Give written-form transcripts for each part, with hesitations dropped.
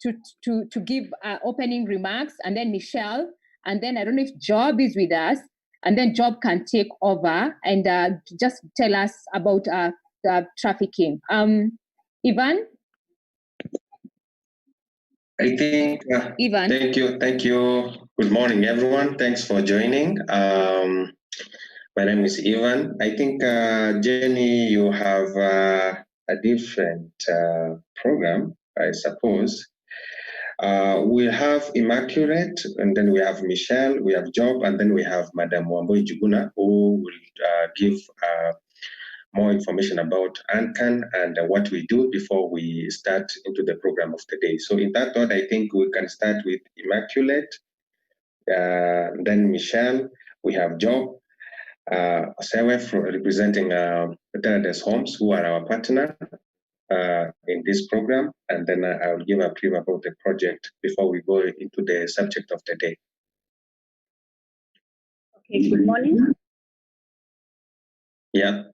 to give opening remarks, and then Michelle, and then I don't know if Job is with us, and then Job can take over and just tell us about trafficking. Ivan? I think, Ivan. Thank you. Good morning, everyone. Thanks for joining. My name is Ivan. I think, Jenny, you have a different program, I suppose. We have Immaculate, and then we have Michelle, we have Job, and then we have Madam Wamboi Juguna, who will give more information about ANCAN and what we do before we start into the program of the day. So in that thought, I think we can start with Immaculate, then Michelle, we have Job, Sewe representing Paradise Homes, who are our partner in this program, and then I'll give a brief about the project before we go into the subject of the day. Okay, good morning. Yeah.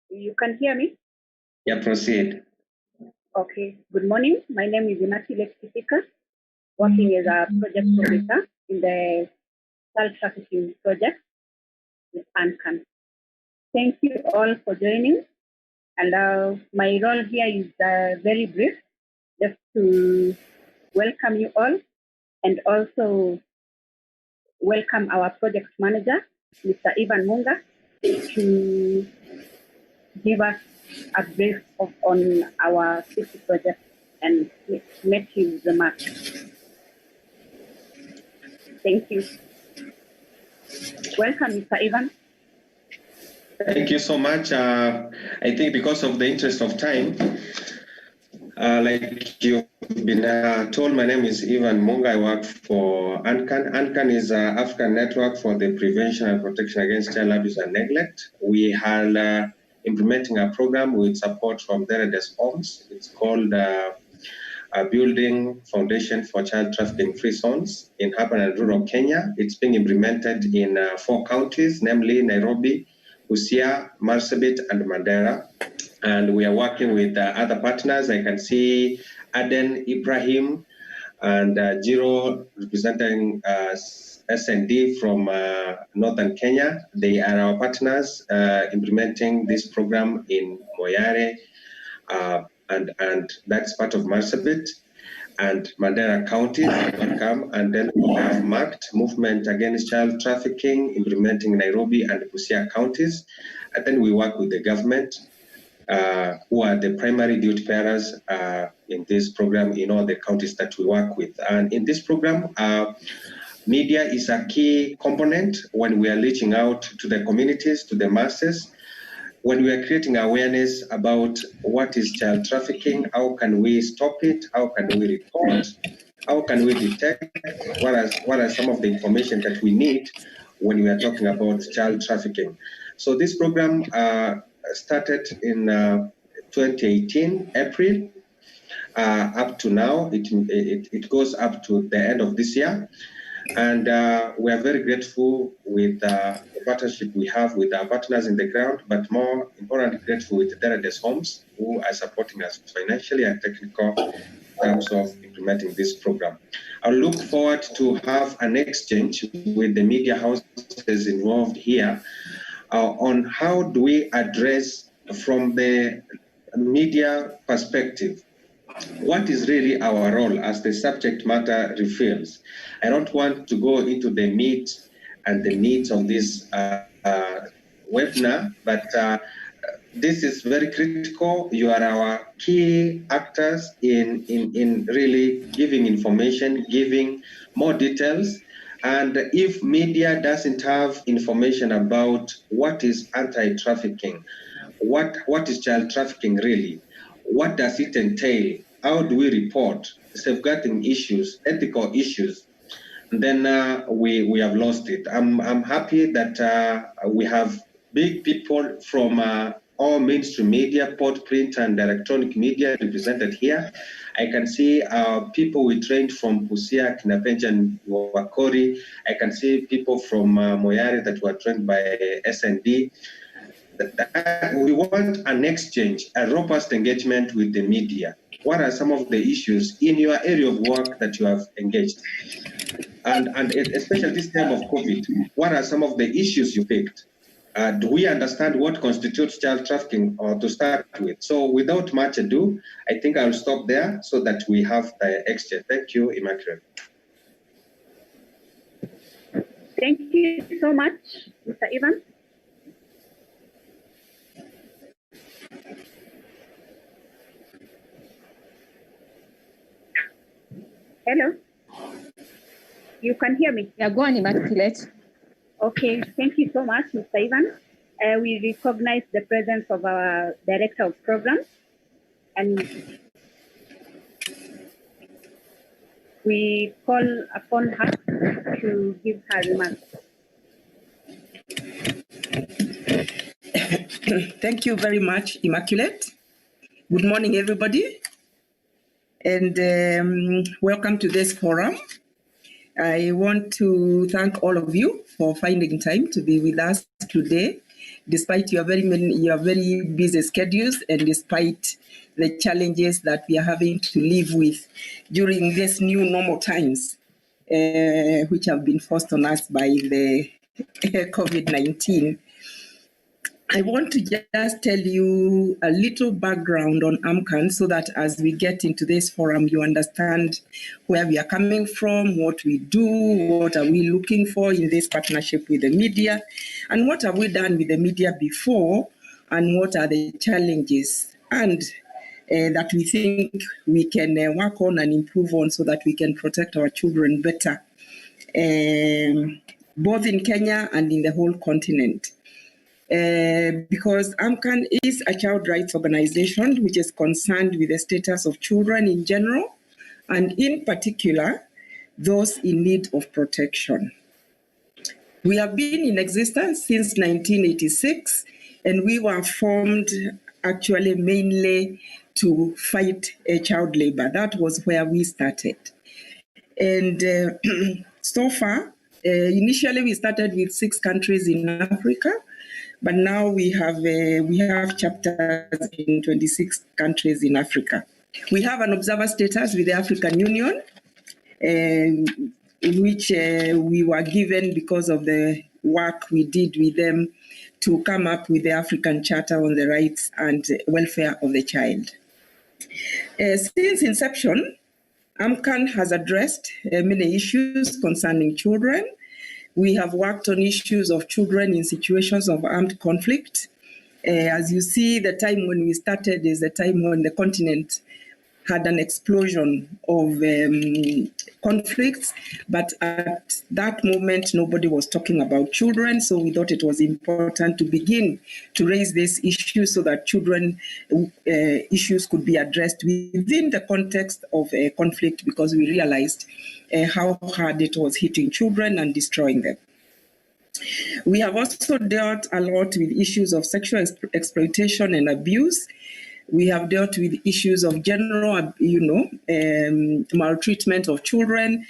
You can hear me? Yeah, proceed. Okay, good morning. My name is Immaculate Kisika, working as a project officer in the child trafficking project with ANCAN. Thank you all for joining. And my role here is very brief, just to welcome you all and also welcome our project manager, Mr. Ivan Munga, to give us a brief on our city project and make his remarks. Thank you. Welcome, Mr. Ivan. Thank you so much. I think because of the interest of time, like you've been told, my name is Ivan Munga. I work for ANCAN. ANCAN is an African network for the prevention and protection against child abuse and neglect. We are implementing a program with support from Paradise Homes. It's called Building Foundation for Child Trafficking Free Zones in urban and rural Kenya. It's being implemented in 4 counties, namely Nairobi, Busia, Marsabit, and Mandera. And we are working with other partners. I can see Aden Ibrahim and Jiro representing SND from Northern Kenya. They are our partners implementing this program in Moyale, and that's part of Marsabit and Mandera counties. And then we have marked Movement Against Child Trafficking, implementing Nairobi and Busia counties. And then we work with the government, who are the primary duty bearers in this program in all the counties that we work with. And in this program, media is a key component when we are reaching out to the communities, to the masses. When we are creating awareness about what is child trafficking, how can we stop it, how can we report, how can we detect, what are some of the information that we need when we are talking about child trafficking. So this program started in 2018, April, up to now. It goes up to the end of this year. And we are very grateful with the partnership we have with our partners in the ground, but more importantly, grateful with Paradise Homes, who are supporting us financially and technical in terms of implementing this program. I look forward to have an exchange with the media houses involved here on how do we address from the media perspective what is really our role as the subject matter reveals. I don't want to go into the meat and the needs of this webinar, but this is very critical. You are our key actors in really giving information, giving more details. And if media doesn't have information about what is anti-trafficking, what is child trafficking really, what does it entail, how do we report, safeguarding issues, ethical issues, then we have lost it. I'm happy that we have big people from all mainstream media, both print and electronic media represented here. I can see people we trained from Busia, Kinapenja, and Wakori. I can see people from Moyale that were trained by SND. we want an exchange, a robust engagement with the media. What are some of the issues in your area of work that you have engaged? And especially this time of COVID, what are some of the issues you picked? Do we understand what constitutes child trafficking, or to start with? So without much ado, I think I'll stop there so that we have the exchange. Thank you, Immaculate. Thank you so much, Mr. Evans. Hello? You can hear me? Yeah, go on, Immaculate. Okay, thank you so much, Mr. Evans. We recognize the presence of our Director of Programs, and we call upon her to give her remarks. Thank you very much, Immaculate. Good morning, everybody, and welcome to this forum. I want to thank all of you for finding time to be with us today, despite your very busy schedules and despite the challenges that we are having to live with during these new normal times, which have been forced on us by the COVID-19. I want to just tell you a little background on AMCAN so that as we get into this forum, you understand where we are coming from, what we do, what are we looking for in this partnership with the media, and what have we done with the media before, and what are the challenges and that we think we can work on and improve on so that we can protect our children better, both in Kenya and in the whole continent. Because AMCAN is a child rights organization which is concerned with the status of children in general, and in particular, those in need of protection. We have been in existence since 1986, and we were formed actually mainly to fight child labor. That was where we started. And so far, initially we started with 6 countries in Africa, but now we have chapters in 26 countries in Africa. We have an observer status with the African Union, which we were given because of the work we did with them to come up with the African Charter on the Rights and Welfare of the Child. Since inception, AMCAN has addressed many issues concerning children. We have worked on issues of children in situations of armed conflict. As you see, the time when we started is the time when the continent had an explosion of conflicts, but at that moment, nobody was talking about children, so we thought it was important to begin to raise this issue so that children issues could be addressed within the context of a conflict, because we realized how hard it was hitting children and destroying them. We have also dealt a lot with issues of sexual exploitation and abuse. We have dealt with issues of general, maltreatment of children.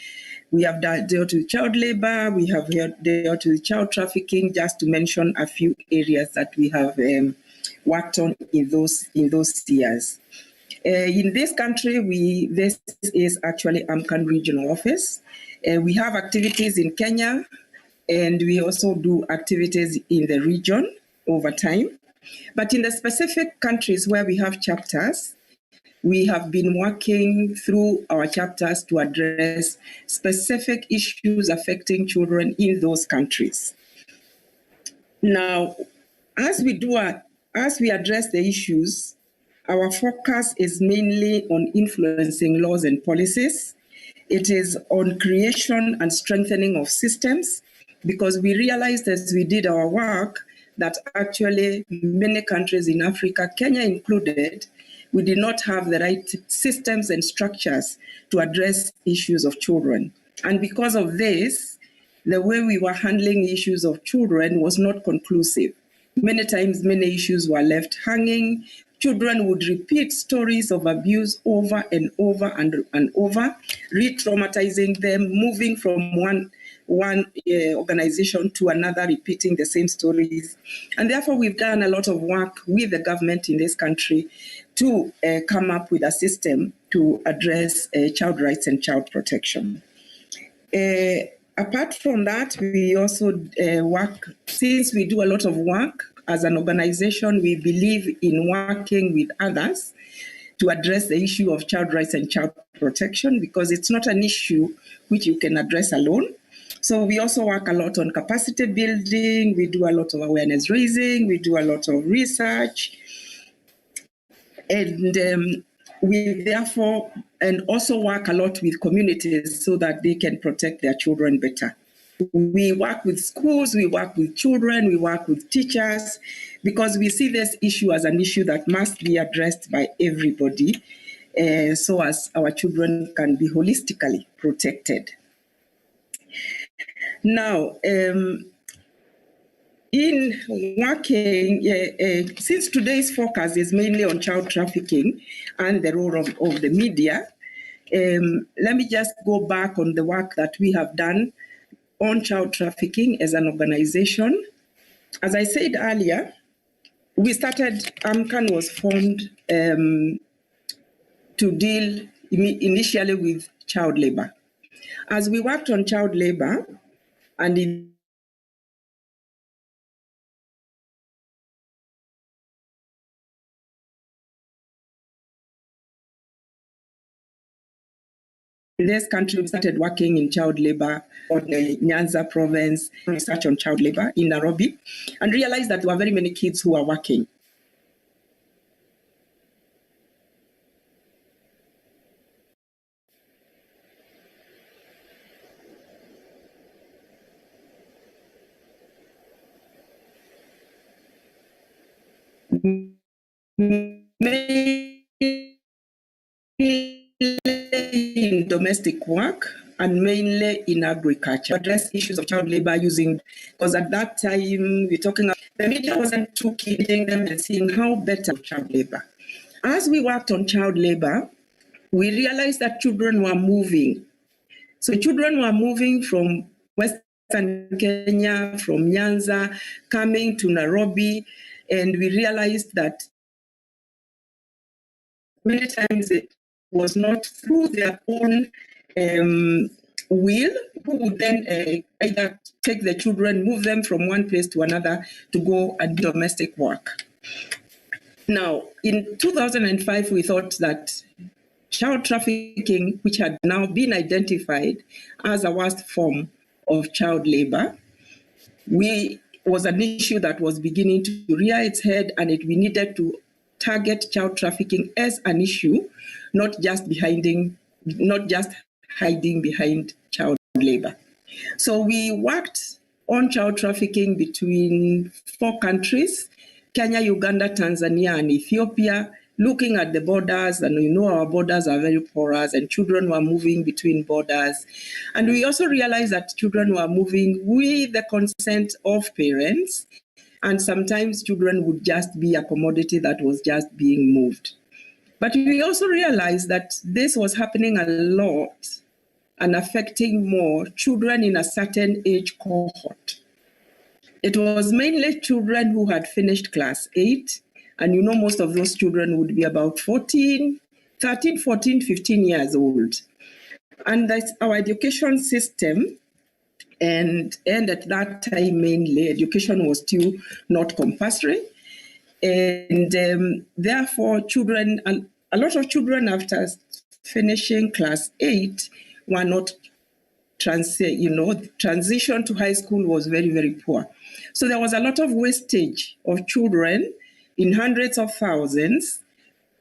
We have dealt with child labor. We have dealt with child trafficking, just to mention a few areas that we have worked on in those years. In this country, this is actually AMCAN Regional Office. We have activities in Kenya, and we also do activities in the region over time. But in the specific countries where we have chapters, we have been working through our chapters to address specific issues affecting children in those countries. Now, as we address the issues, our focus is mainly on influencing laws and policies. It is on creation and strengthening of systems, because we realized as we did our work that actually many countries in Africa, Kenya included, we did not have the right systems and structures to address issues of children. And because of this, the way we were handling issues of children was not conclusive. Many times, many issues were left hanging. Children would repeat stories of abuse over and over and over, re-traumatizing them, moving from one one organization to another repeating the same stories. And therefore, we've done a lot of work with the government in this country to come up with a system to address child rights and child protection. Apart from that, we also work, since we do a lot of work as an organization, we believe in working with others to address the issue of child rights and child protection, because it's not an issue which you can address alone. So we also work a lot on capacity building, we do a lot of awareness raising, we do a lot of research, and we therefore, and also work a lot with communities so that they can protect their children better. We work with schools, we work with children, we work with teachers, because we see this issue as an issue that must be addressed by everybody, so as our children can be holistically protected. Now, in working, since today's focus is mainly on child trafficking and the role of the media, let me just go back on the work that we have done on child trafficking as an organization. As I said earlier, we started, AMCAN was formed to deal initially with child labor. As we worked on child labor, and in this country, we started working in child labor on the Nyanza province, research on child labor in Nairobi, and realized that there were very many kids who are working. In domestic work and mainly in agriculture, address issues of child labor using, because at that time we're talking about, the media wasn't too keen on them and seeing how better child labor. As we worked on child labor, we realized that children were moving. So children were moving from Western Kenya, from Nyanza, coming to Nairobi, and we realized that many times it was not through their own will, who would then either take the children, move them from one place to another to go and do domestic work. Now, in 2005, we thought that child trafficking, which had now been identified as a worst form of child labor, was an issue that was beginning to rear its head, and we needed to target child trafficking as an issue, not just hiding behind child labor. So we worked on child trafficking between 4 countries, Kenya, Uganda, Tanzania, and Ethiopia, looking at the borders, and we know our borders are very porous, and children were moving between borders. And we also realized that children were moving with the consent of parents, and sometimes children would just be a commodity that was just being moved. But we also realized that this was happening a lot and affecting more children in a certain age cohort. It was mainly children who had finished class 8, and you know most of those children would be about 13, 14, 15 years old. And that's our education system. And at that time, mainly, education was still not compulsory. And therefore, children, a lot of children after finishing class 8 were not transition to high school was very, very poor. So there was a lot of wastage of children in hundreds of thousands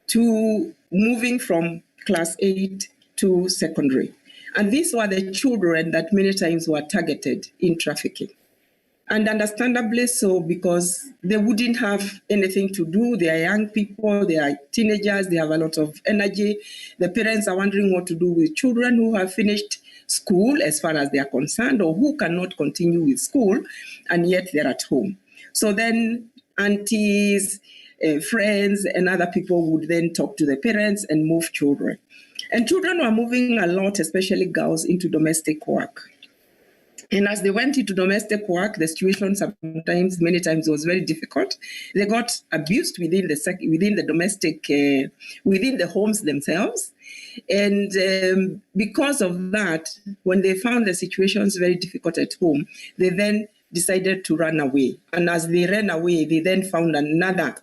to moving from class 8 to secondary. And these were the children that many times were targeted in trafficking. And understandably so, because they wouldn't have anything to do. They are young people, they are teenagers, they have a lot of energy. The parents are wondering what to do with children who have finished school as far as they are concerned, or who cannot continue with school, and yet they're at home. So then aunties, friends, and other people would then talk to the parents and move children. And children were moving a lot, especially girls, into domestic work. And as they went into domestic work, the situation many times was very difficult. They got abused within the domestic, within the homes themselves. And because of that, when they found the situations very difficult at home, they then decided to run away. And as they ran away, they then found another,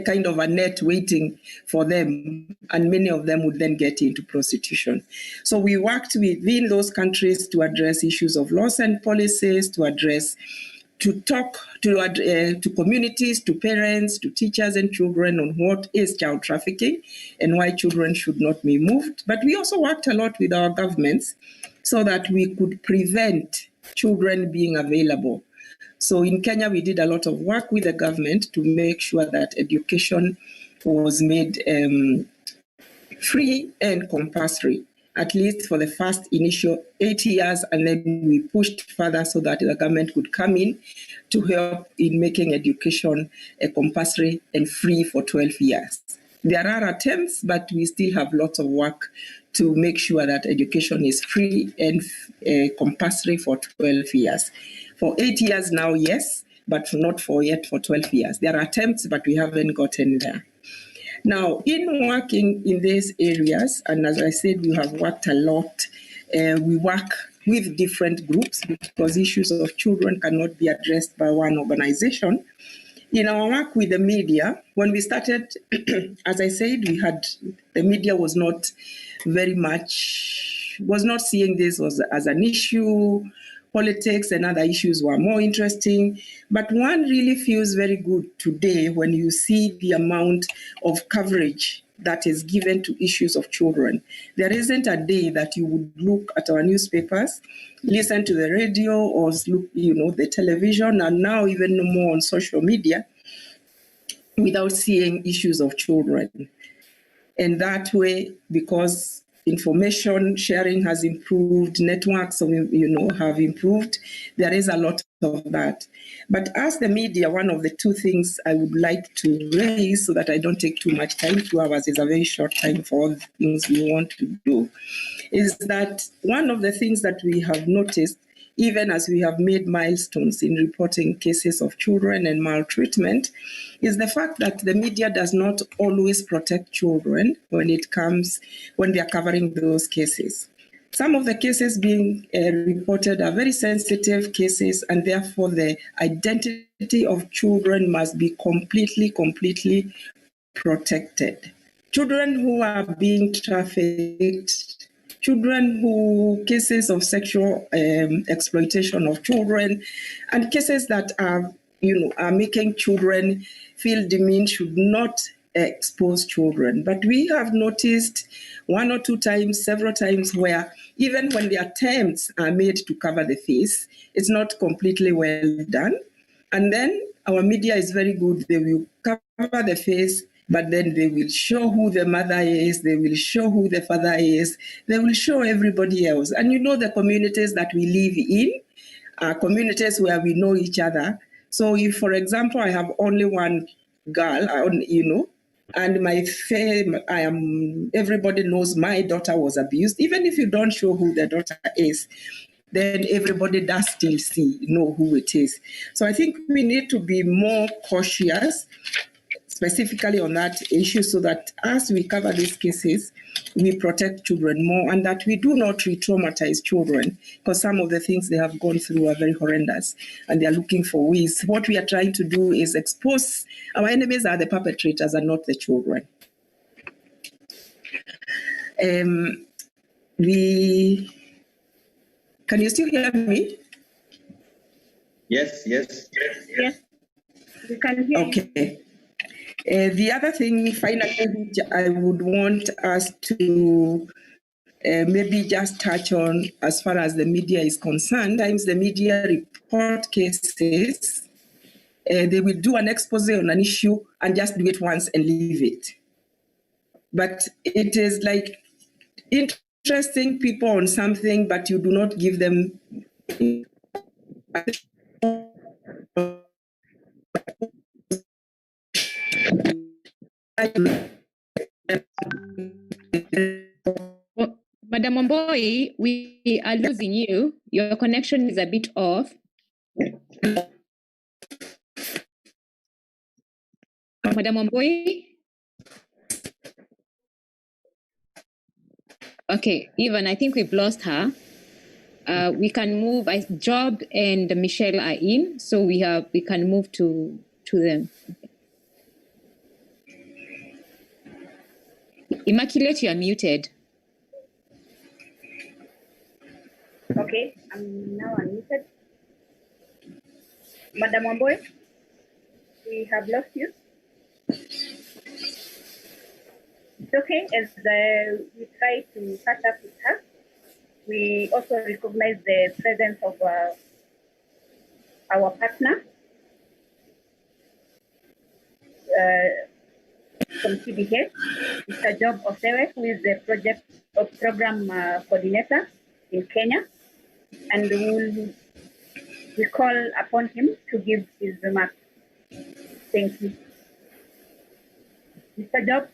kind of a net waiting for them, and many of them would then get into prostitution. So we worked within those countries to address issues of laws and policies, to talk to communities, to parents, to teachers and children on what is child trafficking and why children should not be moved. But we also worked a lot with our governments so that we could prevent children being available. So in Kenya, we did a lot of work with the government to make sure that education was made free and compulsory, at least for the first initial 8 years, and then we pushed further so that the government could come in to help in making education compulsory and free for 12 years. There are attempts, but we still have lots of work to make sure that education is free and compulsory for 12 years. For 8 years now, yes, but not for 12 years. There are attempts, but we haven't gotten there. Now, in working in these areas, and as I said, we have worked a lot. We work with different groups because issues of children cannot be addressed by one organization. In our work with the media, when we started, as I said, the media was not seeing this as an issue. Politics and other issues were more interesting. But one really feels very good today when you see the amount of coverage that is given to issues of children. There isn't a day that you would look at our newspapers, listen to the radio, or look, the television, and now even more on social media, without seeing issues of children. And that way, because information sharing has improved, networks have improved, there is a lot of that. But as the media, one of the two things I would like to raise so that I don't take too much time, 2 hours is a very short time for all the things we want to do, is that one of the things that we have noticed, even as we have made milestones in reporting cases of children and maltreatment, is the fact that the media does not always protect children when they are covering those cases. Some of the cases being reported are very sensitive cases, and therefore the identity of children must be completely protected. Children who are being trafficked, cases of sexual exploitation of children, and cases that are making children feel demeaned should not expose children. But we have noticed one or two times, several times, where even when the attempts are made to cover the face, it's not completely well done. And then our media is very good. They will cover the face, but then they will show who the mother is, they will show who the father is, they will show everybody else. And the communities that we live in are communities where we know each other. So if, for example, I have only one girl, and everybody knows my daughter was abused, even if you don't show who the daughter is, then everybody does still know who it is. So I think we need to be more cautious, specifically on that issue, so that as we cover these cases, we protect children more and that we do not re-traumatize children, because some of the things they have gone through are very horrendous and they are looking for ways. What we are trying to do is expose our enemies are the perpetrators and not the children. Can you still hear me? Yes. Yes, we can hear you. Okay. The other thing, finally, which I would want us to maybe just touch on as far as the media is concerned, sometimes the media report cases, they will do an expose on an issue and just do it once and leave it. But it is like interesting people on something, but you do not give them Well, Madam Wamboi, we are losing you. Your connection is a bit off. Madam Wamboi? Okay, Evan, I think we've lost her. We can move. Job and Michelle are in, so we can move to them. Immaculate, you are muted. Okay, I'm now unmuted. Madam Wamboi, we have lost you. It's okay, as we try to catch up with her. We also recognize the presence of our partner from CDH, Mr. Job Osewe, who is the program coordinator in Kenya, and we call upon him to give his remarks. Thank you. Mr. Job.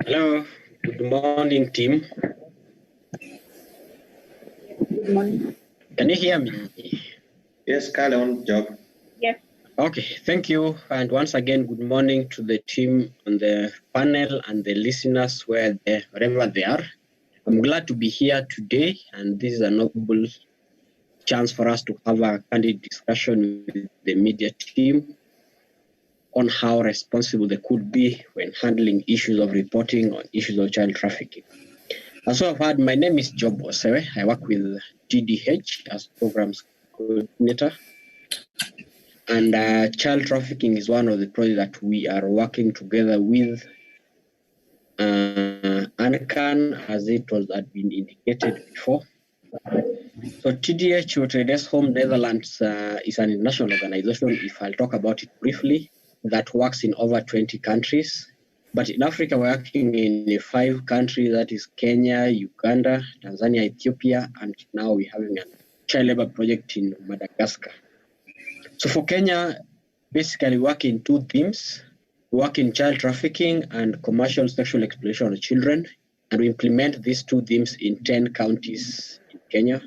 Hello, good morning, team. Good morning. Can you hear me? Yes, carry on, Job. Yes. Okay, thank you. And once again, good morning to the team on the panel and the listeners wherever they are. I'm glad to be here today, and this is a noble chance for us to have a candid discussion with the media team on how responsible they could be when handling issues of reporting on issues of child trafficking. As I've heard, my name is Job Osewe. I work with GDH as programs coordinator. And child trafficking is one of the projects that we are working together with ANCAN, as it had been indicated before. So TDH, or Traders Home Netherlands, is an international organization, if I'll talk about it briefly, that works in over 20 countries. But in Africa, we're working in 5 countries, that is Kenya, Uganda, Tanzania, Ethiopia, and now we're having a child labor project in Madagascar. So for Kenya, basically work in 2 themes. We work in child trafficking and commercial sexual exploitation of children, and we implement these 2 themes in 10 counties in Kenya,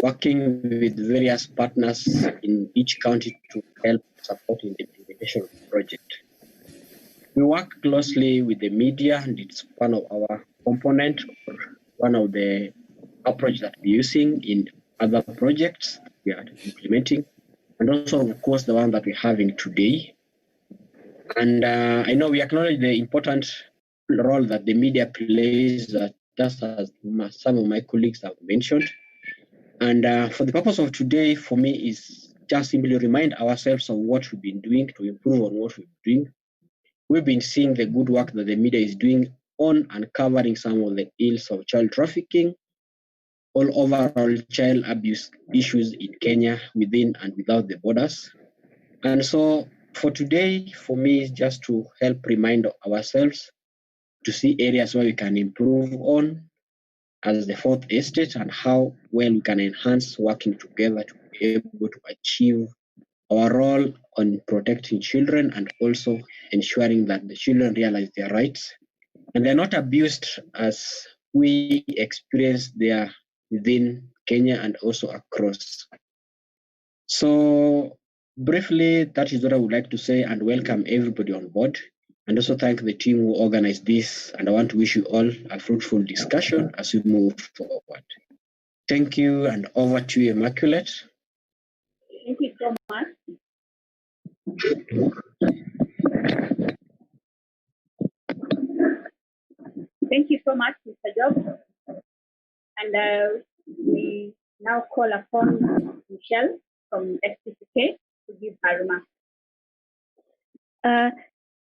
working with various partners in each county to help support in the implementation of the project. We work closely with the media, and it's one of our components, or one of the approach that we're using in other projects we are implementing, and also, of course, the one that we're having today. And I know we acknowledge the important role that the media plays, just as some of my colleagues have mentioned. And for the purpose of today, for me, is just simply remind ourselves of what we've been doing to improve on what we've been doing. We've been seeing the good work that the media is doing on uncovering some of the ills of child trafficking, all overall child abuse issues in Kenya, within and without the borders. And so for today, for me, is just to help remind ourselves to see areas where we can improve on as the fourth estate, and how well we can enhance working together to be able to achieve our role on protecting children, and also ensuring that the children realize their rights and they're not abused as we experience there within Kenya and also across. So briefly, that is what I would like to say, and welcome everybody on board, and also thank the team who organized this. And I want to wish you all a fruitful discussion as we move forward. Thank you, and over to you, Immaculate. Thank you so much. Thank you so much, Mr. Job. And we now call upon Michelle from SPCK to give her remarks.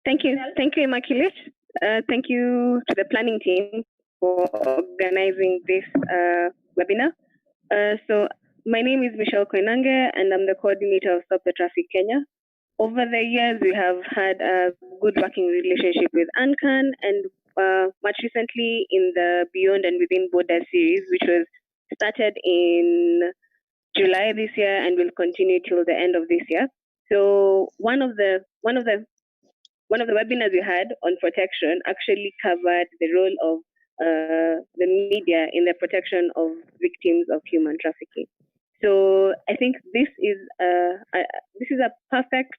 Thank you, Immaculate. Thank you to the planning team for organizing this webinar. So my name is Michelle Koinange, and I'm the coordinator of Stop the Traffic Kenya. Over the years, we have had a good working relationship with ANCAN, and much recently in the Beyond and Within Border series, which was started in July this year and will continue till the end of this year. So one of the webinars we had on protection actually covered the role of the media in the protection of victims of human trafficking. So I think this is a perfect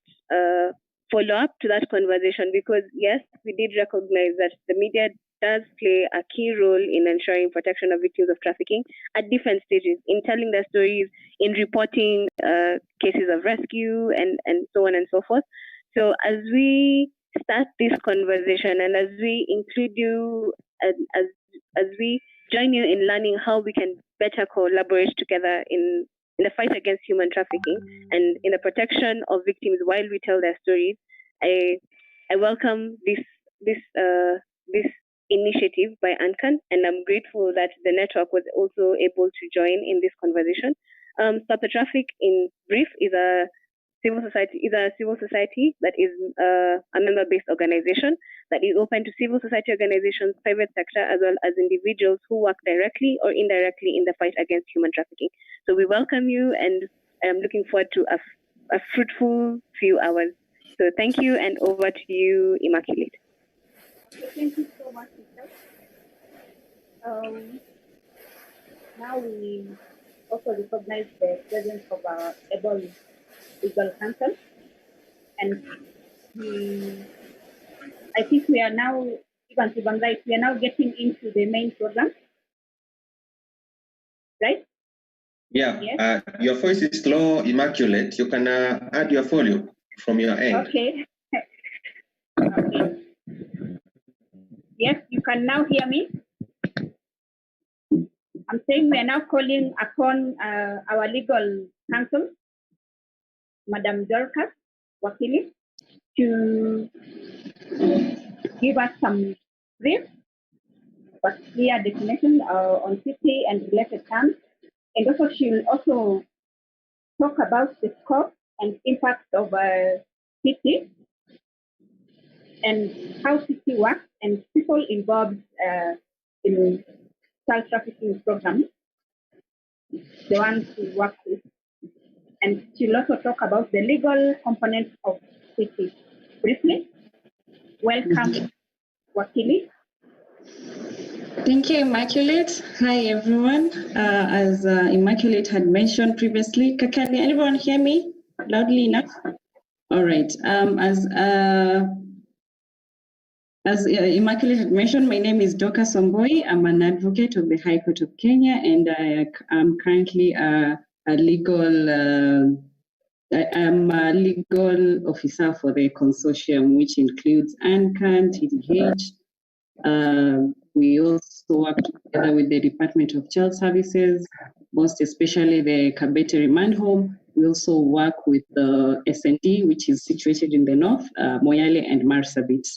follow-up to that conversation, because yes, we did recognize that the media does play a key role in ensuring protection of victims of trafficking at different stages, in telling their stories, in reporting cases of rescue, and so on and so forth. So as we start this conversation, and as we include you, as we join you in learning how we can better collaborate together in the fight against human trafficking and in the protection of victims while we tell their stories, I welcome this initiative by ANCAN, and I'm grateful that the network was also able to join in this conversation. Stop the Traffic, in brief, is a civil society that is a member-based organization that is open to civil society organizations, private sector, as well as individuals who work directly or indirectly in the fight against human trafficking. So we welcome you, and I'm looking forward to a fruitful few hours. So thank you, and over to you, Immaculate. Thank you so much, Michelle. Now we also recognize the presence of our able legal counsel, and I think we are now, even to right, we are now getting into the main program, right? Yeah, yes. Your voice is low, Immaculate. You can add your volume from your end. Okay. Okay. Yes, you can now hear me. I'm saying we are now calling upon our legal counsel, Madam Dorcas Wakili, to give us some brief but clear definition on city and related terms. And also she will also talk about the scope and impact of city and how city works and people involved in child trafficking programs, the ones who work with. And she'll also talk about the legal components of city. Briefly, welcome, Wakili. Thank you, Immaculate. Hi, everyone. As Immaculate had mentioned previously, can anyone hear me loudly enough? All right. As Immaculate had mentioned, my name is Dorcas Omboi. I'm an advocate of the High Court of Kenya, and I am currently a legal officer for the consortium, which includes ANCAN, TDH. We also work together with the Department of Child Services, most especially the Kabete Remand Home. We also work with the SND, which is situated in the north, Moyale and Marsabit.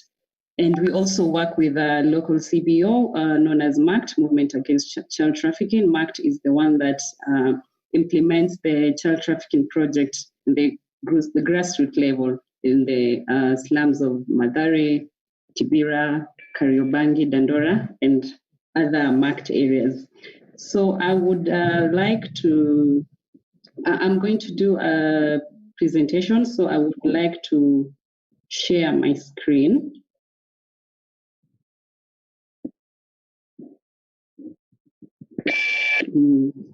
And we also work with a local CBO known as MACT, Movement Against Child Trafficking. MACT is the one that implements the child trafficking project in the grassroots level in the slums of Mathare, Kibera, Kariobangi, Dandora, and other marked areas. So I would I'm going to do a presentation, so I would like to share my screen.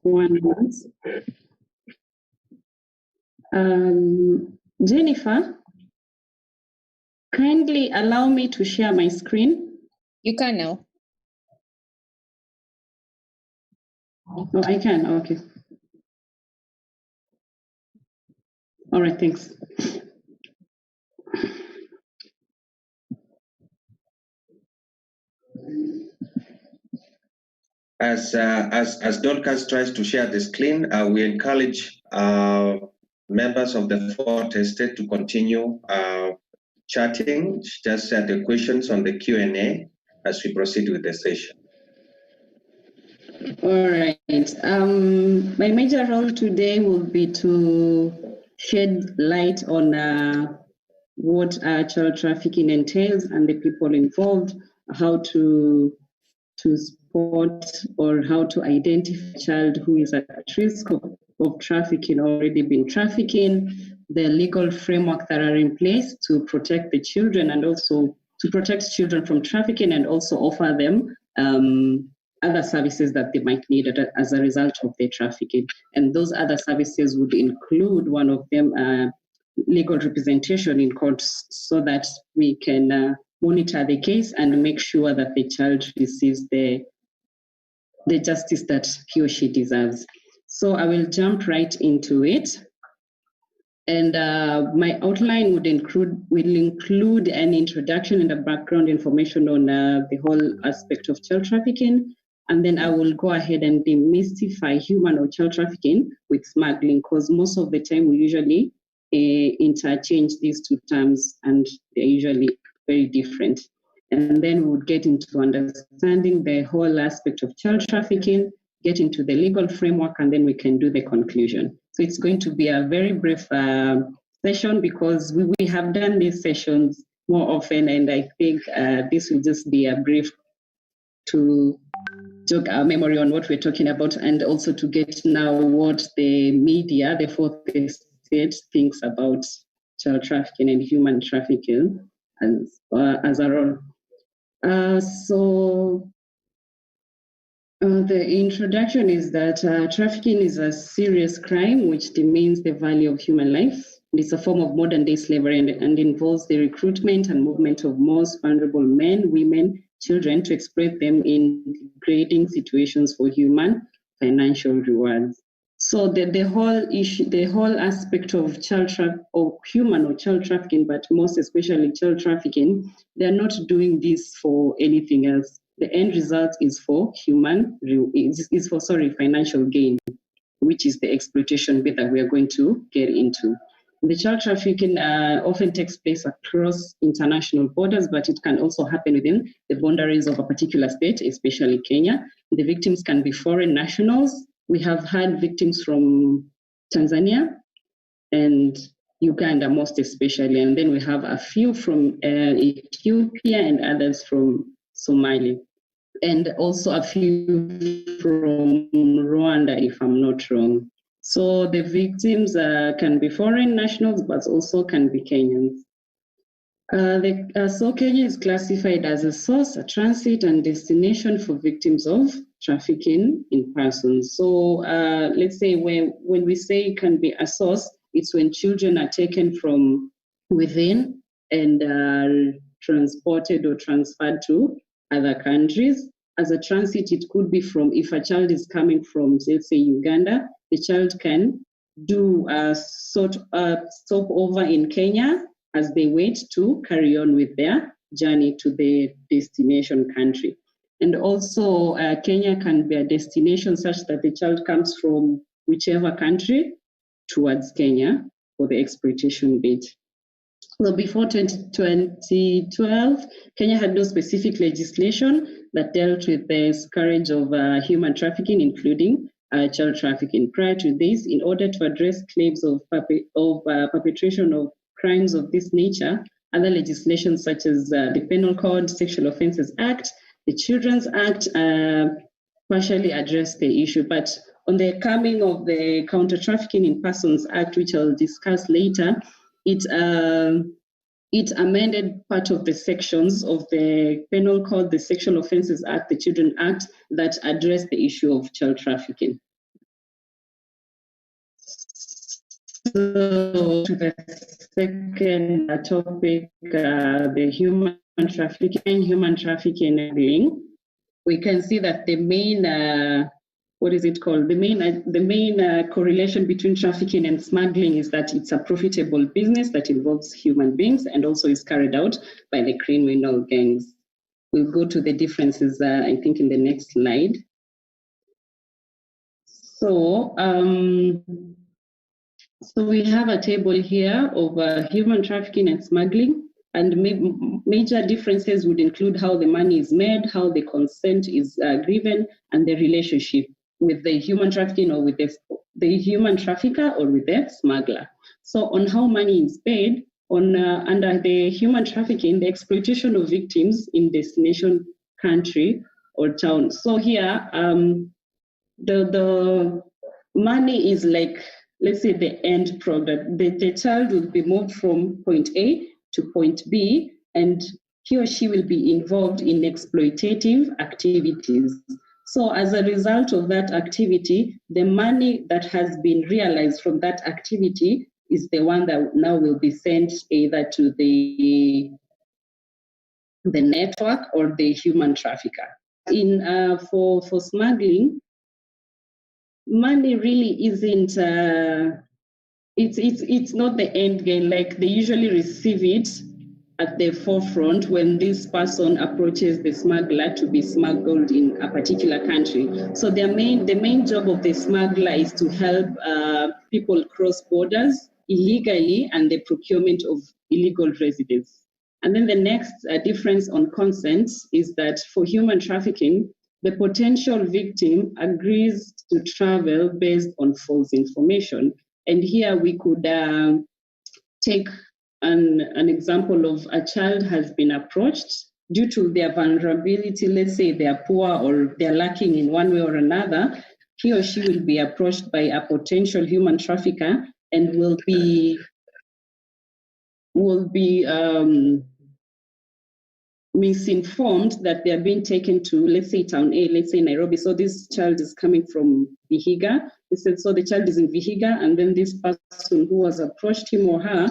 One moment. Jennifer, kindly allow me to share my screen. You can now. Oh, I can, okay. All right, thanks. As Dorcas tries to share the screen, we encourage members of the Fourth Estate to continue chatting. Just share the questions on the Q&A as we proceed with the session. All right. My major role today will be to shed light on what child trafficking entails and the people involved, how to spot or how to identify a child who is at risk of trafficking, already been trafficking, the legal framework that are in place to protect the children and also to protect children from trafficking and also offer them other services that they might need as a result of their trafficking. And those other services would include one of them, legal representation in courts, so that we can monitor the case and make sure that the child receives the justice that he or she deserves. So I will jump right into it. And my outline would include an introduction and a background information on the whole aspect of child trafficking. And then I will go ahead and demystify human or child trafficking with smuggling, because most of the time we usually interchange these two terms and they're usually very different. And then we would get into understanding the whole aspect of child trafficking, get into the legal framework, and then we can do the conclusion. So it's going to be a very brief session because we have done these sessions more often, and I think this will just be a brief to jog our memory on what we're talking about, and also to get now what the media, the fourth estate, thinks about child trafficking and human trafficking as a whole. The introduction is that trafficking is a serious crime which demeans the value of human life. It's a form of modern-day slavery and involves the recruitment and movement of most vulnerable men, women, children to exploit them in degrading situations for human financial rewards. So the whole issue, the whole aspect of human or child trafficking, but most especially child trafficking, they're not doing this for anything else. The end result is for financial gain, which is the exploitation bit that we are going to get into. The child trafficking often takes place across international borders, but it can also happen within the boundaries of a particular state, especially Kenya. The victims can be foreign nationals. We have had victims from Tanzania and Uganda most especially, and then we have a few from Ethiopia and others from Somalia, and also a few from Rwanda, if I'm not wrong. So the victims can be foreign nationals, but also can be Kenyans. So Kenya is classified as a source, a transit, and destination for victims of trafficking in persons. So let's say when we say it can be a source, it's when children are taken from within and are transported or transferred to other countries. As a transit, it could be from, if a child is coming from, let's say, Uganda, the child can do a stopover in Kenya as they wait to carry on with their journey to the destination country. And also, Kenya can be a destination such that the child comes from whichever country towards Kenya for the exploitation bit. So before 2012, Kenya had no specific legislation that dealt with the scourge of human trafficking, including child trafficking. Prior to this, in order to address claims of perpetration of crimes of this nature, other legislation such as the Penal Code, Sexual Offences Act, the Children's Act partially address the issue. But on the coming of the Counter Trafficking in Persons Act, which I'll discuss later, it amended part of the sections of the Penal Code, the Sexual Offences Act, the Children's Act that address the issue of child trafficking. So to the second topic, the human trafficking, we can see that the main, the main correlation between trafficking and smuggling is that it's a profitable business that involves human beings and also is carried out by the criminal gangs. We'll go to the differences, I think, in the next slide. So we have a table here of human trafficking and smuggling, and major differences would include how the money is made, how the consent is given, and the relationship with the human trafficking or with the human trafficker or with the smuggler. So on how money is paid, under the human trafficking, the exploitation of victims in destination country or town. So here, the money is like let's say, the end product. The child will be moved from point A to point B, and he or she will be involved in exploitative activities. So as a result of that activity, the money that has been realized from that activity is the one that now will be sent either to the network or the human trafficker. For smuggling, money really isn't. It's not the end game. Like, they usually receive it at the forefront when this person approaches the smuggler to be smuggled in a particular country. So the main job of the smuggler is to help people cross borders illegally and the procurement of illegal residents. And then the next difference on consent is that for human trafficking, the potential victim agrees to travel based on false information. And here we could take an example of a child has been approached due to their vulnerability. Let's say they are poor or they're lacking in one way or another. He or she will be approached by a potential human trafficker and will be misinformed that they are being taken to, let's say, town A, let's say Nairobi. So this child is coming from Vihiga. They said, so the child is in Vihiga, and then this person who has approached him or her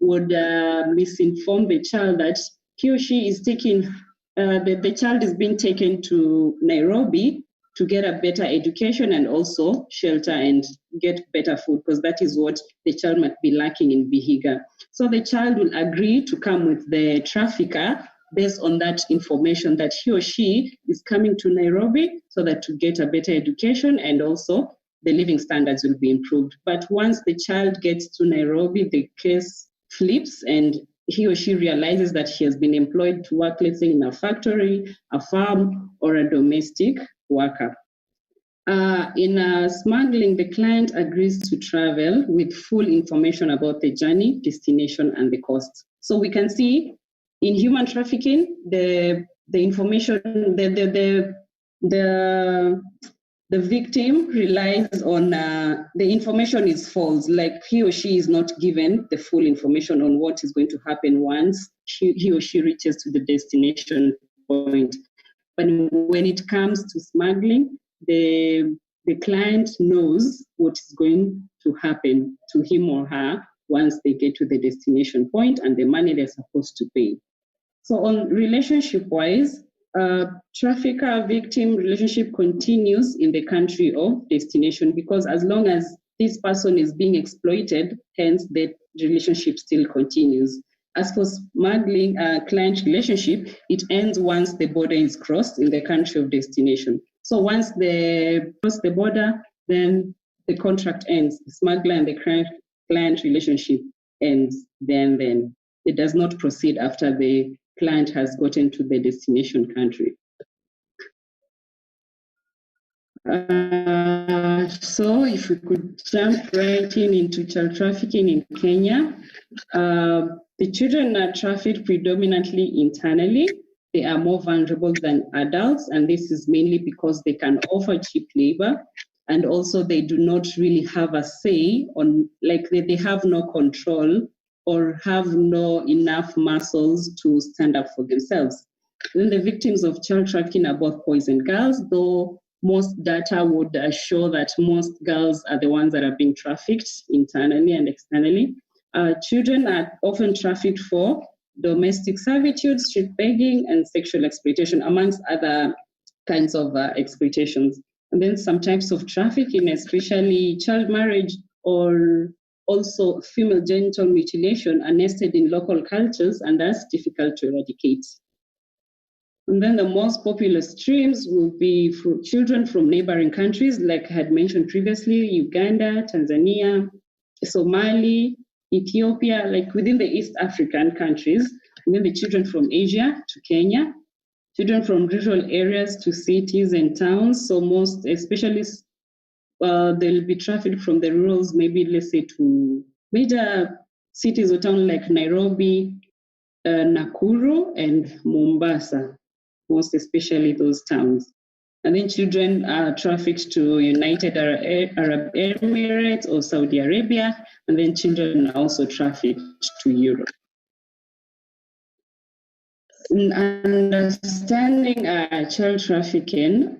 would misinform the child that he or she is taking, the child is being taken to Nairobi to get a better education and also shelter and get better food, because that is what the child might be lacking in Vihiga. So the child will agree to come with the trafficker based on that information that he or she is coming to Nairobi so that to get a better education and also the living standards will be improved. But once the child gets to Nairobi, the case flips and he or she realizes that he has been employed to work, let's say, in a factory, a farm, or a domestic worker. In smuggling, the client agrees to travel with full information about the journey, destination, and the cost. So we can see in human trafficking, the information, the victim relies on the information is false. Like, he or she is not given the full information on what is going to happen once he or she reaches to the destination point. But when it comes to smuggling, the client knows what is going to happen to him or her once they get to the destination point and the money they're supposed to pay. So on relationship-wise, trafficker-victim relationship continues in the country of destination, because as long as this person is being exploited, hence the relationship still continues. As for smuggling client relationship, it ends once the border is crossed in the country of destination. So once they cross the border, then the contract ends. The smuggler and the client relationship ends. Then it does not proceed after the client has gotten to the destination country. So if we could jump right into child trafficking in Kenya, the children are trafficked predominantly internally. They are more vulnerable than adults, and this is mainly because they can offer cheap labor, and also they do not really have a say on, like, they have no control or have no enough muscles to stand up for themselves. Then the victims of child trafficking are both boys and girls, though most data would show that most girls are the ones that are being trafficked internally and externally. Children are often trafficked for domestic servitude, street begging, and sexual exploitation, amongst other kinds of exploitations. And then some types of trafficking, especially child marriage or also female genital mutilation, are nested in local cultures and thus difficult to eradicate. And then the most popular streams will be for children from neighboring countries, like I had mentioned previously, Uganda, Tanzania, Somali, Ethiopia, like within the East African countries, and then the children from Asia to Kenya, children from rural areas to cities and towns. So most, especially, they'll be trafficked from the rurals, maybe let's say to major cities or towns like Nairobi, Nakuru, and Mombasa, most especially those towns. And then children are trafficked to United Arab Emirates or Saudi Arabia, and then children are also trafficked to Europe. In understanding child trafficking,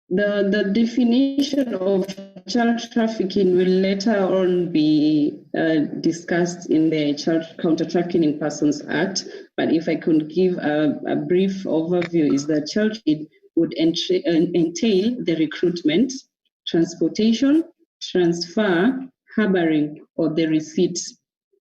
the definition of child trafficking will later on be discussed in the Child Counter Trafficking in Persons Act. But if I could give a brief overview, is that child trafficking would entail the recruitment, transportation, transfer, harboring, or the receipt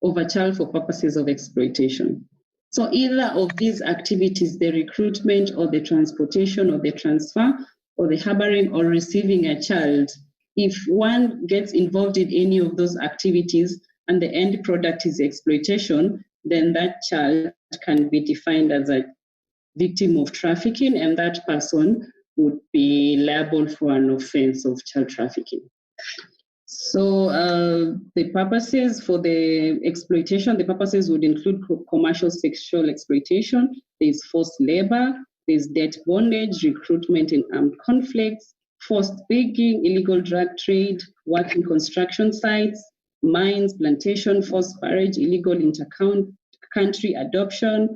of a child for purposes of exploitation. So either of these activities, the recruitment or the transportation or the transfer or the harboring or receiving a child, if one gets involved in any of those activities and the end product is exploitation, then that child can be defined as a victim of trafficking, and that person would be liable for an offense of child trafficking. So the purposes for the exploitation, the purposes would include commercial sexual exploitation, there's forced labor, there's debt bondage, recruitment in armed conflicts, forced begging, illegal drug trade, work in construction sites, mines, plantation, forced marriage, illegal inter-country adoption,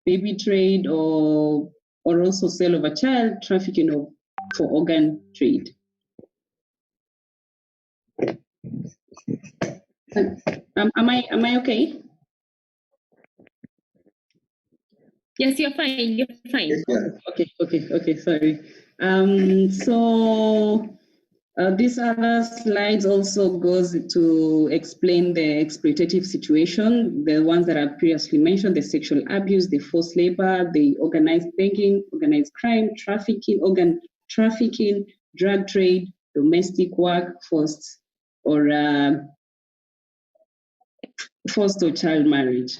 baby trade, or also sale of a child, trafficking for organ trade. Am I okay? Yes, you're fine. You're fine. Okay. Sorry. So this other slides also goes to explain the exploitative situation, the ones that I previously mentioned: the sexual abuse, the forced labor, the organized begging, organized crime, trafficking, organ trafficking, drug trade, domestic work, forced or child marriage.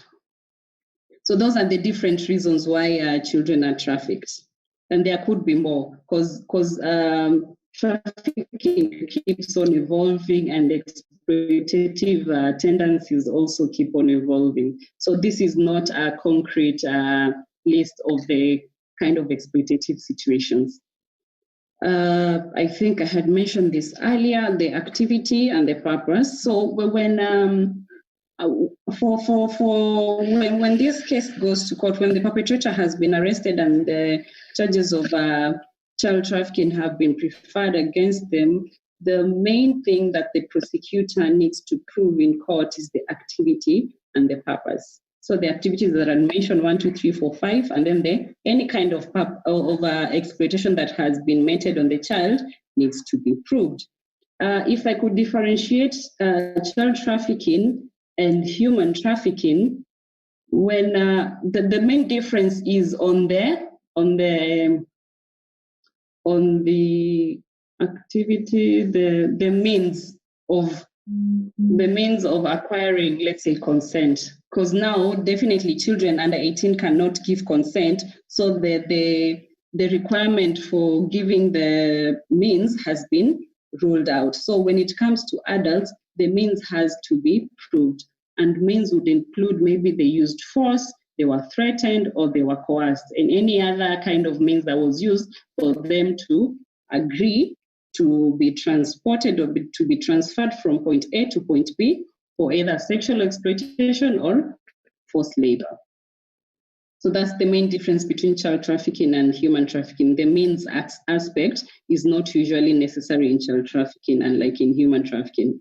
So those are the different reasons why children are trafficked, and there could be more, because trafficking keeps on evolving and exploitative tendencies also keep on evolving. So this is not a concrete list of the kind of exploitative situations. I think I had mentioned this earlier: the activity and the purpose. So when when this case goes to court, when the perpetrator has been arrested and the charges of child trafficking have been preferred against them, the main thing that the prosecutor needs to prove in court is the activity and the purpose. So the activities that are mentioned 1, 2, 3, 4, 5, and then any kind of exploitation that has been meted on the child needs to be proved. If I could differentiate child trafficking and human trafficking, when the main difference is on the activity, the means of acquiring, let's say, consent, because now definitely children under 18 cannot give consent, so the requirement for giving the means has been ruled out. So when it comes to adults, the means has to be proved, and means would include maybe they used force, they were threatened, or they were coerced, and any other kind of means that was used for them to agree to be transported or to be transferred from point A to point B for either sexual exploitation or forced labor. So that's the main difference between child trafficking and human trafficking. The means aspect is not usually necessary in child trafficking, unlike in human trafficking.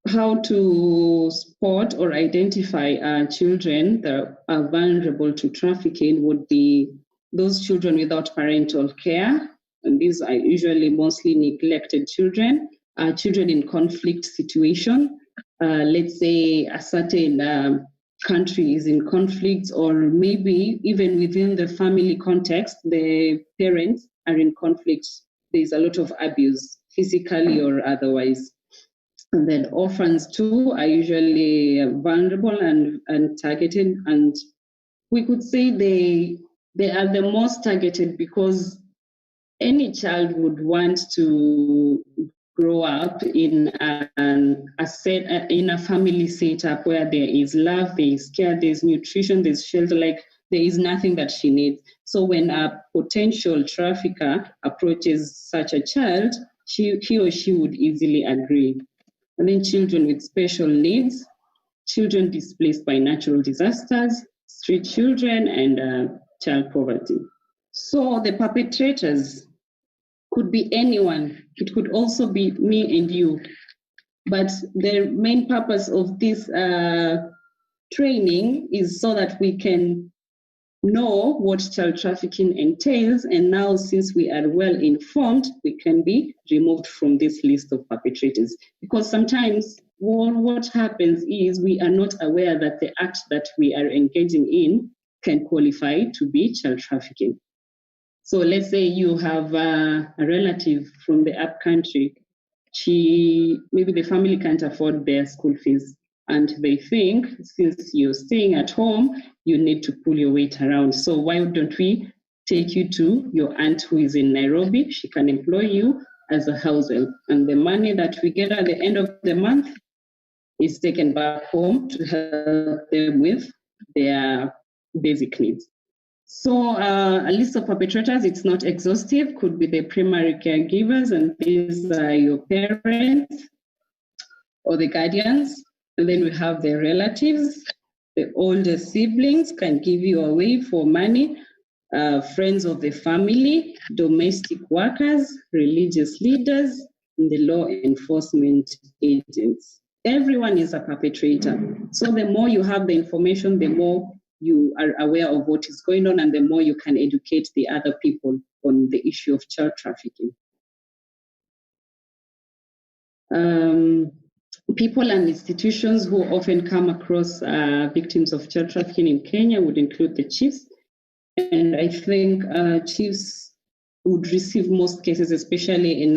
How to spot or identify children that are vulnerable to trafficking would be those children without parental care, and these are usually mostly neglected children, children in conflict situation. Let's say a certain country is in conflict, or maybe even within the family context, the parents are in conflict. There's a lot of abuse, physically or otherwise. And then orphans too are usually vulnerable and targeted, and we could say they are the most targeted because any child would want to grow up in a family setup where there is love, there is care, there is nutrition, there is shelter, like there is nothing that she needs. So when a potential trafficker approaches such a child, he or she would easily agree. And then children with special needs, children displaced by natural disasters, street children, and child poverty. So the perpetrators could be anyone. It could also be me and you. But the main purpose of this training is so that we can know what child trafficking entails. And now, since we are well informed, we can be removed from this list of perpetrators. Because sometimes what happens is we are not aware that the act that we are engaging in can qualify to be child trafficking. So let's say you have a relative from the up country. Maybe the family can't afford their school fees, and they think since you're staying at home, you need to pull your weight around. So why don't we take you to your aunt who is in Nairobi? She can employ you as a house help, and the money that we get at the end of the month is taken back home to help them with their basic needs. So a list of perpetrators, it's not exhaustive, could be the primary caregivers, and these are your parents or the guardians. And then we have the relatives, the older siblings can give you away for money, friends of the family, domestic workers, religious leaders, and the law enforcement agents. Everyone is a perpetrator. So the more you have the information, the more you are aware of what is going on, and the more you can educate the other people on the issue of child trafficking. People and institutions who often come across victims of child trafficking in Kenya would include the chiefs. And I think chiefs would receive most cases, especially in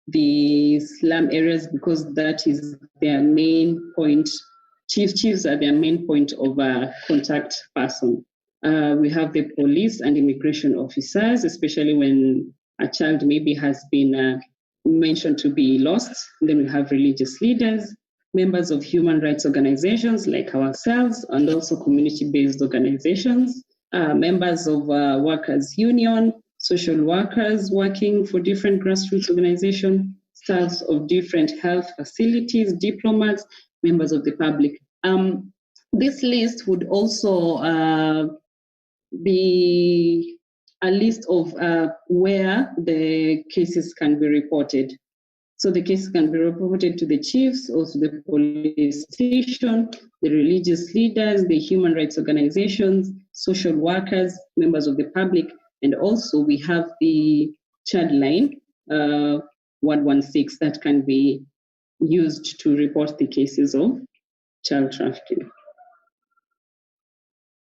the slum areas, because that is their main point. Chiefs are their main point of contact person. We have the police and immigration officers, especially when a child maybe has been mentioned to be lost. Then we have religious leaders, members of human rights organizations like ourselves, and also community-based organizations, members of workers' union, social workers working for different grassroots organizations, staffs of different health facilities, diplomats, members of the public. This list would also be a list of where the cases can be reported. So the cases can be reported to the chiefs, also the police station, the religious leaders, the human rights organizations, social workers, members of the public, and also we have the child line 116 that can be used to report the cases of child trafficking.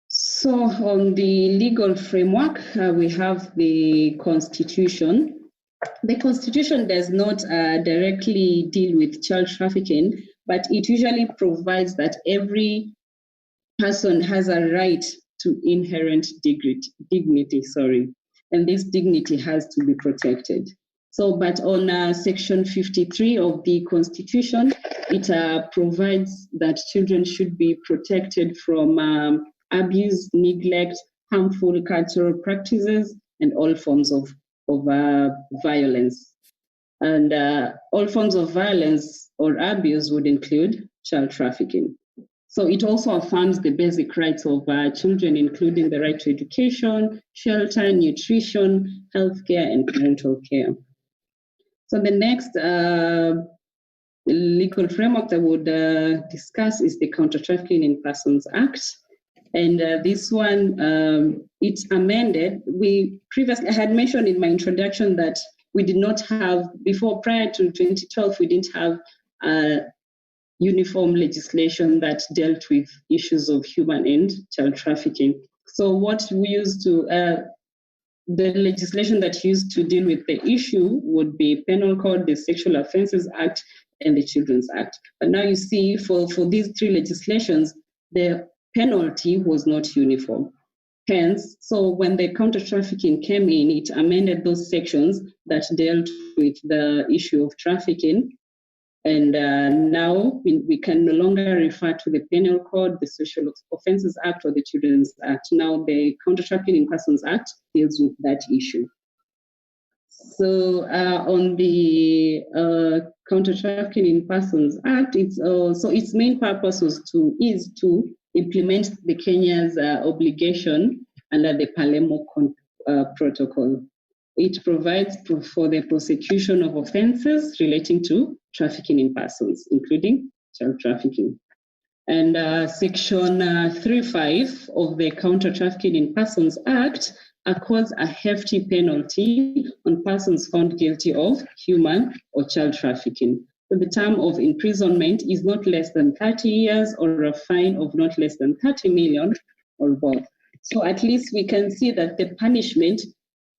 So on the legal framework, we have the Constitution. The Constitution does not directly deal with child trafficking, but it usually provides that every person has a right to inherent dignity, and this dignity has to be protected. So, but on Section 53 of the Constitution, it provides that children should be protected from abuse, neglect, harmful cultural practices, and all forms of violence. And all forms of violence or abuse would include child trafficking. So it also affirms the basic rights of children, including the right to education, shelter, nutrition, healthcare, and parental care. So the next legal framework that I would discuss is the Counter Trafficking in Persons Act. And this one, it's amended. I had mentioned in my introduction that we did not have, prior to 2012, we didn't have uniform legislation that dealt with issues of human and child trafficking. So what we used to, the legislation that used to deal with the issue would be Penal Code, the Sexual Offences Act, and the Children's Act. But now you see, for these three legislations, the penalty was not uniform. Hence, so when the counter trafficking came in, it amended those sections that dealt with the issue of trafficking. And now we can no longer refer to the Penal Code, the Social Offences Act, or the Children's Act. Now the Counter Trafficking in Persons Act deals with that issue. So on the Counter Trafficking in Persons Act, so its main purpose is to implement the Kenya's obligation under the Palermo Protocol. It provides for the prosecution of offences relating to trafficking in persons, including child trafficking. And Section 3.5 of the Counter Trafficking in Persons Act accords a hefty penalty on persons found guilty of human or child trafficking. So the term of imprisonment is not less than 30 years or a fine of not less than 30 million or both. So at least we can see that the punishment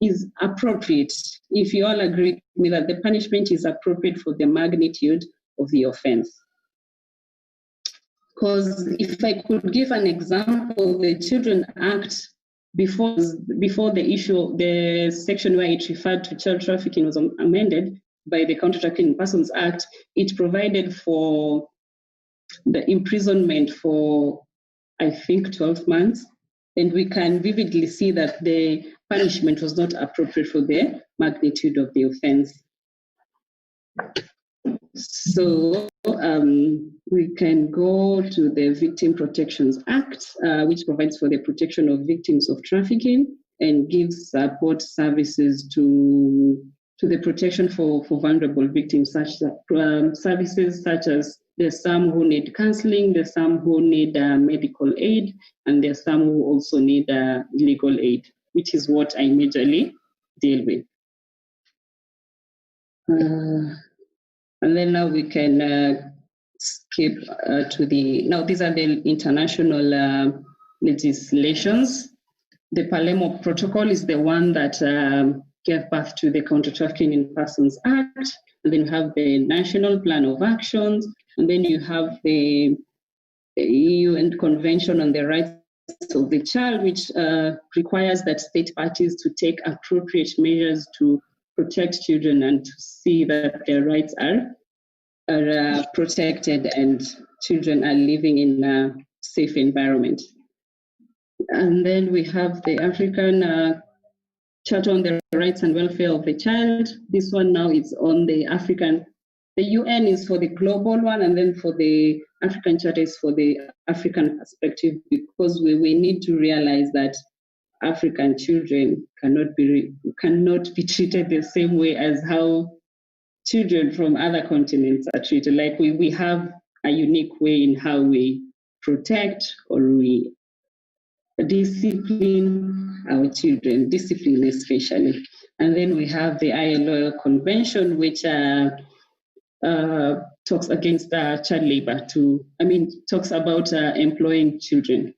is appropriate. If you all agree with me that the punishment is appropriate for the magnitude of the offense. Because if I could give an example, the Children Act, before the section where it referred to child trafficking was amended by the Counter Trafficking in Persons Act, it provided for the imprisonment for, I think, 12 months. And we can vividly see that the punishment was not appropriate for the magnitude of the offense. So we can go to the Victim Protections Act, which provides for the protection of victims of trafficking and gives support services to the protection for vulnerable victims, services such as there's some who need counseling, there's some who need medical aid, and there's some who also need legal aid, which is what I majorly deal with. And then now we can skip to now these are the international legislations. The Palermo Protocol is the one that gave birth to the Counter Trafficking in Persons Act. And then you have the National Plan of Actions, and then you have the UN Convention on the Rights of the Child, which requires that state parties to take appropriate measures to protect children and to see that their rights are protected and children are living in a safe environment. And then we have the African Charter on the Rights and Welfare of the Child. This one now is on the African. The UN is for the global one, and then for the African Charter is for the African perspective, because we need to realize that African children cannot be treated the same way as how children from other continents are treated. Like we have a unique way in how we protect or we discipline our children, discipline especially. And then we have the ILO Convention, which talks against child labor, talks about employing children.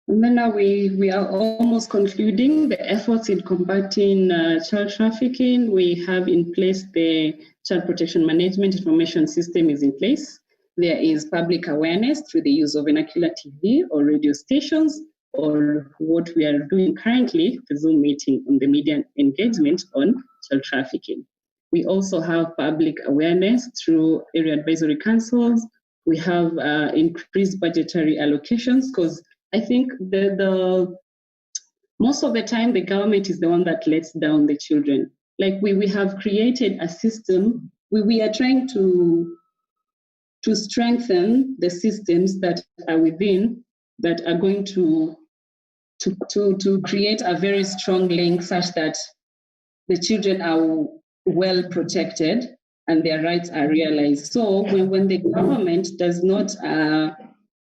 And then now we are almost concluding the efforts in combating child trafficking. We have in place the Child Protection Management Information System is in place. There is public awareness through the use of vernacular TV or radio stations, or what we are doing currently, the Zoom meeting on the media engagement on child trafficking. We also have public awareness through area advisory councils. We have increased budgetary allocations, because I think the most of the time the government is the one that lets down the children. Like we have created a system. We are trying to strengthen the systems that are within, that are going to create a very strong link such that the children are well protected and their rights are realized. So when the government does not,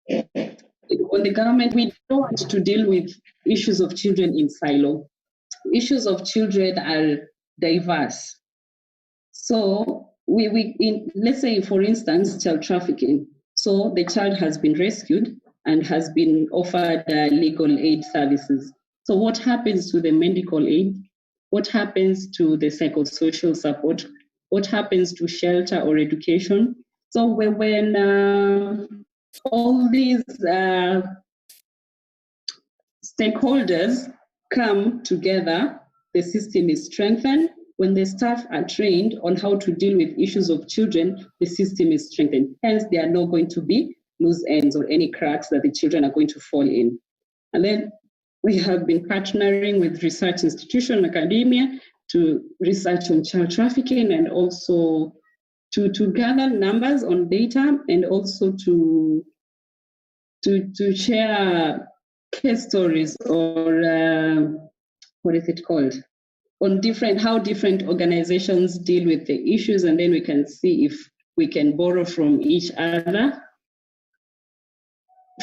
we don't want to deal with issues of children in silo. Issues of children are diverse. So let's say, for instance, child trafficking. So the child has been rescued and has been offered legal aid services. So what happens to the medical aid? What happens to the psychosocial support? What happens to shelter or education? So when all these stakeholders come together, the system is strengthened. When the staff are trained on how to deal with issues of children, the system is strengthened. Hence, there are not going to be loose ends or any cracks that the children are going to fall in. And then we have been partnering with research institutions, academia, to research on child trafficking and also to gather numbers on data and also to share case stories or what is it called? On how different organizations deal with the issues, and then we can see if we can borrow from each other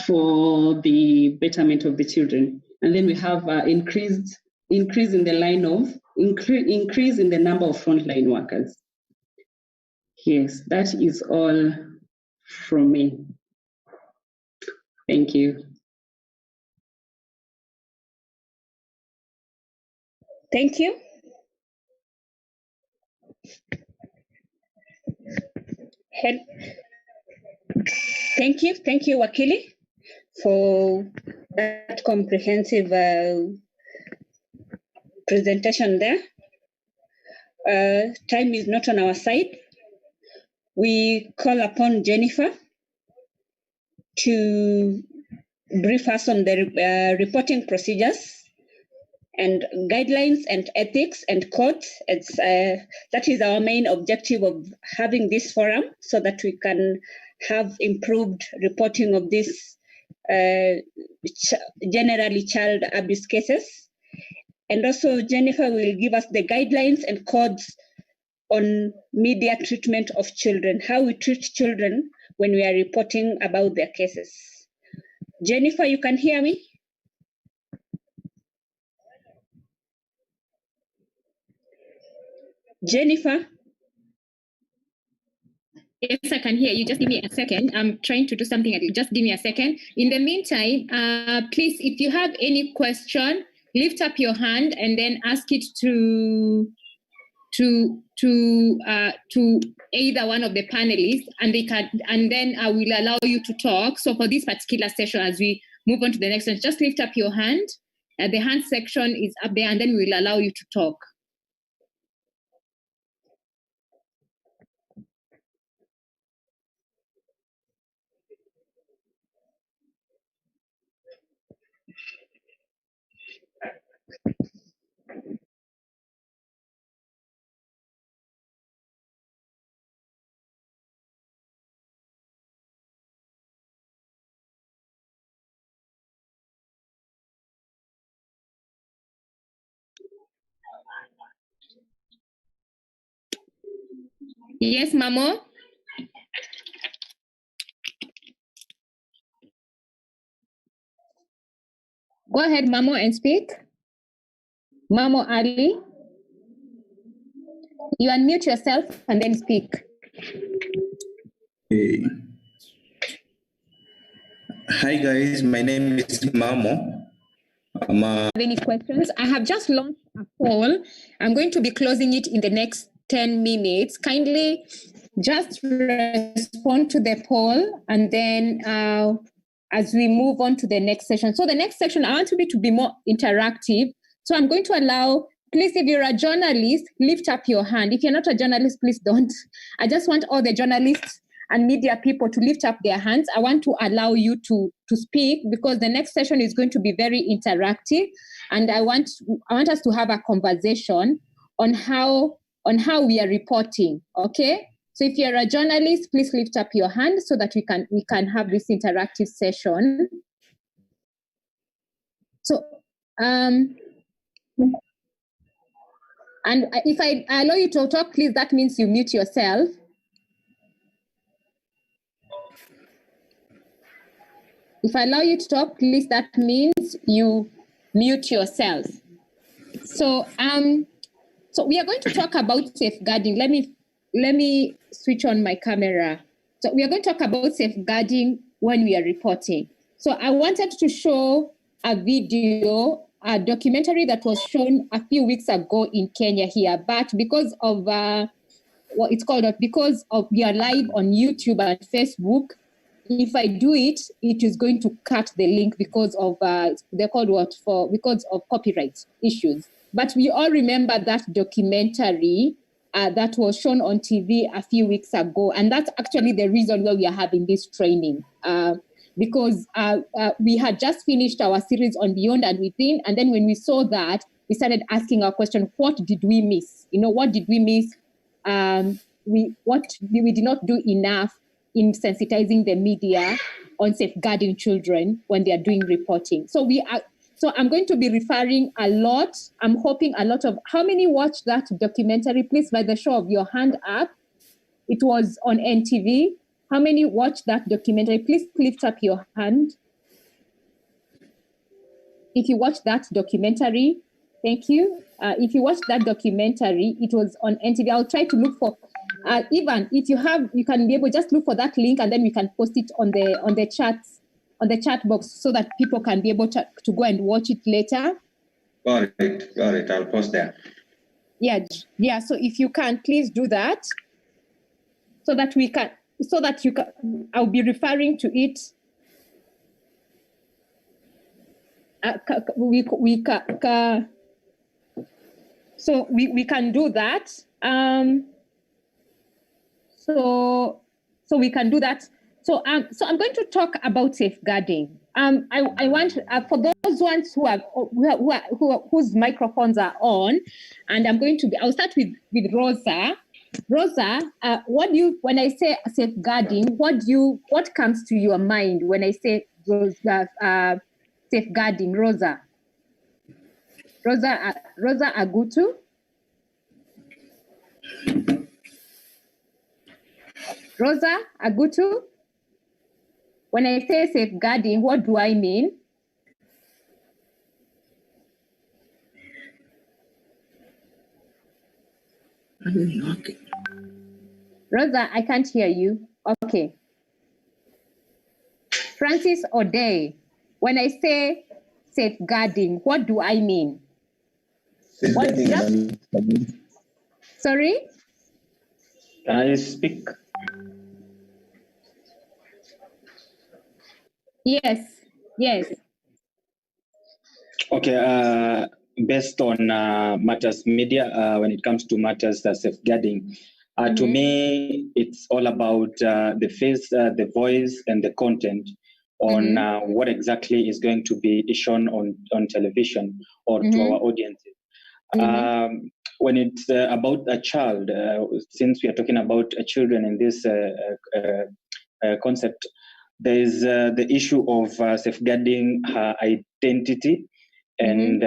for the betterment of the children. And then we have increase in the line of increase in the number of frontline workers. Yes, that is all from me. Thank you. Thank you. Thank you, Wakili, for that comprehensive presentation there. Time is not on our side. We call upon Jennifer to brief us on the reporting procedures and guidelines and ethics and codes. That is our main objective of having this forum, so that we can have improved reporting of this generally child abuse cases. And also Jennifer will give us the guidelines and codes on media treatment of children, how we treat children when we are reporting about their cases. Jennifer, you can hear me? Jennifer? Yes, I can hear you. Just give me a second. I'm trying to do something. Just give me a second. In the meantime, please, if you have any question, lift up your hand and then ask it to either one of the panelists, and then I will allow you to talk. So for this particular session, as we move on to the next one, just lift up your hand. The hand section is up there, and then we will allow you to talk. Yes, Mamo? Go ahead, Mamo, and speak. Mamo Ali. You unmute yourself and then speak. Hey. Hi guys, my name is Mamo. Any questions? I have just launched a poll. I'm going to be closing it in the next 10 minutes. Kindly just respond to the poll, and then as we move on to the next session. So the next section, I want it to be more interactive. So I'm going to allow, please, if you're a journalist, lift up your hand. If you're not a journalist, please don't. I just want all the journalists and media people to lift up their hands. I want to allow you to speak, because the next session is going to be very interactive, and I want us to have a conversation on how we are reporting. Okay, so if you're a journalist, please lift up your hand so that we can have this interactive session. So and if I allow you to talk, please, that means you mute yourself. If I allow you to talk, please, that means you mute yourself. So so we are going to talk about safeguarding. Let me switch on my camera. So we are going to talk about safeguarding when we are reporting. So I wanted to show a video, a documentary that was shown a few weeks ago in Kenya here, but because of what it's called, because of we are live on YouTube and Facebook, if I do it, it is going to cut the link because of they're called what for because of copyright issues. But we all remember that documentary that was shown on TV a few weeks ago, and that's actually the reason why we are having this training. Because we had just finished our series on Beyond and Within, and then when we saw that, we started asking our question: what did we miss? What did we miss? We did not do enough in sensitizing the media on safeguarding children when they are doing reporting. So I'm going to be referring a lot. I'm hoping a lot of how many watched that documentary? Please, by the show of your hand up. It was on NTV. How many watched that documentary? Please lift up your hand. If you watched that documentary, thank you. If you watched that documentary, it was on NTV. I'll try to look for, even if you can be able just look for that link, and then we can post it on the chat box so that people can be able to go and watch it later. Got it. I'll post there. Yeah. So if you can, please do that, so that you can. I'll be referring to it. So we can do that. So we can do that. So I'm going to talk about safeguarding. I want for those ones whose microphones are on, and I'll start with Rosa. Rosa, when I say safeguarding, what comes to your mind when I say safeguarding? Rosa Agutu. Rosa Agutu, when I say safeguarding, what do I mean? Okay. Rosa, I can't hear you. Okay. Francis O'Day, when I say safeguarding, what do I mean? Sorry? Can I speak? Yes. Okay. Based on matters media, when it comes to matters safeguarding, to me, it's all about the face, the voice, and the content on what exactly is going to be shown on television or to our audiences. When it's about a child, since we are talking about children in this concept, there is the issue of safeguarding her identity and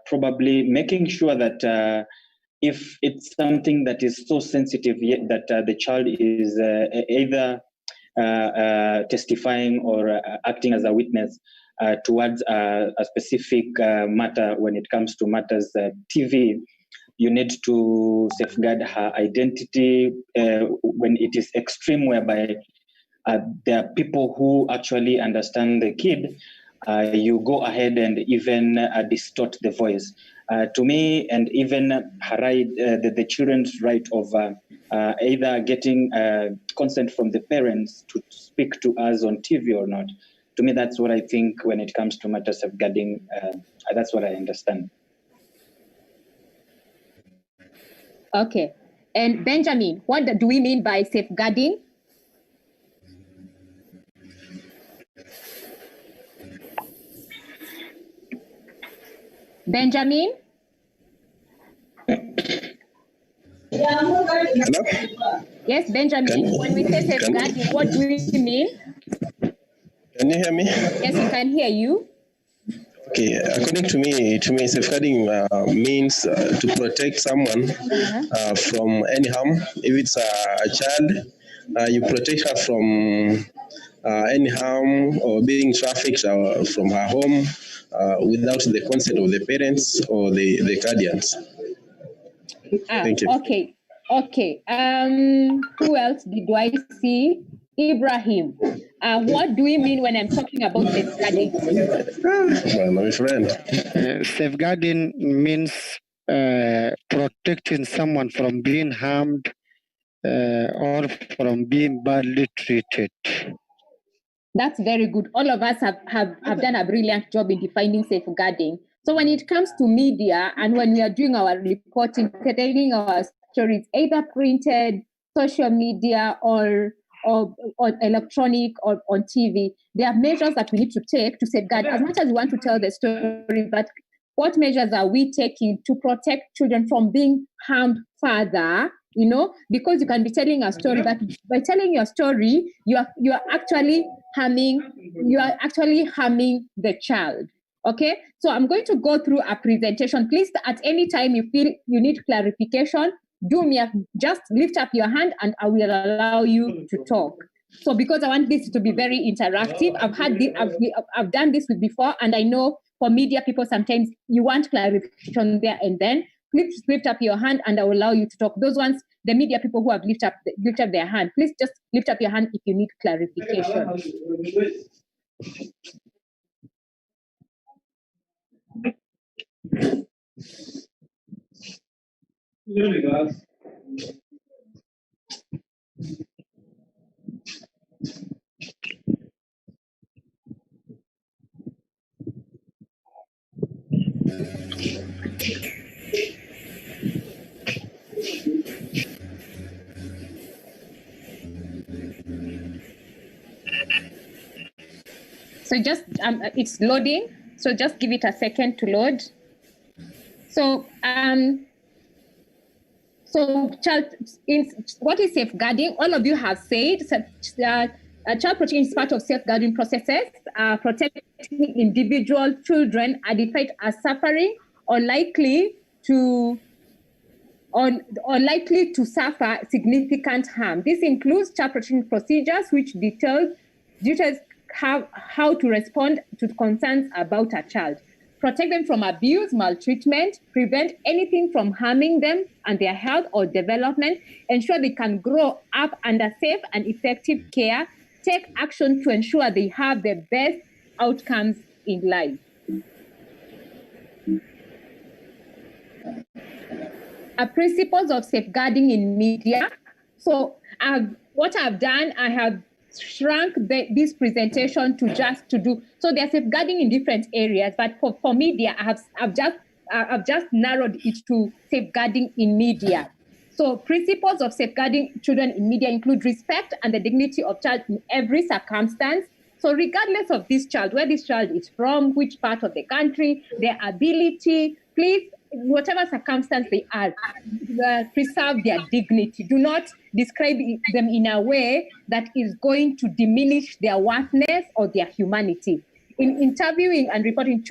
probably making sure that if it's something that is so sensitive that the child is either testifying or acting as a witness towards a specific matter, when it comes to matters TV, you need to safeguard her identity when it is extreme, whereby there are people who actually understand the kid. You go ahead and even distort the voice. To me, and even her right, the children's right of either getting consent from the parents to speak to us on TV or not. To me, that's what I think when it comes to matters of safeguarding. That's what I understand. Okay. And Benjamin, what do we mean by safeguarding? Benjamin? Hello? Yes, Benjamin. When we say safeguarding, what do we mean? Can you hear me? Yes, we can hear you. Okay, according to me, safeguarding means to protect someone from any harm. If it's a child, you protect her from any harm or being trafficked from her home without the consent of the parents or the guardians. Thank you. Okay. Who else do I see? Ibrahim. What do we mean when I'm talking about safeguarding? My friend. Safeguarding means protecting someone from being harmed or from being badly treated. That's very good. All of us have done a brilliant job in defining safeguarding. So when it comes to media and when we are doing our reporting, telling our stories, either printed, social media, or electronic or on TV, there are measures that we need to take to safeguard. As much as we want to tell the story, but what measures are we taking to protect children from being harmed further? You know, because you can be telling a story, but by telling your story, you are actually harming the child. Okay, so I'm going to go through a presentation. Please, at any time you feel you need clarification, just lift up your hand and I will allow you to talk. So because I want this to be very interactive, I've done this before, and I know for media people sometimes you want clarification there and then. Please lift up your hand and I will allow you to talk. Those ones, the media people who have lifted up their hand, please just lift up your hand if you need clarification. So just it's loading. So just give it a second to load. So what is safeguarding? All of you have said child protection is part of safeguarding processes. Protecting individual children identified as suffering or likely to suffer significant harm. This includes child protection procedures, which details how to respond to concerns about a child, protect them from abuse, maltreatment, prevent anything from harming them and their health or development, ensure they can grow up under safe and effective care, take action to ensure they have the best outcomes in life. Principles of safeguarding in media. So what I've done, I have shrunk this presentation to do. So they're safeguarding in different areas, but for media, I've just narrowed it to safeguarding in media. So principles of safeguarding children in media include respect and the dignity of child in every circumstance. So regardless of this child, where this child is from, which part of the country, their ability, please, whatever circumstance they are, preserve their dignity. Do not describe them in a way that is going to diminish their worthiness or their humanity. In interviewing and reporting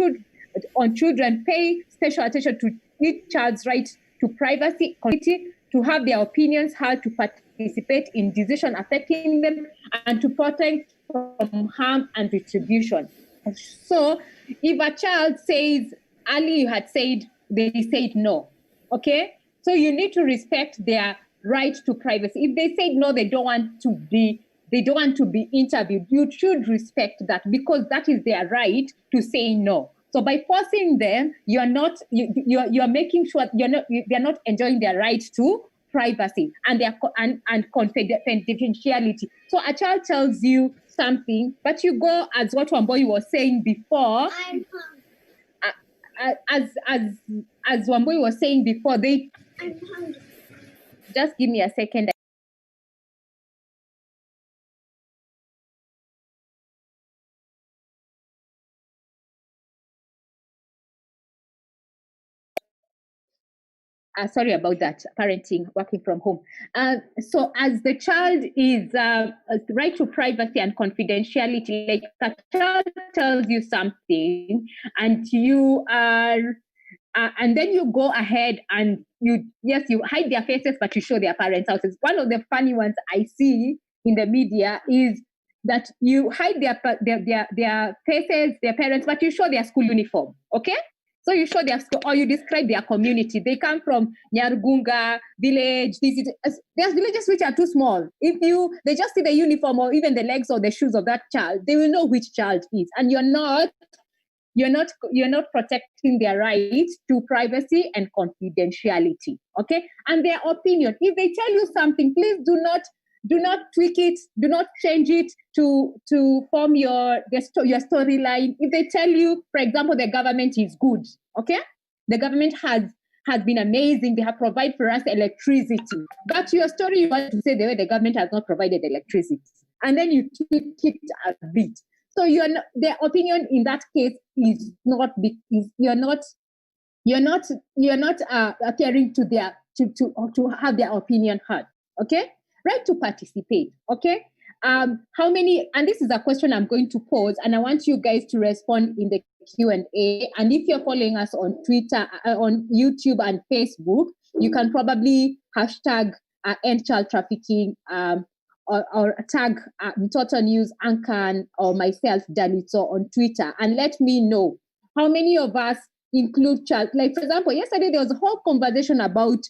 on children, pay special attention to each child's right to privacy, to have their opinions heard, to participate in decisions affecting them, and to protect from harm and retribution. So if a child says, Ali, you had said, they said no, okay? So you need to respect their right to privacy. If they said no, they don't want to be interviewed, you should respect that, because that is their right to say no. So by forcing them, you're making sure they're not enjoying their right to privacy and confidentiality. So a child tells you something, but you go, as what Wamboi was saying before, as Wamboi was saying before, I'm hungry. Just give me a second. Sorry about that, parenting, working from home. So as the child is right to privacy and confidentiality, like a child tells you something and you are, and then you go ahead and you hide their faces, but you show their parents' houses. One of the funny ones I see in the media is that you hide their faces, their parents, but you show their school uniform, okay? So you show their school, or you describe their community. They come from Nyarugunga village. There's villages which are too small. If they just see the uniform or even the legs or the shoes of that child, they will know which child is. And you're not protecting their right to privacy and confidentiality, okay? And their opinion. If they tell you something, please do Do not tweak it. Do not change it to form your storyline. If they tell you, for example, the government is good, okay? The government has been amazing. They have provided for us electricity. But your story, you want to say the way the government has not provided electricity. And then you tweak it a bit. So their opinion in that case is not, you're not appearing to to have their opinion heard. Okay? Right to participate. Okay? How many, and this is a question I'm going to pose, and I want you guys to respond in the Q&A. And if you're following us on Twitter, on YouTube and Facebook, you can probably hashtag end child trafficking or tag Total News, Ankan, or myself, Danito, on Twitter, and let me know how many of us include child. Like, for example, yesterday there was a whole conversation about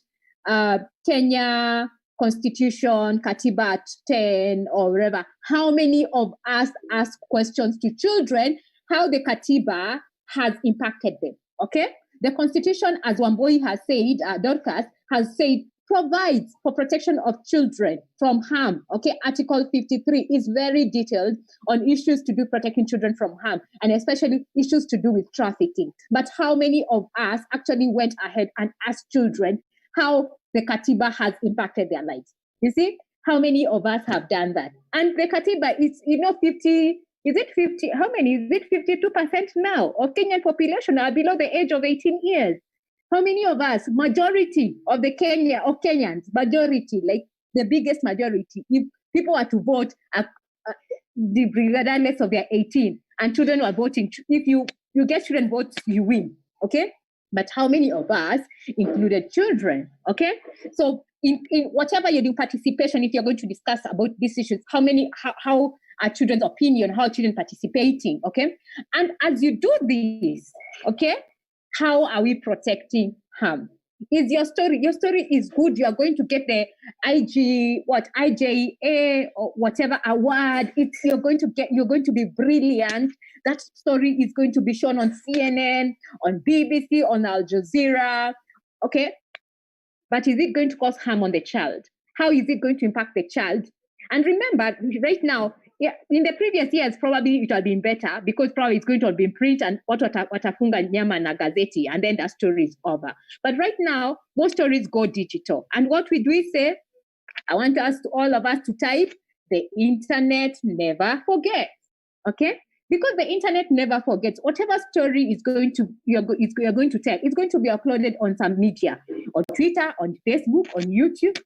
Kenya Constitution, Katiba 10 or whatever. How many of us ask questions to children how the Katiba has impacted them? Okay? The Constitution, as Wamboi has said, Dorcas has said, provides for protection of children from harm. Okay, Article 53 is very detailed on issues to do protecting children from harm, and especially issues to do with trafficking. But how many of us actually went ahead and asked children how the Katiba has impacted their lives? You see, how many of us have done that? And the Katiba is, 50, is it 50? How many? Is it 52% now of Kenyan population are below the age of 18 years? How many of us, majority of Kenyans, majority, like the biggest majority, if people were to vote regardless of their 18, and children were voting, if you get children votes, you win, okay? But how many of us included children, okay? So in whatever you do, participation, if you're going to discuss about these issues, how are children's opinion, how are children participating, okay? And as you do this, okay, how are we protecting harm? Is your story is good, you are going to get the IJA or whatever award. You're going to be brilliant. That story is going to be shown on CNN, on BBC, on Al Jazeera. Okay? But is it going to cause harm on the child? How is it going to impact the child? And remember, right now, in the previous years, probably it would have been better because probably it's going to have been print and watafunga nyama na gazeti, and then the story is over. But right now, most stories go digital. And what we do is say, I want all of us to type, the internet never forgets. Okay? Because the internet never forgets. Whatever story is you're going to tell, it's going to be uploaded on some media, on Twitter, on Facebook, on YouTube.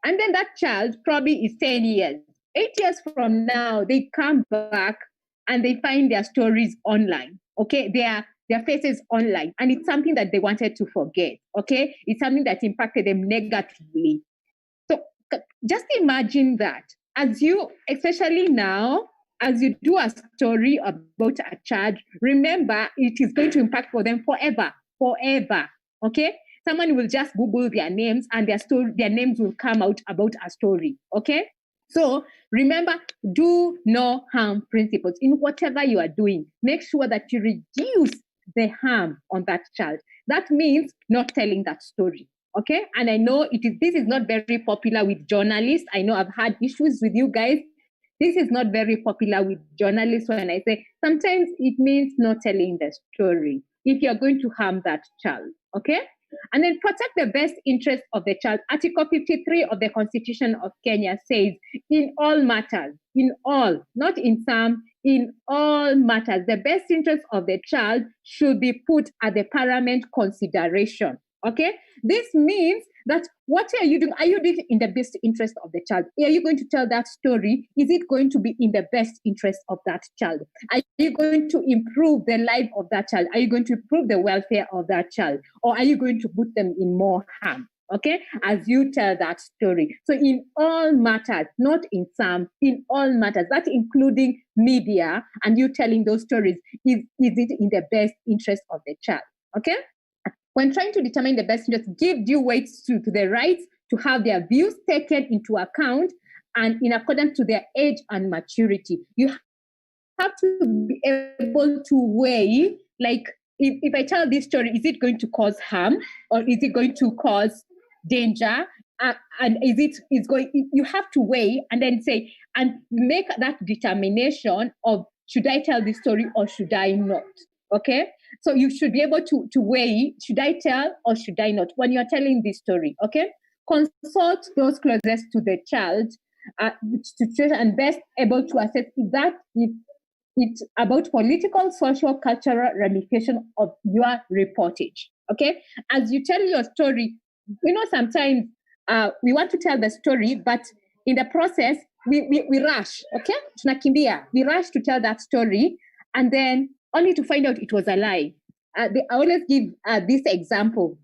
And then that child probably is 10 years. 8 years from now, they come back and they find their stories online. Okay, their faces online. And it's something that they wanted to forget. Okay, it's something that impacted them negatively. So just imagine that especially now, as you do a story about a child, remember it is going to impact for them forever. Okay? Someone will just Google their names and their names will come out about a story. Okay? So remember, do no harm principles in whatever you are doing. Make sure that you reduce the harm on that child. That means not telling that story. Okay? And I know this is not very popular with journalists. I know I've had issues with you guys. This is not very popular with journalists when I say sometimes it means not telling the story if you're going to harm that child. Okay? And then protect the best interest of the child. Article 53 of the Constitution of Kenya says, in all matters, not in some, in all matters, the best interest of the child should be put at the paramount consideration. Okay? This means that what are you doing? Are you doing it in the best interest of the child? Are you going to tell that story? Is it going to be in the best interest of that child? Are you going to improve the life of that child? Are you going to improve the welfare of that child? Or are you going to put them in more harm? Okay, as you tell that story. So in all matters, not in some, in all matters, that including media and you telling those stories, is it in the best interest of the child? Okay? When trying to determine the best interest, give due weight to the rights to have their views taken into account and in accordance to their age and maturity. You have to be able to weigh, like, if I tell this story, is it going to cause harm or is it going to cause danger? and is going, you have to weigh and then say, and make that determination of, should I tell this story or should I not? Okay, so you should be able to weigh, should I tell or should I not when you're telling this story? Okay, consult those closest to the child and best able to assess if it's about political, social, cultural ramification of your reportage. Okay, as you tell your story, sometimes we want to tell the story, but in the process we rush. Okay, tunakimbia, we rush to tell that story, and then only to find out it was a lie. I always give this example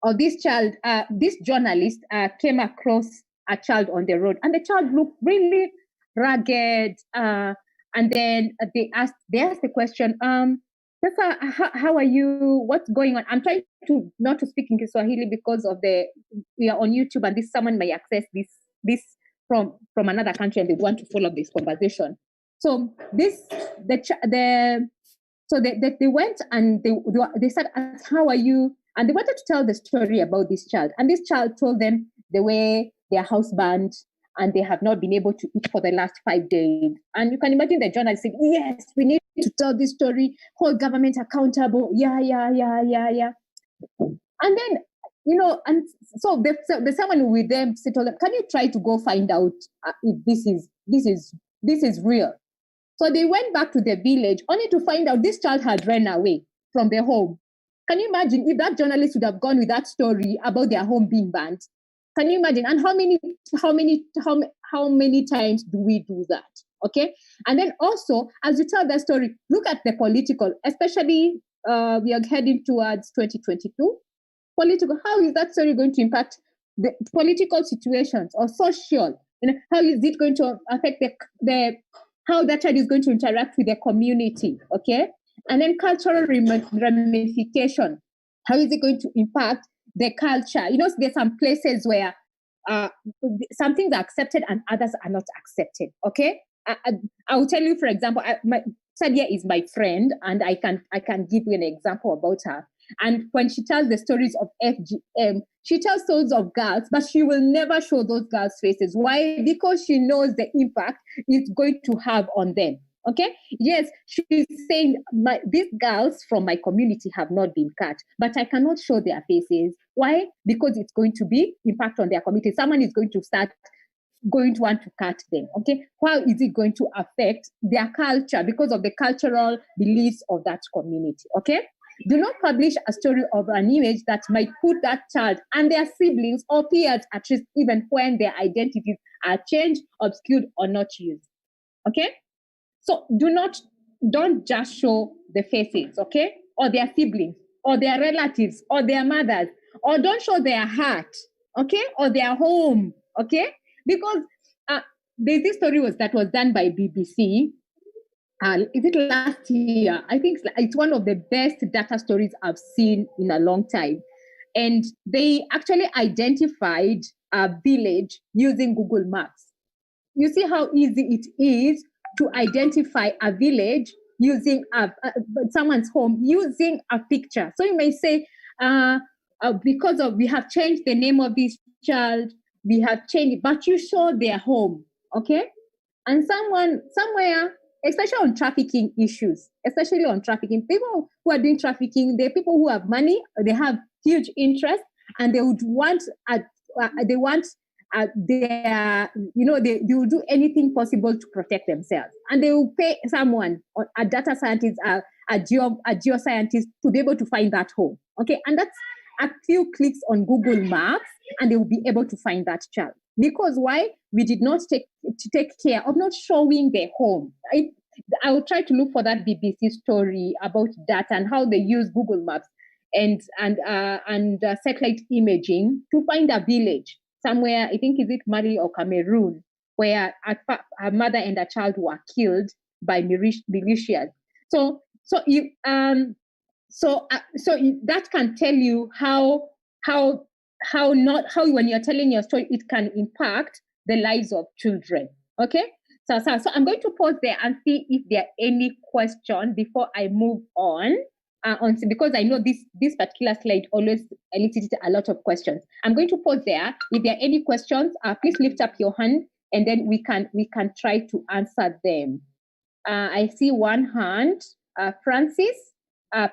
of this child. This journalist came across a child on the road, and the child looked really ragged. And then they asked the question, how are you? What's going on? I'm trying to not to speak in Kiswahili because of we are on YouTube, and someone may access this from another country, and they want to follow this conversation. So they went and they said, how are you? And they wanted to tell the story about this child. And this child told them the way their house burned and they have not been able to eat for the last 5 days. And you can imagine the journalist saying, yes, we need to tell this story, hold government accountable. Yeah. And then, and so the someone with them said to them, can you try to go find out if this is real? So they went back to the village only to find out this child had run away from their home. Can you imagine if that journalist would have gone with that story about their home being burned? Can you imagine? And how many times do we do that? Okay. And then also, as you tell that story, look at the political, especially we are heading towards 2022. Political, how is that story going to impact the political situations or social? How is it going to affect how that child is going to interact with the community? Okay. And then cultural ramification. How is it going to impact the culture? There's some places where some things are accepted and others are not accepted. Okay, I will tell you, for example, Sadia is my friend, and I can give you an example about her. And when she tells the stories of FGM, she tells stories of girls, but she will never show those girls' faces. Why? Because she knows the impact it's going to have on them. Okay. Yes, she's saying these girls from my community have not been cut, but I cannot show their faces. Why? Because it's going to be impact on their community. Someone is going to want to cut them. Okay. How is it going to affect their culture because of the cultural beliefs of that community? Okay. Do not publish a story of an image that might put that child and their siblings or peers at risk, even when their identities are changed, obscured, or not used. Okay. So don't just show the faces, okay? Or their siblings, or their relatives, or their mothers, or don't show their heart, okay? Or their home, okay? Because there's this story that was done by BBC. Is it last year? I think it's one of the best data stories I've seen in a long time. And they actually identified a village using Google Maps. You see how easy it is to identify a village using someone's home using a picture. So you may say, because we have changed the name of this child, we have changed it, but you show their home, okay? And somewhere, especially on trafficking issues, people who are doing trafficking, they're people who have money, they have huge interest, and they would want they will do anything possible to protect themselves, and they will pay someone, a data scientist, a geoscientist, to be able to find that home. Okay, and that's a few clicks on Google Maps, and they will be able to find that child. Because why? We did not take care of not showing their home. I will try to look for that BBC story about data and how they use Google Maps and satellite imaging to find a village somewhere. I think, is it Mali or Cameroon, where a mother and a child were killed by militias. So that can tell you how when you're telling your story, it can impact the lives of children. Okay. So I'm going to pause there and see if there are any questions before I move on. because I know this particular slide always elicited a lot of questions. I'm going to pause there. If there are any questions, please lift up your hand, and then we can try to answer them. I see one hand. Francis,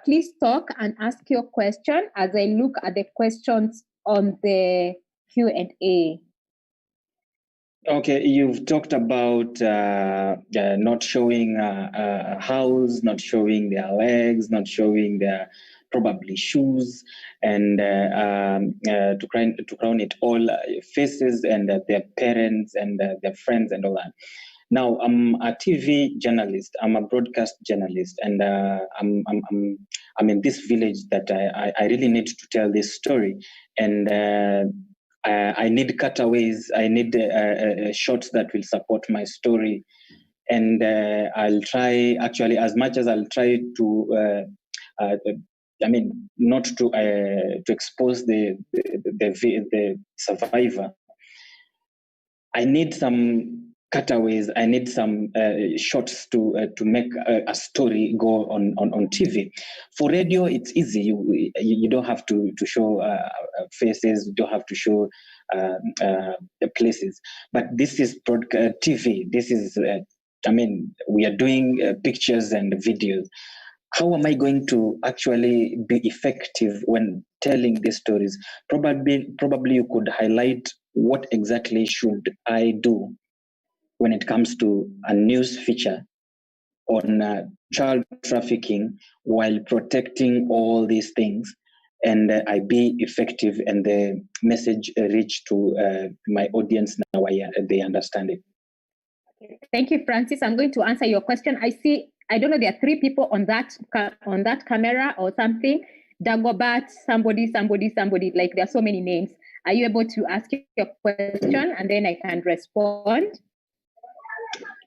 please talk and ask your question as I look at the questions on the Q&A. Okay, you've talked about not showing a house, not showing their legs, not showing their probably shoes, and to crown it all, faces and their parents and their friends and all that. Now, I'm a TV journalist. I'm a broadcast journalist, and I'm in this village that I really need to tell this story, and I need cutaways. I need shots that will support my story, and I'll try actually as much as I'll try to. Not to expose the survivor. I need some cutaways. I need some shots to make a story go on TV. For radio, it's easy. You don't have to show faces. You don't have to show places. But this is TV. This is. We are doing pictures and videos. How am I going to actually be effective when telling these stories? Probably you could highlight what exactly should I do when it comes to a news feature on child trafficking while protecting all these things, and I be effective and the message reach to my audience now. They understand it. Thank you, Francis. I'm going to answer your question. I don't know, there are 3 people on that camera or something. Dagobert, somebody, like there are so many names. Are you able to ask your question and then I can respond?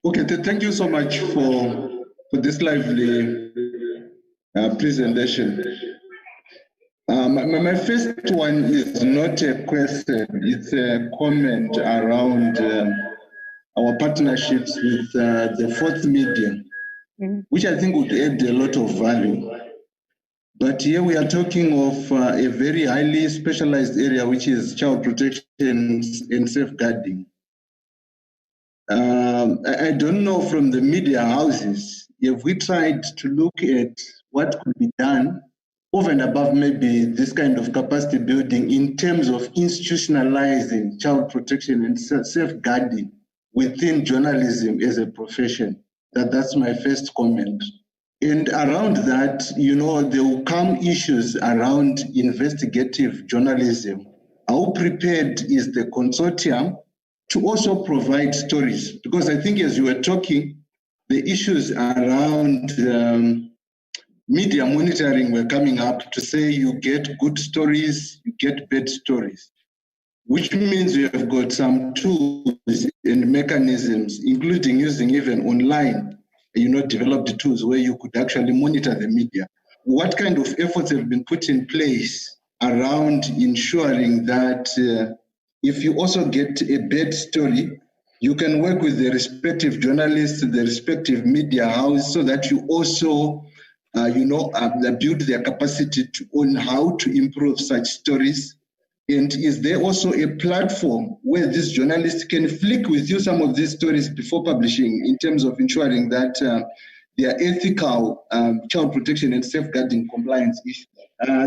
Okay, thank you so much for this lively presentation. My first one is not a question, it's a comment around our partnerships with the fourth medium, which I think would add a lot of value. But here we are talking of a very highly specialized area, which is child protection and safeguarding. I don't know from the media houses, if we tried to look at what could be done over and above maybe this kind of capacity building in terms of institutionalizing child protection and safeguarding within journalism as a profession. That's my first comment. And around that, there will come issues around investigative journalism. How prepared is the consortium to also provide stories? Because I think as you were talking, the issues around media monitoring were coming up to say you get good stories, you get bad stories, which means you have got some tools and mechanisms, including using even online, developed tools where you could actually monitor the media. What kind of efforts have been put in place around ensuring that if you also get a bad story, you can work with the respective journalists, the respective media house, so that you also, build their capacity on how to improve such stories? And is there also a platform where these journalists can flick with you some of these stories before publishing, in terms of ensuring that they are ethical child protection and safeguarding compliance issues?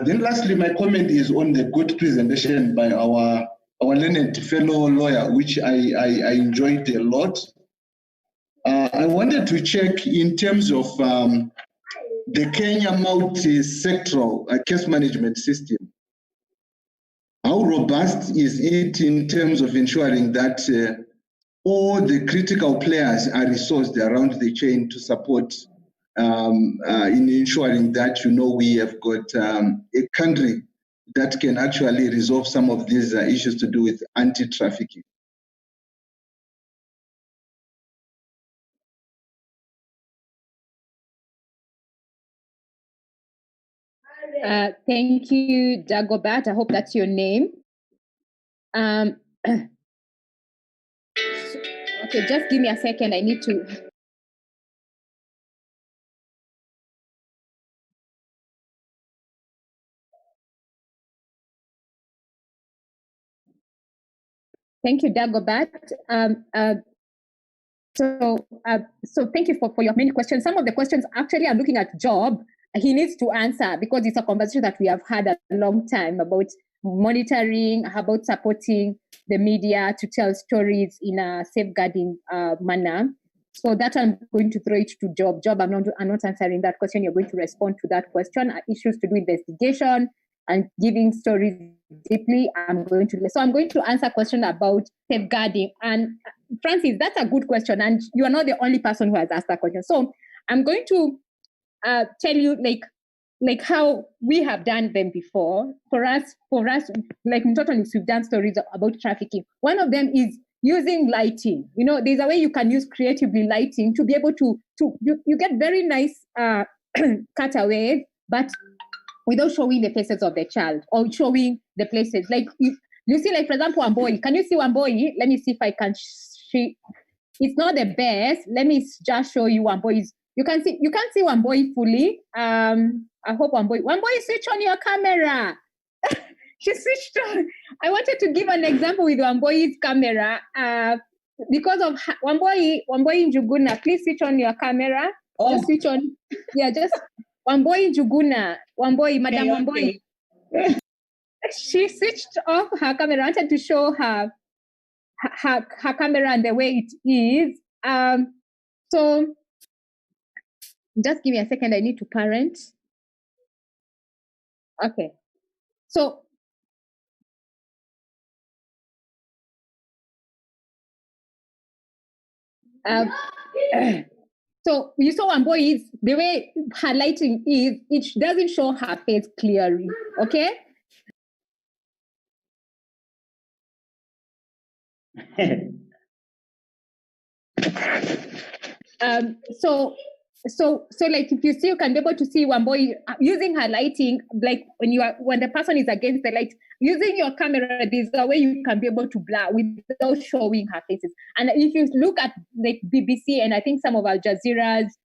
Then lastly, my comment is on the good presentation by our learned fellow lawyer, which I enjoyed a lot. I wanted to check in terms of the Kenya multi-sectoral case management system. How robust is it in terms of ensuring that all the critical players are resourced around the chain to support in ensuring that, we have got a country that can actually resolve some of these issues to do with anti-trafficking? Thank you, Dagobert. I hope that's your name. Okay, just give me a second. I need to Thank you, Dagobert. So thank you for your many questions. Some of the questions actually I'm looking at Job. He needs to answer because it's a conversation that we have had a long time about monitoring, about supporting the media to tell stories in a safeguarding manner. So that I'm going to throw it to Job. Job, I'm not answering that question. You're going to respond to that question. Issues to do investigation and giving stories deeply. I'm going to answer a question about safeguarding. And Francis, that's a good question, and you are not the only person who has asked that question. So I'm going to tell you like how we have done them before. For us, like in total, we've done stories about trafficking. One of them is using lighting. You know, there's a way you can use creatively lighting to be able to you get very nice cutaways, but without showing the faces of the child or showing the places. Like you see, like for example, Wamboi. Can you see Wamboi? Let me see if I can. It's not the best. Let me just show you Wamboi. You can't see Wamboi fully. I hope Wamboi switch on your camera. She switched on. I wanted to give an example with Wamboi's camera. Because of Wamboi Njuguna, please switch on your camera. Oh. Just switch on. Yeah, just Wamboi Njuguna. Madam Wamboi. She switched off her camera. I wanted to show her camera and the way it is. So just give me a second. I need to parent. Okay. So so you saw Wamboi is the way her lighting is, it doesn't show her face clearly. Okay. So like if you see, you can be able to see Wamboi using her lighting, like when the person is against the light, using your camera, there's a way you can be able to blur without showing her faces. And if you look at like BBC and I think some of Al Jazeera's,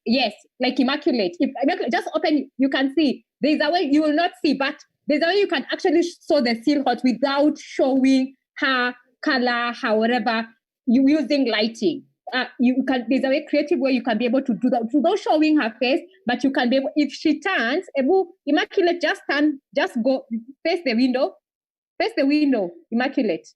yes, like Immaculate. If just open, you can see. There's a way you will not see, but there's a way you can actually show the silhouette without showing her color, however, you using lighting. There's a very creative way you can be able to do that without showing her face, but you can be able, if she turns, Immaculate, just go face the window, Immaculate.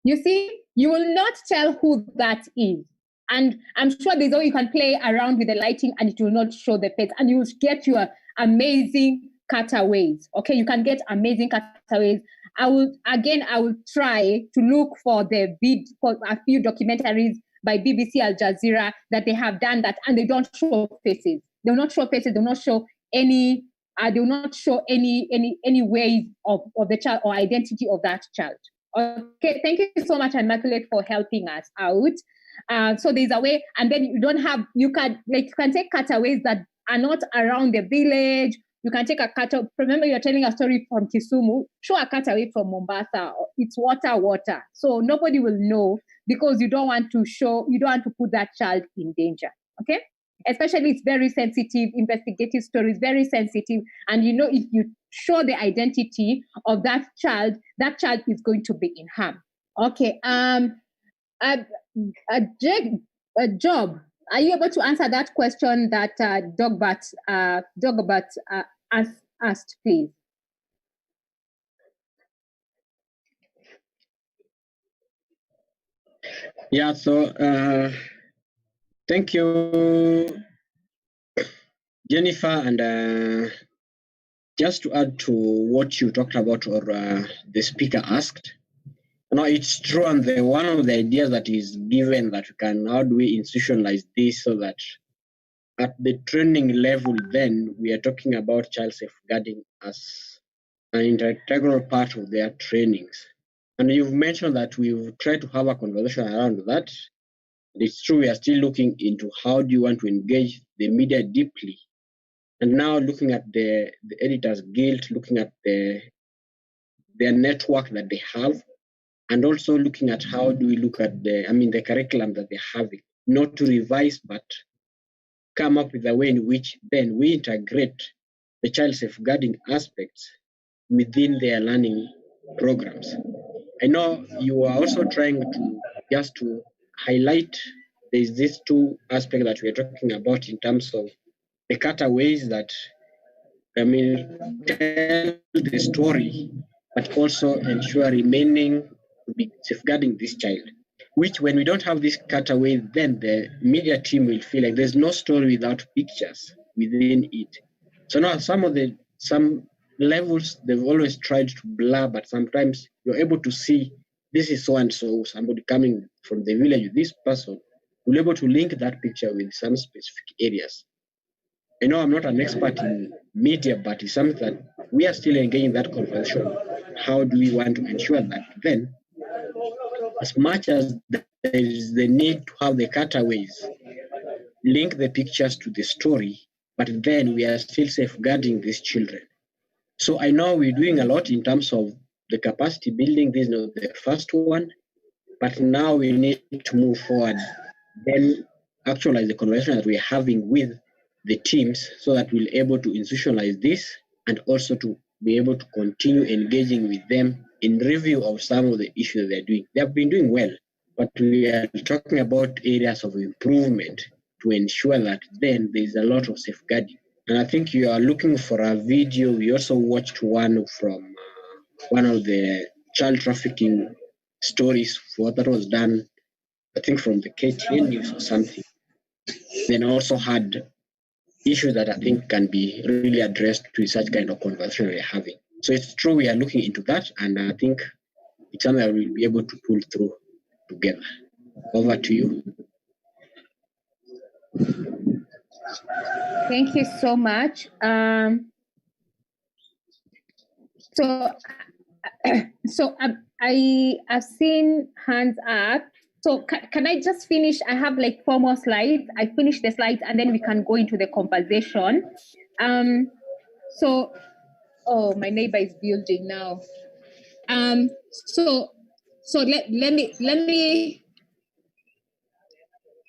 You see, you will not tell who that is. And I'm sure there's a way you can play around with the lighting and it will not show the face, and you will get your amazing cutaways. Okay, you can get amazing cutaways. I will try to look for for a few documentaries by BBC Al Jazeera that they have done that, and they don't show faces. They will not show faces. They will not show any. They will not show any ways of the child or identity of that child. Okay, thank you so much, Immaculate, for helping us out. So there's a way, and then you can take cutaways that are not around the village. You can take a cutaway. Remember, you're telling a story from Kisumu. Show a cutaway from Mombasa. It's water. So nobody will know because you don't want to put that child in danger. Okay? Especially it's very sensitive, investigative stories, very sensitive. And if you show the identity of that child is going to be in harm. Okay. Job, are you able to answer that question that Dogbert asked, please? Yeah, so thank you, Jennifer. And just to add to what you talked about or the speaker asked, it's true, and one of the ideas that is given that how do we institutionalize this so that at the training level, then we are talking about child safeguarding as an integral part of their trainings. And you've mentioned that we've tried to have a conversation around that. It's true, we are still looking into how do you want to engage the media deeply. And now looking at the Editors Guild, looking at their network that they have, and also looking at how do we look at the curriculum that they're having, not to revise, but come up with a way in which then we integrate the child safeguarding aspects within their learning programs. I know you are also trying to just to highlight there's these two aspects that we're talking about in terms of the cutaways that tell the story, but also ensure remaining to be safeguarding this child. Which, when we don't have this cutaway, then the media team will feel like there's no story without pictures within it. So now some levels they've always tried to blur, but sometimes you're able to see this is so and so, somebody coming from the village, this person, you're able to link that picture with some specific areas. I know I'm not an expert in media, but it's something that we are still engaging that conversation. How do we want to ensure that then, as much as there is the need to have the cutaways, link the pictures to the story, but then we are still safeguarding these children. So I know we're doing a lot in terms of the capacity building. This is not the first one, but now we need to move forward, then actualize the conversation that we're having with the teams so that we're able to institutionalize this and also to be able to continue engaging with them in review of some of the issues they're doing. They have been doing well, but we are talking about areas of improvement to ensure that then there's a lot of safeguarding. And I think you are looking for a video. We also watched one from one of the child trafficking stories that was done, I think, from the KTN news or something. Then also had issues that I think can be really addressed to such kind of conversation we're having. So it's true we are looking into that, and I think it's something that we'll be able to pull through together. Over to you. Thank you so much. I have seen hands up. So can I just finish? I have like 4 more slides. I finish the slides and then we can go into the conversation. Oh, my neighbor is building now. So let me.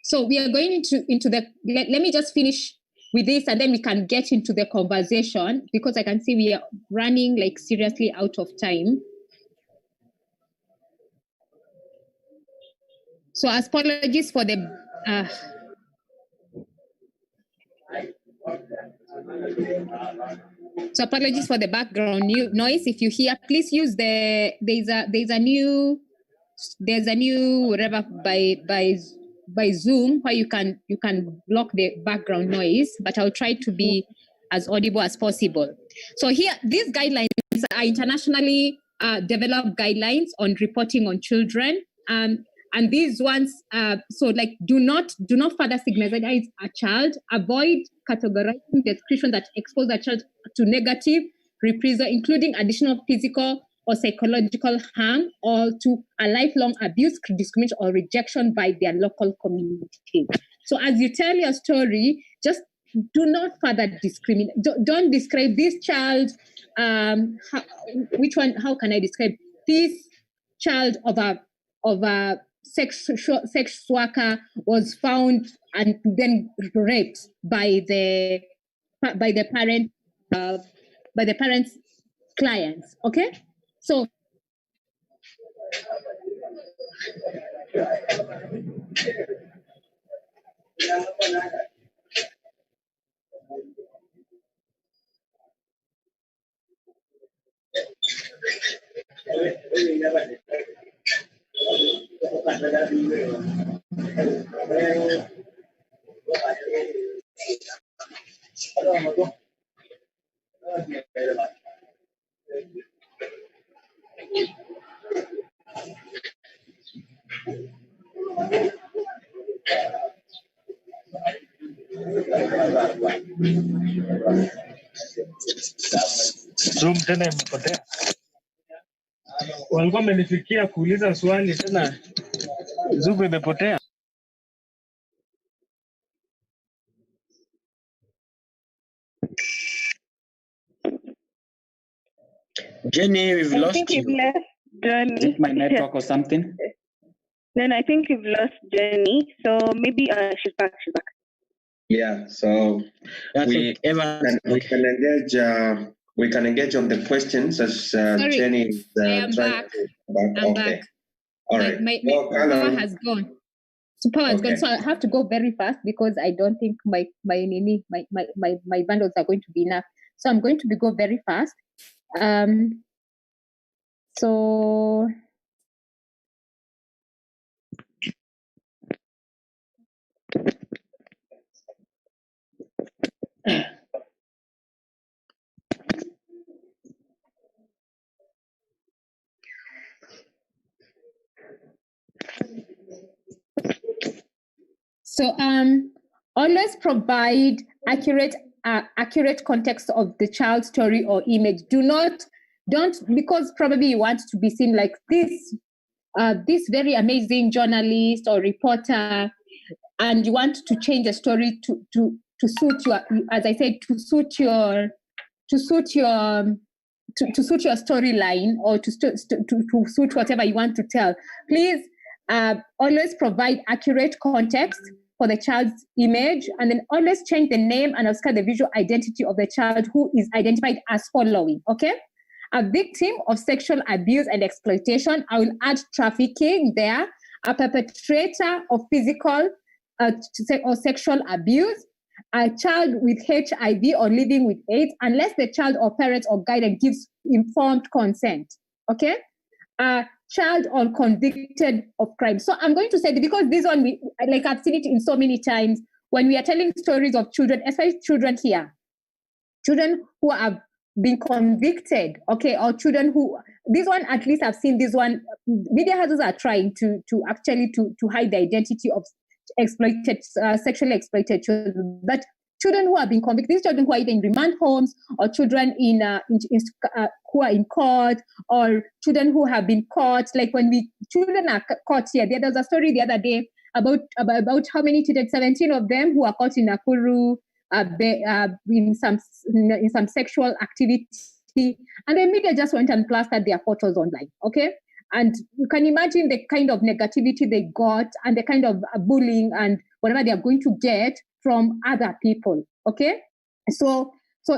So we are going into the. Let me just finish with this and then we can get into the conversation because I can see we are running like seriously out of time. So apologies for the background noise. If you hear, please use there's a new whatever by Zoom where you can block the background noise, but I'll try to be as audible as possible. So here, these guidelines are internationally developed guidelines on reporting on children. And these ones, do not further stigmatize a child, avoid categorizing description that expose a child to negative reprisal, including additional physical or psychological harm, or to a lifelong abuse, discrimination, or rejection by their local community. So as you tell your story, just do not further discriminate. Don't describe this child. How can I describe this child of a sex worker was found and then raped by the parents' clients. Okay, so. Zoom tena imepotea. Walikuwa wamenifikia kuuliza swali tena. Zoom imepotea. Jenny, we've lost you. I think we've left Jenny. Is it my network or something? Then I think we've lost Jenny. So maybe she's back. Yeah, so we can engage we can engage on the questions as Jenny is I am trying back. to back. I'm Okay. back. All right. My Go, power Carol. has gone. So power has gone. So I have to go very fast because I don't think my bundles are going to be enough. So I'm going to go very fast. So always provide accurate context of the child's story or image. Don't because probably you want to be seen like this very amazing journalist or reporter, and you want to change the story to suit your, as I said, to suit your storyline or to suit whatever you want to tell. Please always provide accurate context for the child's image, and then always change the name and obscure the visual identity of the child who is identified as following. Okay, a victim of sexual abuse and exploitation, I will add trafficking there. A perpetrator of physical or sexual abuse, a child with HIV or living with AIDS, unless the child or parents or guardian gives informed consent. Okay, a child or convicted of crime. So I'm going to say that because this one, I've seen it in so many times when we are telling stories of children, especially children here, children who have been convicted, okay, or children who, this one, at least I've seen this one, media houses are trying to actually hide the identity of sexually exploited children. But children who have been convicted, these children who are either in remand homes or children who are in court, or children who have been caught. Like when children are caught here, there was a story the other day about how many children, 17 of them who are caught in Nakuru in some sexual activity, and the media just went and plastered their photos online. Okay. And you can imagine the kind of negativity they got and the kind of bullying and whatever they are going to get from other people. Okay. So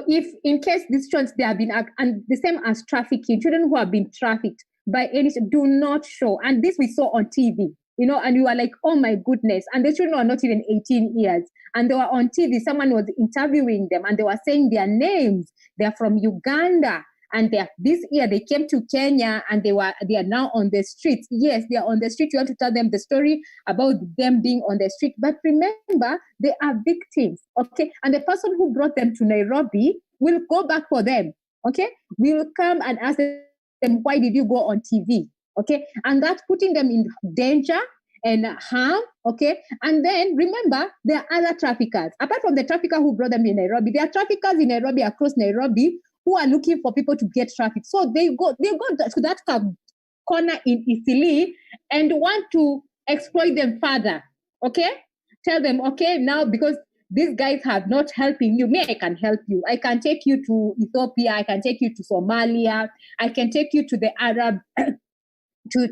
if in case these children, they have been, and the same as trafficking, children who have been trafficked by any, do not show. And this we saw on TV, and you are like, oh my goodness. And the children are not even 18 years. And they were on TV. Someone was interviewing them and they were saying their names. They're from Uganda. And this year they came to Kenya and they are now on the streets. Yes, they are on the street. You have to tell them the story about them being on the street. But remember, they are victims, okay? And the person who brought them to Nairobi will go back for them, okay? We will come and ask them, why did you go on TV, okay? And that's putting them in danger and harm, okay? And then remember, there are other traffickers. Apart from the trafficker who brought them in Nairobi, there are traffickers in Nairobi, across Nairobi, who are looking for people to get trafficked. So they go to that corner in Isili and want to exploit them further, okay? Tell them, okay, now because these guys have not helping you, I can help you. I can take you to Ethiopia, I can take you to Somalia, I can take you to the Arab to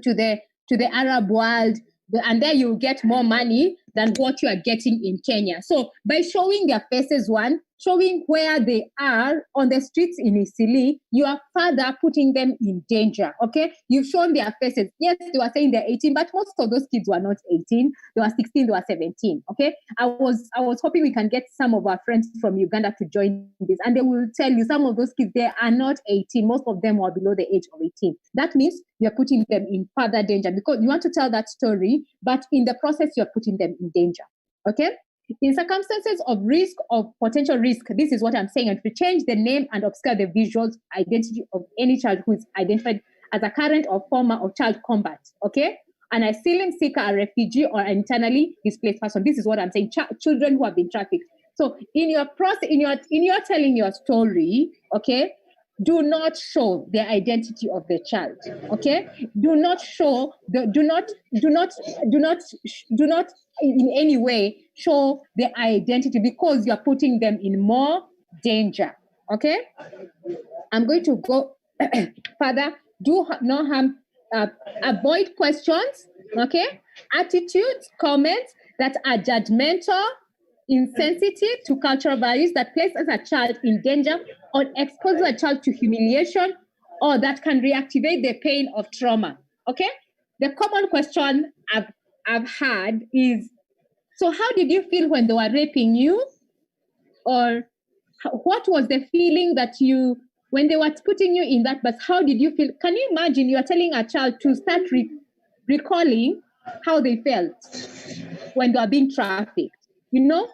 the Arab world, and there you get more money than what you are getting in Kenya. So by showing their faces, showing where they are on the streets in Isili, you are further putting them in danger, okay? You've shown their faces. Yes, they were saying they're 18, but most of those kids were not 18. They were 16, they were 17, okay? I was hoping we can get some of our friends from Uganda to join this, and they will tell you some of those kids, they are not 18. Most of them are below the age of 18. That means you're putting them in further danger because you want to tell that story, but in the process, you're putting them in danger, okay? In circumstances of risk, of potential risk, this is what I'm saying, and to change the name and obscure the visual identity of any child who is identified as a current or former of child combat, okay? An asylum seeker, a refugee, or an internally displaced person. This is what I'm saying, children who have been trafficked. So in your process, in your telling your story, okay, do not show the identity of the child, okay? Do not in any way show the identity, because you're putting them in more danger, okay? I'm going to go further. Do no harm, avoid questions, okay? Attitudes, comments that are judgmental, insensitive to cultural values, that places a child in danger or exposes a child to humiliation, or that can reactivate the pain of trauma. Okay? The common question I've had is, so how did you feel when they were raping you? Or what was the feeling that when they were putting you in that bus, how did you feel? Can you imagine you are telling a child to start recalling how they felt when they are being trafficked? You know,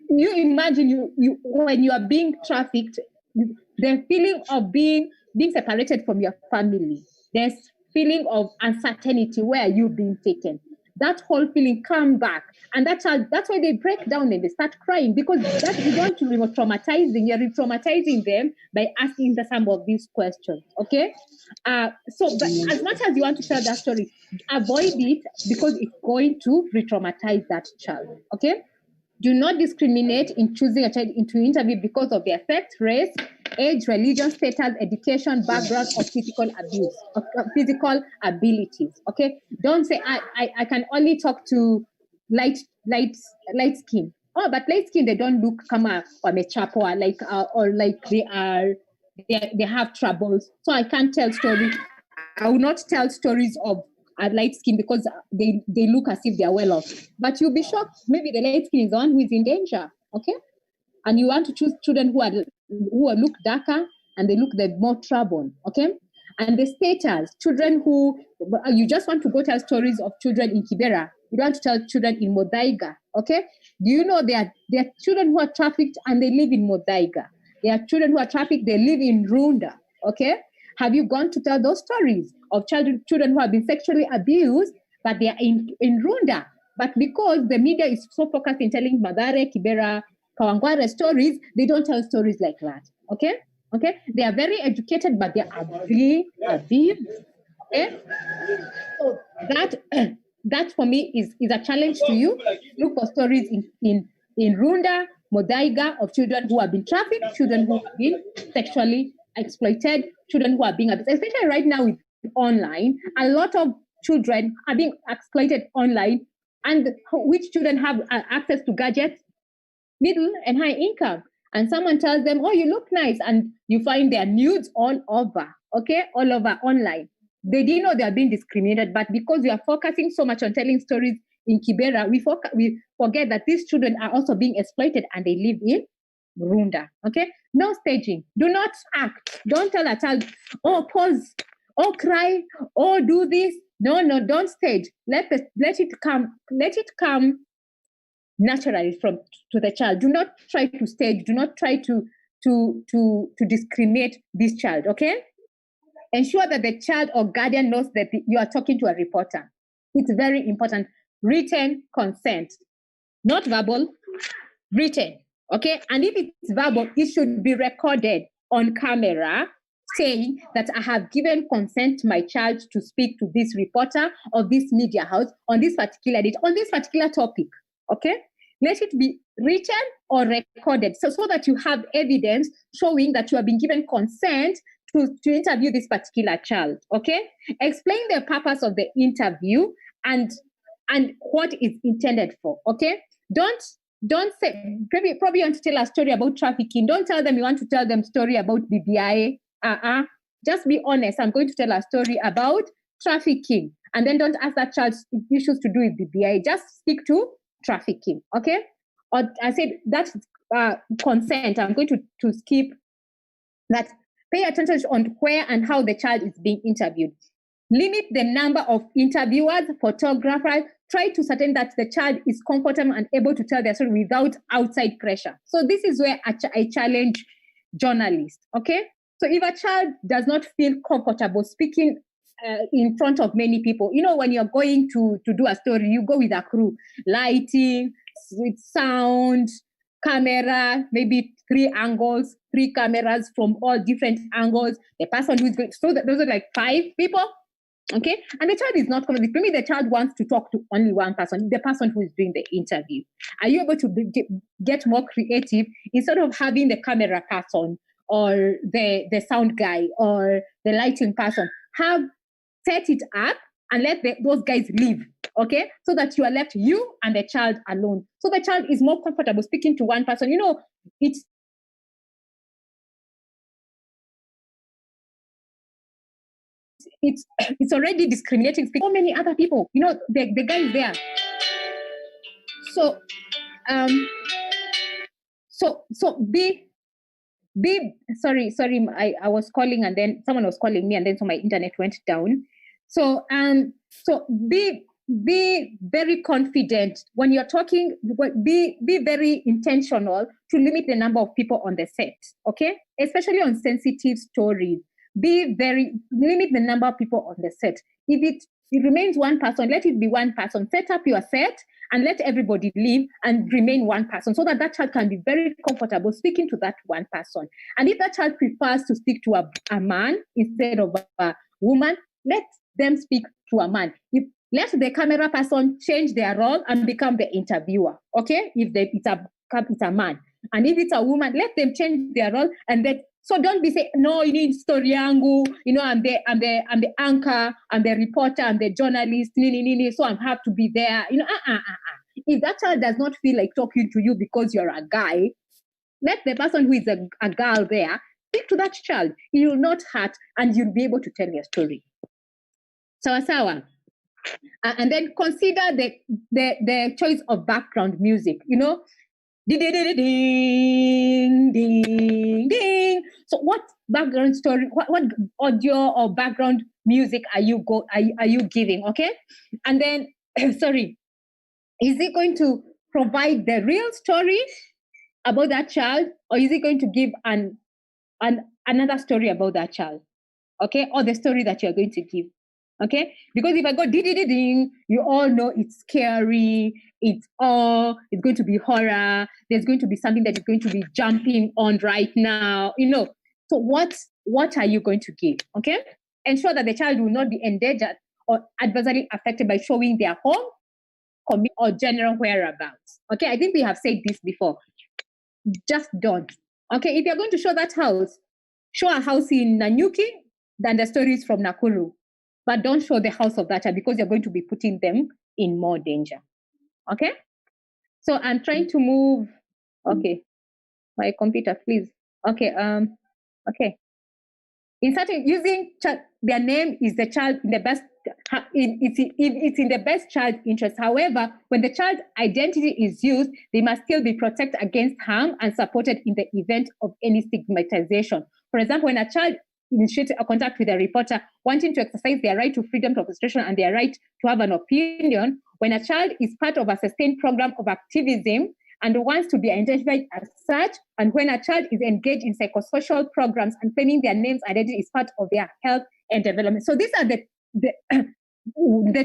you imagine you when you are being trafficked, the feeling of being separated from your family, there's feeling of uncertainty, where you've been taken. That whole feeling come back, and that's why they break down and they start crying, because that you don't re-traumatizing, you're re-traumatizing them by asking some of these questions. Okay, so but as much as you want to tell that story, avoid it, because it's going to re-traumatize that child. Okay. Do not discriminate in choosing a child into interview because of their sex, race, age, religion, status, education, background, or physical abuse, or physical abilities. Okay, don't say I can only talk to light skin. Oh, but light skin, they don't look kama wamechapwa, like or like they have troubles. So I can't tell stories. I will not tell stories of light skin because they look as if they are well off. But you'll be shocked. Maybe the light skin is the one who is in danger. Okay, and you want to choose children who look darker and they look the more trouble. Okay, and the status, children who you just want to go tell stories of children in Kibera. You don't want to tell children in Modaiga. Okay, do you know there are children who are trafficked and they live in Modaiga? There are children who are trafficked, they live in Runda. Okay. Have you gone to tell those stories of children who have been sexually abused, but they are in Runda? But because the media is so focused in telling Madare, Kibera, Kawangware stories, they don't tell stories like that. Okay? Okay? They are very educated, but they are being abused. Okay? So that for me is a challenge to you. Look for stories in Runda, Modaiga, of children who have been trafficked, children who have been sexually exploited, children who are being abused. Especially right now with online, a lot of children are being exploited online, and which children have access to gadgets, middle and high income. And someone tells them, oh, you look nice, and you find their nudes all over, okay, all over online. They didn't know they are being discriminated, but because we are focusing so much on telling stories in Kibera, we forget that these children are also being exploited and they live in Runda. Okay, no staging. Do not act. Don't tell a child, oh, pause, oh, cry, oh, do this. No, don't stage. Let it come naturally to the child. Do not try to stage. Do not try to discriminate this child. Okay. Ensure that the child or guardian knows that you are talking to a reporter. It's very important. Written consent, not verbal. Written. Okay, and if it's verbal, it should be recorded on camera, saying that I have given consent to my child to speak to this reporter or this media house on this particular date, on this particular topic. Okay, let it be written or recorded, so that you have evidence showing that you have been given consent to interview this particular child. Okay, explain the purpose of the interview and what is intended for. Okay, don't say, probably you want to tell a story about trafficking. Don't tell them you want to tell them story about BBI. Just be honest. I'm going to tell a story about trafficking. And then don't ask that child issues to do with BBI. Just stick to trafficking, okay? Or I said that's consent. I'm going to skip that. Pay attention on where and how the child is being interviewed. Limit the number of interviewers, photographers. Try to certain that the child is comfortable and able to tell their story without outside pressure. So this is where I challenge journalists, okay? So if a child does not feel comfortable speaking in front of many people, when you're going to do a story, you go with a crew, lighting, with sound, camera, maybe 3 angles, 3 cameras from all different angles. The person who is going, so that those are like 5 people. Okay, and the child is not coming. Maybe the child wants to talk to only one person, the person who is doing the interview. Are you able to get more creative instead of having the camera person or the sound guy or the lighting person? Set it up and let those guys leave, okay? So that you are left, you and the child alone. So the child is more comfortable speaking to one person. You know, it's already discriminating so many other people. You know, the guy is there. So sorry, I was calling, and then someone was calling me, and then so my internet went down. So be very confident when you're talking. Be very intentional to limit the number of people on the set, okay? Especially on sensitive stories. Limit the number of people on the set. If it remains one person, let it be one person. Set up your set and let everybody leave and remain one person, so that child can be very comfortable speaking to that one person. And if that child prefers to speak to a man instead of a woman, let them speak to a man. Let the camera person change their role and become the interviewer, okay? If it's a man. And if it's a woman, let them change their role. So don't be saying, no, you need story yangu, you know, I'm the anchor, I'm the reporter, I'm the journalist, so I have to be there. You know, If that child does not feel like talking to you because you're a guy, let the person who is a girl there speak to that child. It will not hurt, and you'll be able to tell your story. Sawa. And then consider the choice of background music, you know. Ding, ding, ding, ding. So what background story, what audio or background music are you giving, okay? And then, sorry, is it going to provide the real story about that child, or is it going to give another story about that child, okay? Or the story that you're going to give. Okay, because if I go ding, you all know it's scary. It's going to be horror. There's going to be something that is going to be jumping on right now. You know, so what are you going to give? Okay, ensure that the child will not be endangered or adversely affected by showing their home, or general whereabouts. Okay, I think we have said this before. Just don't. Okay, if you're going to show that house, show a house in Nanyuki, then the story is from Nakuru. But don't show the house of that child, because you're going to be putting them in more danger. Okay? So I'm trying to move. Okay. My computer, please. Okay. Okay. Using their name is the child in the best. It's in the best child interest. However, when the child identity is used, they must still be protected against harm and supported in the event of any stigmatization. For example, when a child initiates a contact with a reporter wanting to exercise their right to freedom of expression and their right to have an opinion, when a child is part of a sustained program of activism and wants to be identified as such, and when a child is engaged in psychosocial programs and claiming their name's identity is part of their health and development. So these are the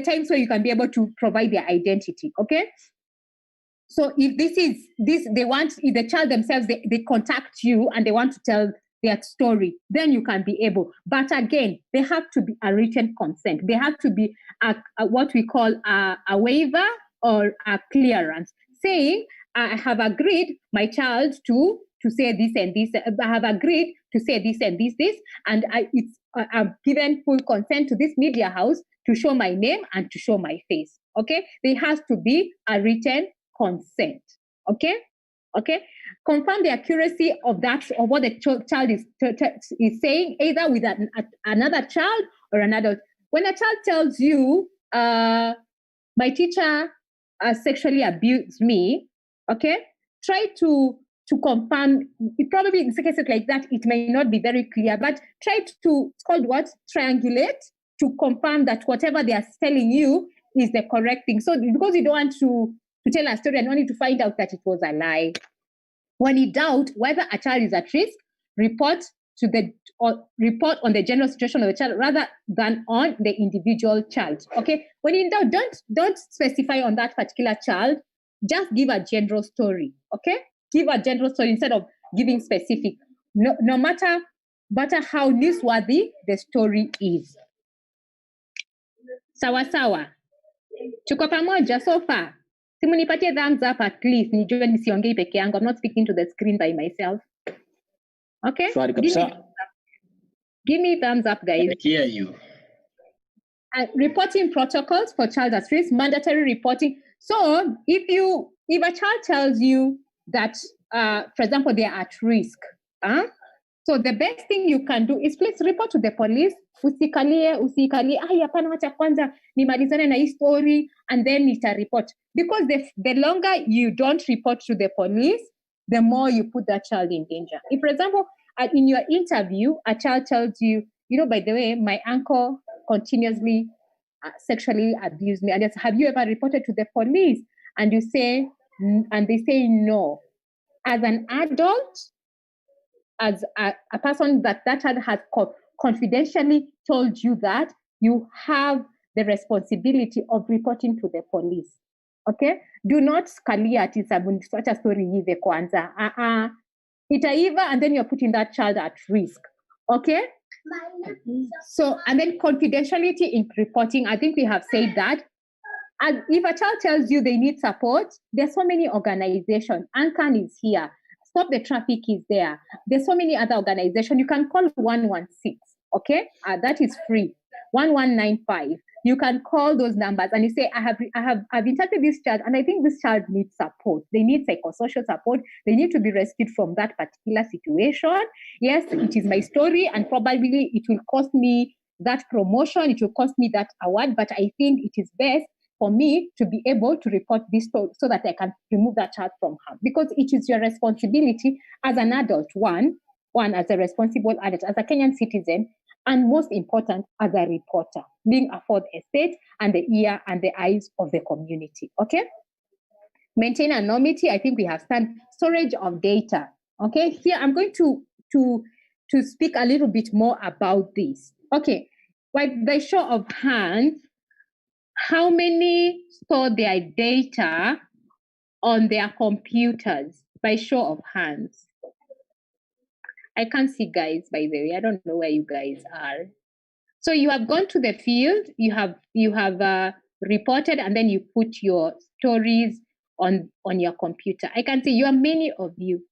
times where you can be able to provide their identity, okay? So if if the child themselves, they contact you and they want to tell their story, then you can be able. But again, there have to be a written consent. There have to be what we call a waiver or a clearance, saying, I have agreed my child to say this and this. I have agreed to say this and this, and I've given full consent to this media house to show my name and to show my face. Okay, there has to be a written consent. Okay. Confirm the accuracy of what the child is saying, either with another child or an adult. When a child tells you, my teacher sexually abused me, okay, try to confirm. Probably in cases like that, it may not be very clear, but try to, it's called what? Triangulate, to confirm that whatever they are telling you is the correct thing. So because you don't want to tell a story and only to find out that it was a lie. When in doubt whether a child is at risk, report on the general situation of the child rather than on the individual child. Okay. When in doubt, don't specify on that particular child. Just give a general story. Okay. Give a general story instead of giving specific. No matter how newsworthy the story is. Sawa. Tuko pamoja so far. Simunipatie thumbs up at least. Nijue nisiongei peke yangu. I'm not speaking to the screen by myself. Okay? Shwari kabisa. Give me thumbs up, guys. I hear you. reporting protocols for child at risk, mandatory reporting. So if a child tells you that, for example, they are at risk, so the best thing you can do is please report to the police. Usikalie, hapana, wacha kwanza nimalizane na hii story and then nita report. Because the longer you don't report to the police, the more you put that child in danger. If, for example, in your interview, a child tells you, by the way, my uncle continuously sexually abused me, and yes, have you ever reported to the police? And you say, and they say no. As an adult, as a person that child has confidentially told you that, you have the responsibility of reporting to the police. Okay? Do not scalia ati such a story hive kwanza. Itaiva, and then you're putting that child at risk. Okay? So, and then confidentiality in reporting, I think we have said that. And if a child tells you they need support, there's so many organizations. ANCAN is here. Stop the Traffic is there. There's so many other organizations. You can call 116, okay? That is free. 1195. You can call those numbers and you say, I've interviewed this child and I think this child needs support. They need psychosocial support. They need to be rescued from that particular situation. Yes, it is my story and probably it will cost me that promotion. It will cost me that award, but I think it is best for me to be able to report this so that I can remove that child from harm. Because it is your responsibility as an adult, one as a responsible adult, as a Kenyan citizen, and most important, as a reporter, being a fourth estate and the ear and the eyes of the community, okay? Maintain anonymity, I think we have done. Storage of data, okay? Here, I'm going to speak a little bit more about this. Okay, by show of hands, how many store their data on their computers? By show of hands. I can't see guys, by the way. I don't know where you guys are. So you have gone to the field, you have reported, and then you put your stories on your computer. I can see you are many of you.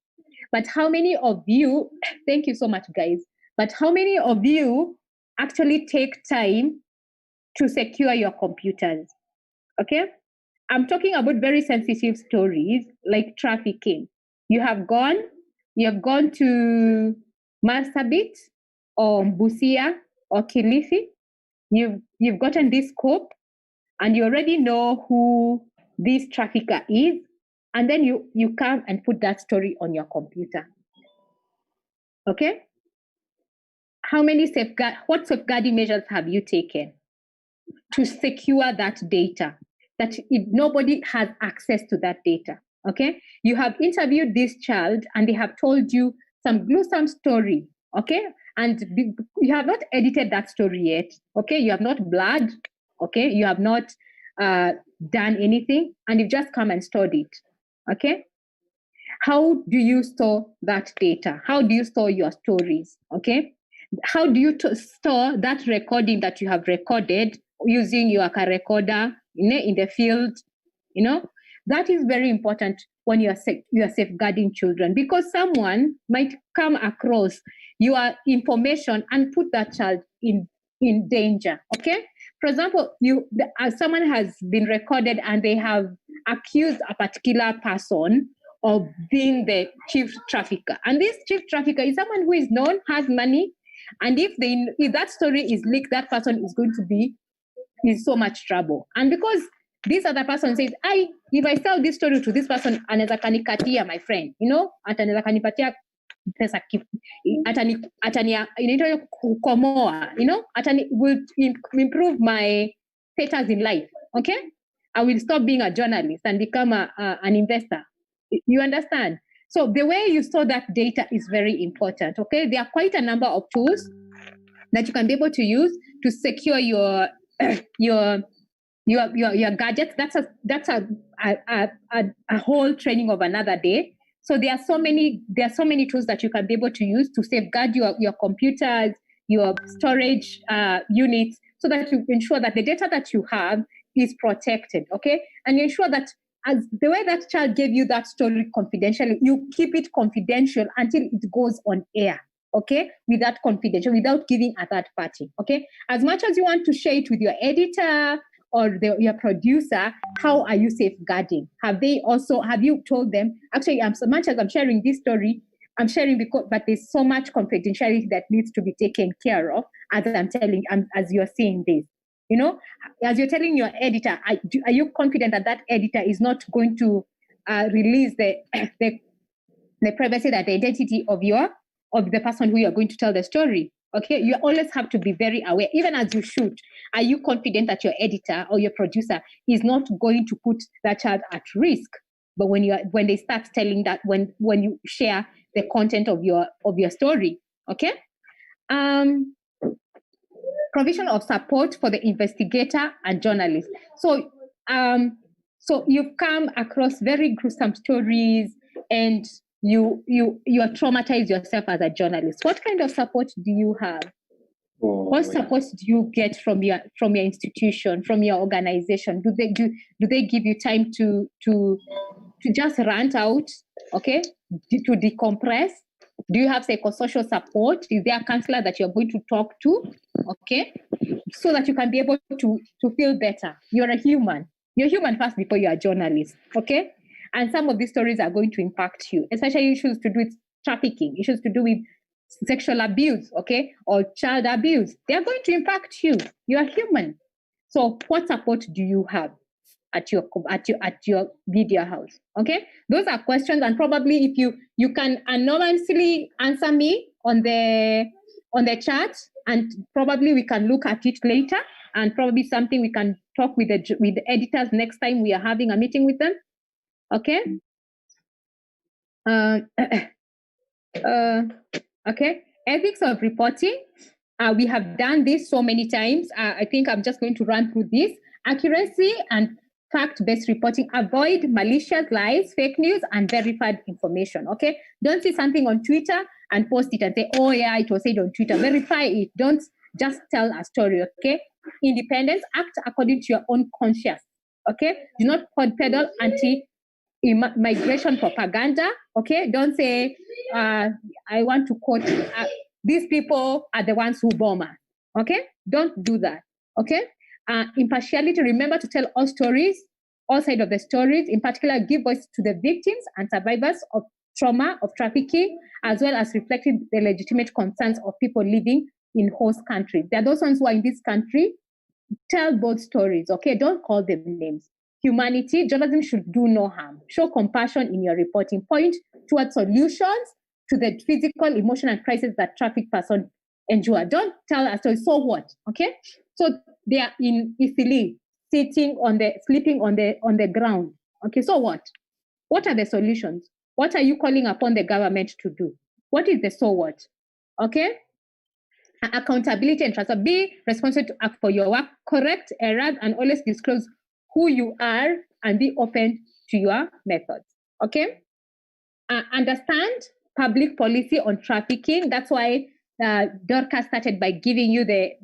But how many of you, thank you so much, guys, but how many of you actually take time to secure your computers? Okay? I'm talking about very sensitive stories like trafficking. You have gone to Marsabit or Busia or Kilifi. You've gotten this scope and you already know who this trafficker is, and then you come and put that story on your computer. Okay? What safeguarding measures have you taken to secure that data, that nobody has access to that data? Okay? You have interviewed this child and they have told you some gruesome story, okay? And you have not edited that story yet, okay? You have not blurred, okay? You have not done anything, and you've just come and stored it, okay? How do you store that data? How do you store your stories, okay? How do you store that recording that you have recorded using your car recorder in the field? That is very important when you are safeguarding children, because someone might come across your information and put that child in danger, okay? For example, someone has been recorded and they have accused a particular person of being the chief trafficker. And this chief trafficker is someone who is known, has money, and if that story is leaked, that person is going to be in so much trouble. And because this other person says, if I sell this story to this person, anaweza kanikatia, my friend, atanaweza kanipatia pesa, inaitwa kukomoa, will improve my status in life, okay? I will stop being a journalist and become an investor. You understand? So the way you store that data is very important, okay? There are quite a number of tools that you can be able to use to secure your gadgets. That's a whole training of another day. So there are so many tools that you can be able to use to safeguard your computers, your storage units, so that you ensure that the data that you have is protected, okay? And you ensure that as the way that child gave you that story confidentially, you keep it confidential until it goes on air. okay, without confidential, without giving a third party, okay? As much as you want to share it with your editor or your producer, how are you safeguarding? Have you told them, actually, so much as I'm sharing this story, I'm sharing but there's so much confidentiality that needs to be taken care of as as you're saying this. As you're telling your editor, are you confident that editor is not going to release the privacy, that the identity of the person who you're going to tell the story? Okay, you always have to be very aware, even as you shoot. Are you confident that your editor or your producer is not going to put that child at risk? But when they start telling that, when you share the content of your story, okay? Provision of support for the investigator and journalist. So you've come across very gruesome stories, and you are traumatized yourself as a journalist. What kind of support do you have? What support do you get from your institution, from your organization? Do they give you time to just rant out, okay, to decompress? Do you have psychosocial support? Is there a counselor that you're going to talk to, okay, so that you can be able to feel better? You're a human. You're human first before you're a journalist, okay? And some of these stories are going to impact you, especially issues to do with trafficking, issues to do with sexual abuse, okay, or child abuse. They are going to impact you. You are human. So what support do you have at your media house? Okay, those are questions, and probably if you can anonymously answer me on the chat, and probably we can look at it later, and probably something we can talk with the editors next time we are having a meeting with them. Okay. Okay, ethics of reporting. We have done this so many times. I think I'm just going to run through this. Accuracy and fact-based reporting. Avoid malicious lies, fake news, and verified information. Okay, don't see something on Twitter and post it and say, oh yeah, it was said on Twitter. Verify it. Don't just tell a story. Okay, independence. Act according to your own conscience. Okay, do not peddle migration propaganda. Okay, don't say I want to quote these people are the ones who bomb us. Okay, don't do that. Okay, impartiality. Remember to tell all stories, all sides of the stories. In particular, give voice to the victims and survivors of trauma, of trafficking, as well as reflecting the legitimate concerns of people living in host countries. There are those ones who are in this country. Tell both stories. Okay, don't call them names. Humanity, journalism should do no harm. Show compassion in your reporting. Point towards solutions to the physical, emotional crisis that trafficked person endure. Don't tell us, so what? Okay? So they are in Italy, sleeping on the ground. Okay, so what? What are the solutions? What are you calling upon the government to do? What is the so what? Okay? Accountability and trust. Be responsible to act for your work, correct errors, and always disclose who you are and be open to your methods. Okay? Understand public policy on trafficking. That's why Dorcas started by giving you the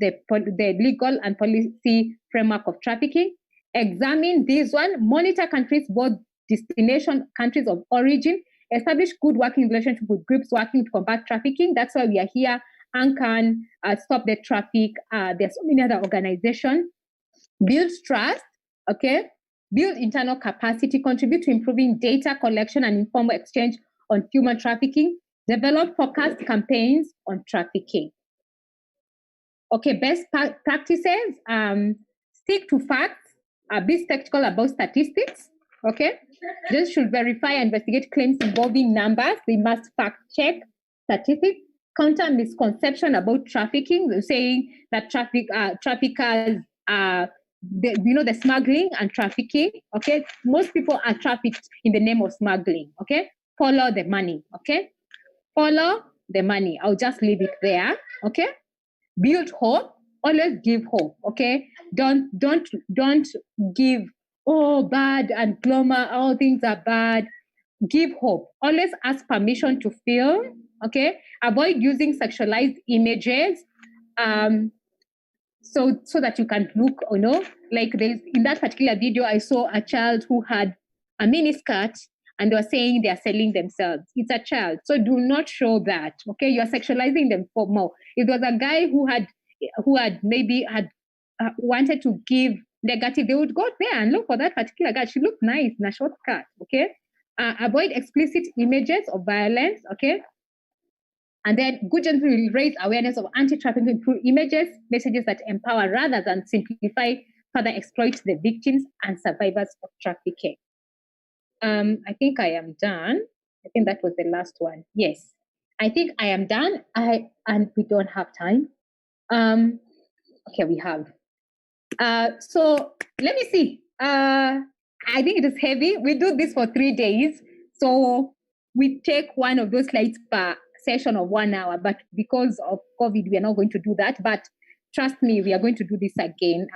legal and policy framework of trafficking. Examine this one. Monitor countries, both destination countries of origin. Establish good working relationship with groups working to combat trafficking. That's why we are here. ANCAN, Stop the Traffic. There's so many other organizations. Build trust, okay? Build internal capacity, contribute to improving data collection and informal exchange on human trafficking. Develop focused campaigns on trafficking. Okay, best practices, stick to facts, be skeptical about statistics, okay? This should verify and investigate claims involving numbers. They must fact check statistics. Counter misconception about trafficking, saying that traffickers the smuggling and trafficking. Okay, most people are trafficked in the name of smuggling. Okay, follow the money. Okay, follow the money. I'll just leave it there. Okay, build hope. Always give hope. Okay, don't give bad and glamour. All things are bad. Give hope. Always ask permission to feel. Okay, avoid using sexualized images, so that you can look, like in that particular video, I saw a child who had a mini skirt and they were saying they are selling themselves. It's a child, so do not show that. Okay, you are sexualizing them for more. If there was a guy who had maybe wanted to give negative, they would go there and look for that particular guy. She looked nice in a short skirt. Okay, avoid explicit images of violence. Okay. And then good gentlemen will raise awareness of anti-trafficking through images, messages that empower rather than simplify, further exploit the victims and survivors of trafficking. I think I am done. I think that was the last one. Yes, I think I am done. And we don't have time. Okay, we have. So let me see. I think it is heavy. We do this for 3 days. So we take one of those slides per session of 1 hour, but because of COVID, we are not going to do that. But trust me, we are going to do this again.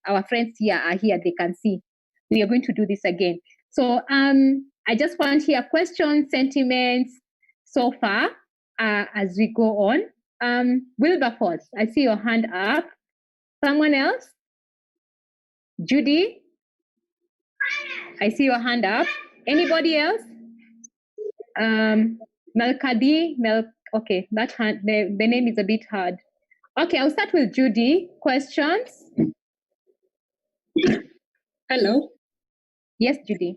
Our friends here are here, they can see. We are going to do this again. So I just want here questions, sentiments so far as we go on. Wilberforce, I see your hand up. Someone else? Judy? I see your hand up. Anybody else? Melkadi, okay, that hand, the name is a bit hard. Okay, I'll start with Judy. Questions? Hello. Yes, Judy.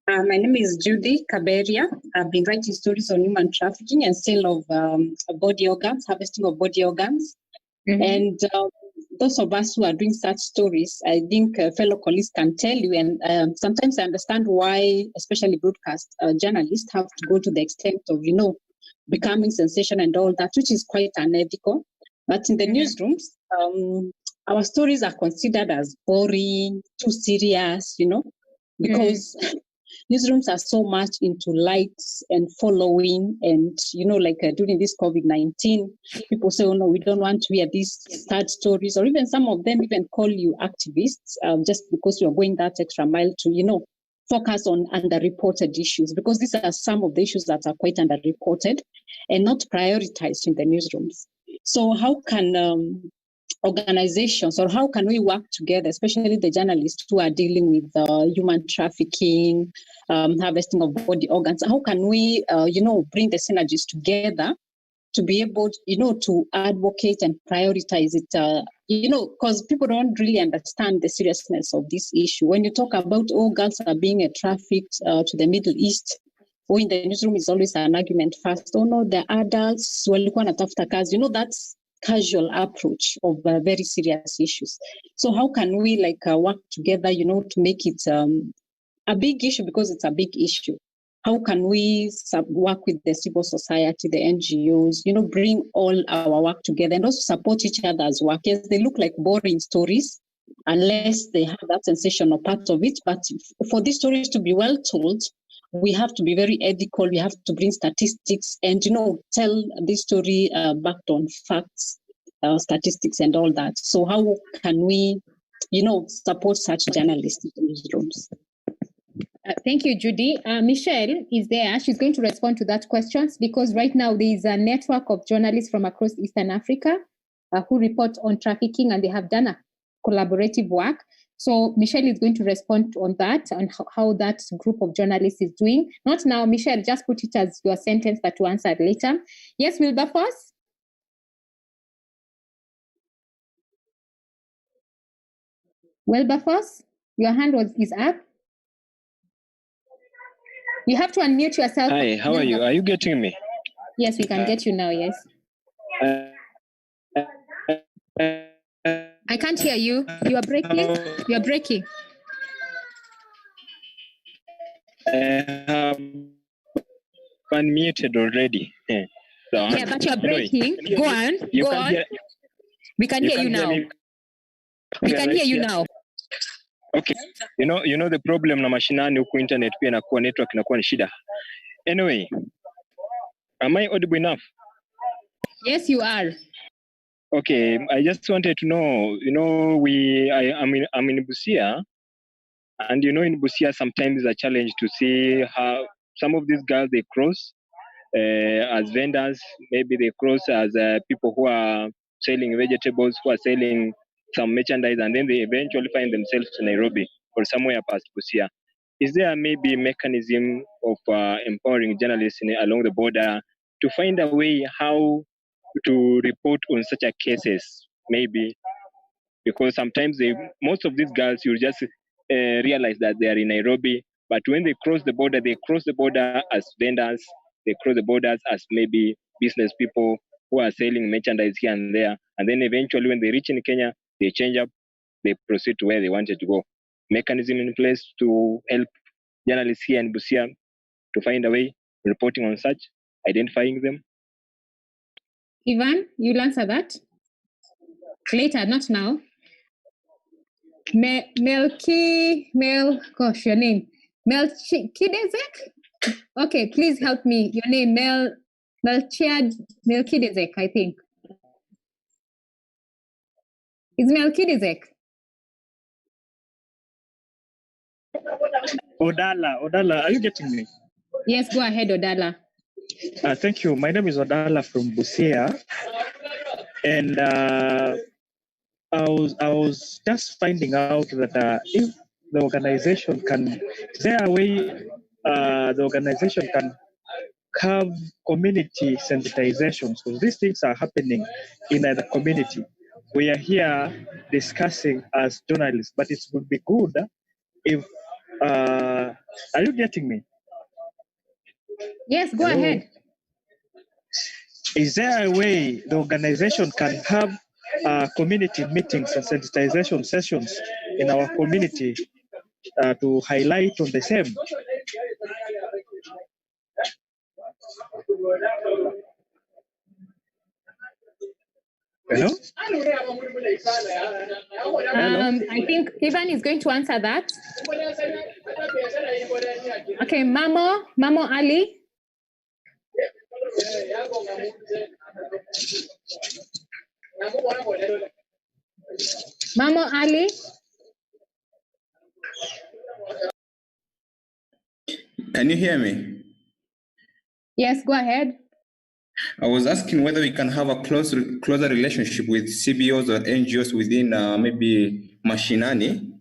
My name is Judy Kaberia. I've been writing stories on human trafficking and sale of body organs, harvesting of body organs. Mm-hmm. And those of us who are doing such stories, I think fellow colleagues can tell you, and sometimes I understand why, especially broadcast journalists, have to go to the extent of, becoming sensation and all that, which is quite unethical. But in the newsrooms, our stories are considered as boring, too serious, because newsrooms are so much into likes and following, and like during this COVID-19, people say, "Oh no, we don't want to hear these sad stories," or even some of them even call you activists just because you are going that extra mile to focus on underreported issues, because these are some of the issues that are quite underreported and not prioritized in the newsrooms. So how can organizations, or how can we work together, especially the journalists who are dealing with human trafficking, harvesting of body organs? How can we, bring the synergies together to be able, to advocate and prioritize it? Because people don't really understand the seriousness of this issue. When you talk about girls are being trafficked to the Middle East, or in the newsroom is always an argument first. Oh no, the adults walikuwa natafuta kazi. That's casual approach of very serious issues. So how can we work together, to make it a big issue, because it's a big issue? How can we work with the civil society, the NGOs, bring all our work together and also support each other's work? Yes, they look like boring stories unless they have that sensational part of it. But for these stories to be well told, we have to be very ethical. We have to bring statistics and, tell this story backed on facts, statistics and all that. So how can we, support such journalists in the newsrooms? Thank you, Judy. Michelle is there. She's going to respond to that questions, because right now there is a network of journalists from across Eastern Africa who report on trafficking, and they have done a collaborative work. So Michelle is going to respond on that and how that group of journalists is doing. Not now, Michelle, just put it as your sentence, but to answer later. Yes, Wilberforce? Wilberforce, your hand is up. You have to unmute yourself. Hi, how are you? Are you getting me? Yes, we can get you now, yes. I can't hear you. You are breaking. You are breaking. I have unmuted already. Yeah, but you are breaking. Go on. Go on. We can hear you now. We can hear you now. Okay. You know the problem na mashinani huku internet pia inakuwa network inakuwa ni shida. Anyway, am I audible enough? Yes, you are. Okay, I just wanted to know, I'm in Busia, and in Busia sometimes it's a challenge to see how some of these girls, they cross as vendors, maybe they cross as people who are selling vegetables, who are selling some merchandise, and then they eventually find themselves in Nairobi or somewhere past Busia. is there maybe a mechanism of empowering journalists along the border to find a way how to report on such a cases, maybe? Because sometimes most of these girls, you just realize that they are in Nairobi, but when they cross the border as vendors, they cross the borders as maybe business people who are selling merchandise here and there. And then eventually when they reach in Kenya, they change up, they proceed to where they wanted to go. Mechanism in place to help journalists here in Busia to find a way reporting on such, identifying them. Ivan, you'll answer that later, not now. Gosh, your name. Melchizedek? Okay, please help me. Your name, Melchizedek, I think. It's Melchizedek. Odala, are you getting me? Yes, go ahead, Odala. Thank you. My name is Odala from Busia. And I was just finding out that if the organization is there a way the organization can have community sensitization? So these things are happening in the community. We are here discussing as journalists, but it would be good if, are you getting me? Yes, go ahead. Is there a way the organization can have community meetings and sensitization sessions in our community to highlight on the same? Hello? I think Ivan is going to answer that. Okay, Mamo Ali. Mamo Ali. Can you hear me? Yes, go ahead. I was asking whether we can have a closer relationship with CBOs or NGOs within maybe Mashinani,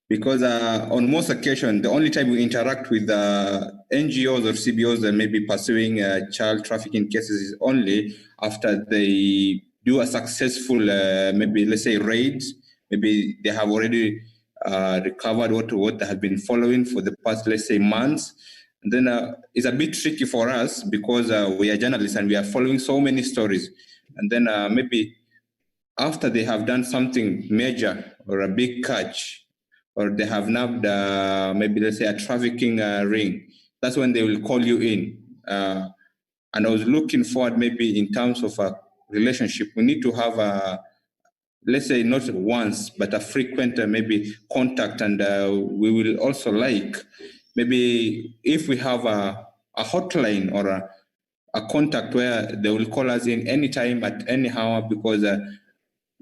because on most occasions, the only time we interact with NGOs or CBOs that may be pursuing child trafficking cases is only after they do a successful, maybe let's say raid. Maybe they have already recovered what they have been following for the past, let's say, months. And then it's a bit tricky for us because we are journalists and we are following so many stories. And then maybe after they have done something major or a big catch, or they have nabbed maybe let's say a trafficking ring, that's when they will call you in. And I was looking forward maybe in terms of a relationship, we need to have a, let's say not once, but a frequent maybe contact. And we will also like, maybe if we have a hotline or a contact where they will call us in anytime at any hour, because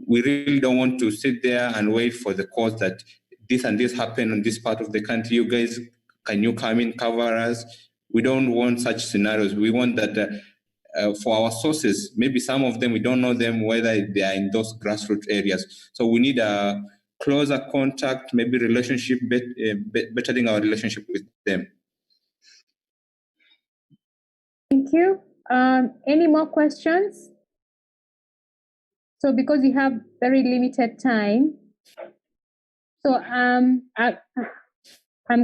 we really don't want to sit there and wait for the calls that this and this happened in this part of the country. You guys, can you come in, cover us? We don't want such scenarios. We want that for our sources, maybe some of them, we don't know them, whether they are in those grassroots areas. So we need a closer contact, maybe relationship, bettering our relationship with them. Thank you. Any more questions? So because we have very limited time, so I'm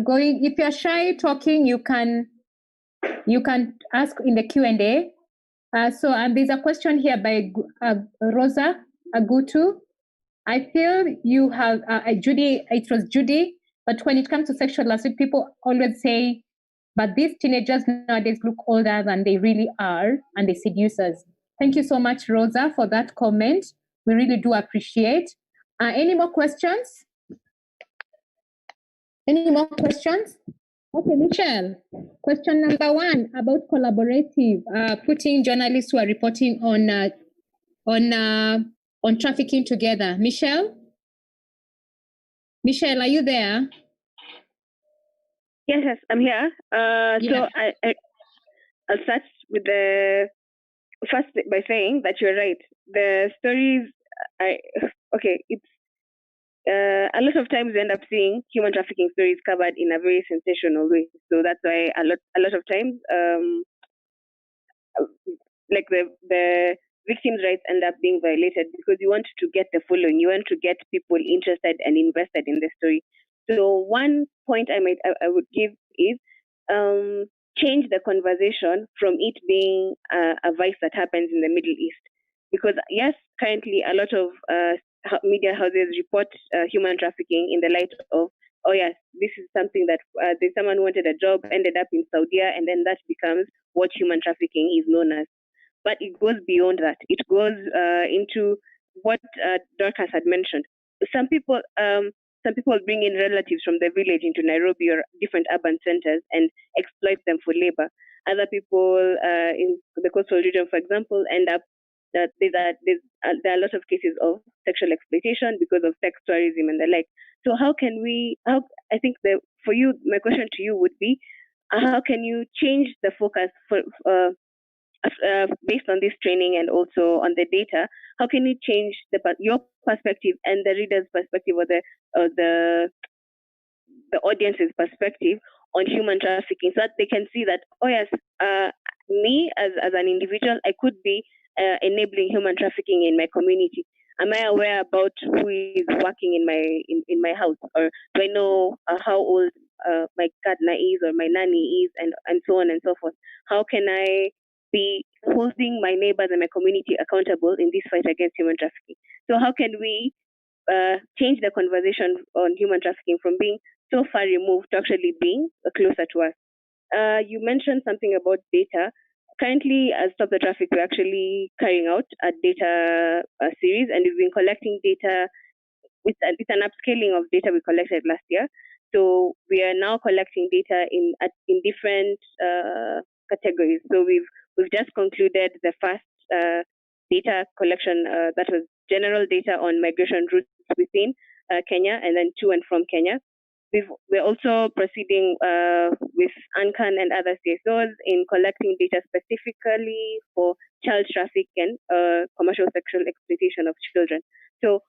going, if you're shy talking, you can ask in the Q&A. So there's a question here by Rosa Agutu. I feel you have, Judy, it was Judy, but when it comes to sexual assault, people always say, but these teenagers nowadays look older than they really are, and they seduce us. Thank you so much, Rosa, for that comment. We really do appreciate. Any more questions? Any more questions? Okay, Michelle. Question number 1 about collaborative, putting journalists who are reporting on trafficking together. Michelle? Michelle, are you there? Yes, I'm here. So I'll start with the first by saying that you're right. The stories, it's a lot of times we end up seeing human trafficking stories covered in a very sensational way. So that's why a lot of times, like the victims' rights end up being violated because you want to get the following, you want to get people interested and invested in the story. So one point I would give is change the conversation from it being a vice that happens in the Middle East, because yes, currently a lot of media houses report human trafficking in the light of, oh yes, this is something that there's someone who wanted a job, ended up in Saudi, and then that becomes what human trafficking is known as. But it goes beyond that. It goes into what Dorcas had mentioned. Some people bring in relatives from the village into Nairobi or different urban centers and exploit them for labor. Other people in the coastal region, for example, end up that there are a lot of cases of sexual exploitation because of sex tourism and the like. So I think for you, my question to you would be, how can you change the focus based on this training and also on the data? How can you change your perspective and the reader's perspective, or the audience's perspective on human trafficking, so that they can see that, oh yes, me as an individual, I could be enabling human trafficking in my community. Am I aware about who is working in my house, or do I know how old my gardener is or my nanny is, and so on and so forth? How can I be holding my neighbors and my community accountable in this fight against human trafficking? So how can we change the conversation on human trafficking from being so far removed to actually being closer to us? You mentioned something about data. Currently, as Stop the Traffic, we're actually carrying out a data series, and we've been collecting data with an upscaling of data we collected last year. So we are now collecting data in different categories. So we've just concluded the first data collection that was general data on migration routes within Kenya and then to and from Kenya. We're also proceeding with ANCAN and other CSOs in collecting data specifically for child trafficking and commercial sexual exploitation of children. So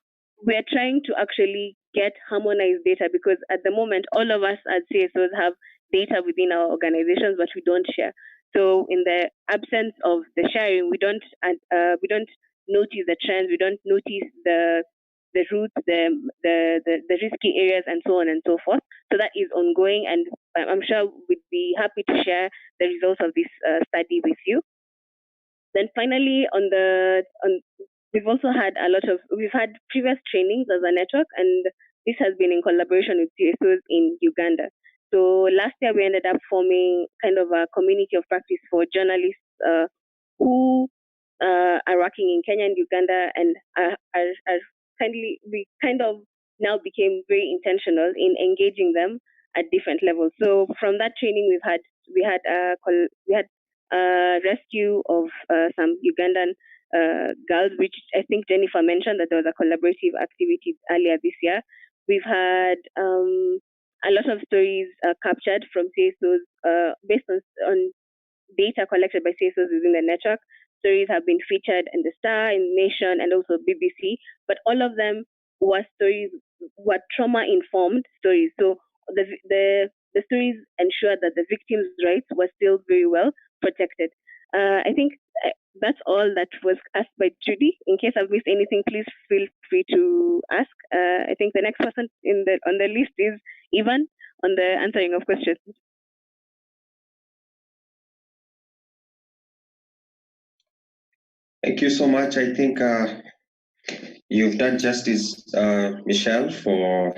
we're trying to actually get harmonized data, because at the moment, all of us as CSOs have data within our organizations, but we don't share. So in the absence of the sharing, we don't notice the trends, we don't notice the routes, the risky areas, and so on and so forth. So that is ongoing, and I'm sure we'd be happy to share the results of this study with you. Then finally, we've also had we've had previous trainings as a network, and this has been in collaboration with CSOs in Uganda. So last year we ended up forming kind of a community of practice for journalists who are working in Kenya and Uganda, and we kind of now became very intentional in engaging them at different levels. So from that training, we had rescue of some Ugandan girls, which I think Jennifer mentioned that there was a collaborative activity earlier this year. We've had a lot of stories captured from CSOs based on data collected by CSOs within the network. Stories have been featured in The Star, in Nation, and also BBC, but all of them were trauma-informed stories. So the stories ensured that the victims' rights were still very well protected. I think that's all that was asked by Judy. In case I've missed anything, please feel free to ask. I think the next person on the list is Ivan on the answering of questions. Thank you so much. I think you've done justice, Michelle, for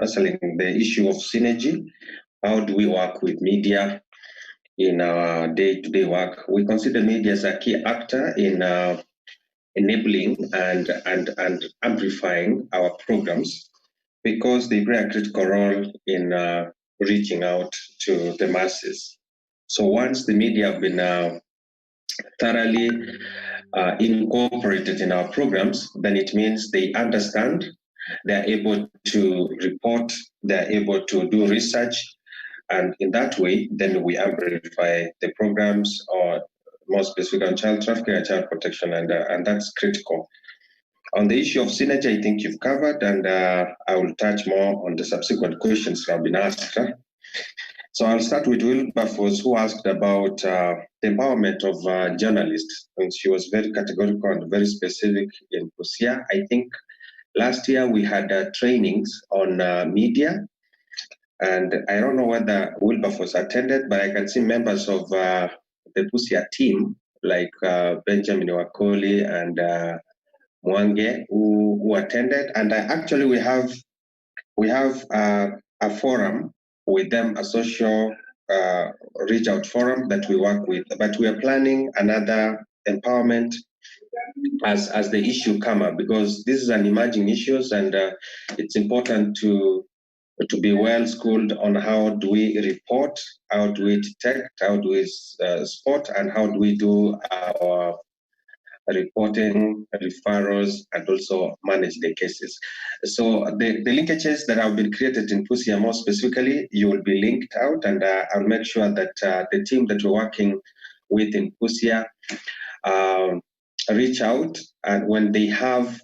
answering the issue of synergy. How do we work with media in our day-to-day work? We consider media as a key actor in enabling and amplifying our programs, because they play a critical role in reaching out to the masses. So once the media have been thoroughly incorporated in our programs, then it means they understand, they're able to report, they're able to do research, and in that way, then we amplify the programs, or more specific on child trafficking and child protection, and that's critical. On the issue of synergy, I think you've covered, and I will touch more on the subsequent questions that have been asked. So I'll start with Wilberforce, who asked about the empowerment of journalists, and she was very categorical and very specific in Busia. I think last year we had trainings on media, and I don't know whether Wilberforce attended, but I can see members of the Busia team, like Benjamin Wakoli and Mwange, who attended. And actually we have a forum with them, a social reach out forum that we work with. But we are planning another empowerment as the issue come up, because this is an emerging issues, and it's important to be well schooled on how do we report, how do we detect, how do we spot, and how do we do our reporting, referrals, and also manage the cases. So the linkages that have been created in Busia more specifically, you will be linked out, and I'll make sure that the team that we're working with in Busia reach out, and when they have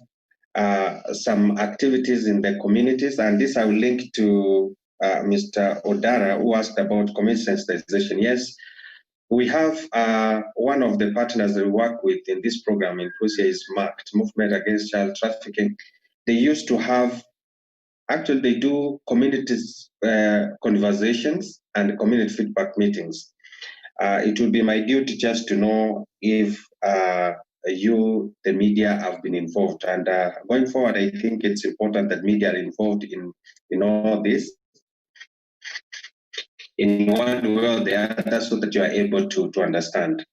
some activities in the communities, and this I will link to Mr. Odara, who asked about community sensitization. Yes, we have one of the partners that we work with in this program in Busia is MACT, Movement Against Child Trafficking. They used to have, actually they do communities conversations and community feedback meetings. It will be my duty just to know if you, the media, have been involved. And going forward, I think it's important that media are involved in all this in one way or the other, so that you are able to understand.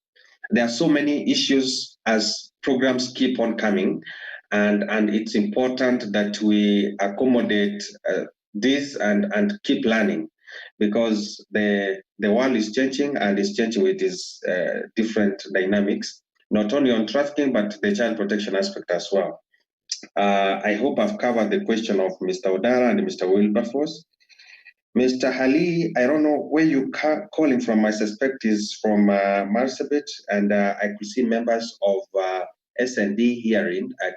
There are so many issues as programs keep on coming, and it's important that we accommodate this and keep learning, because the world is changing, and it's changing with these different dynamics, not only on trafficking, but the child protection aspect as well. I hope I've covered the question of Mr. Odara and Mr. Wilberforce. Mr. Hali, I don't know where you calling from. I suspect is from Marsabit, and I could see members of SND hearing at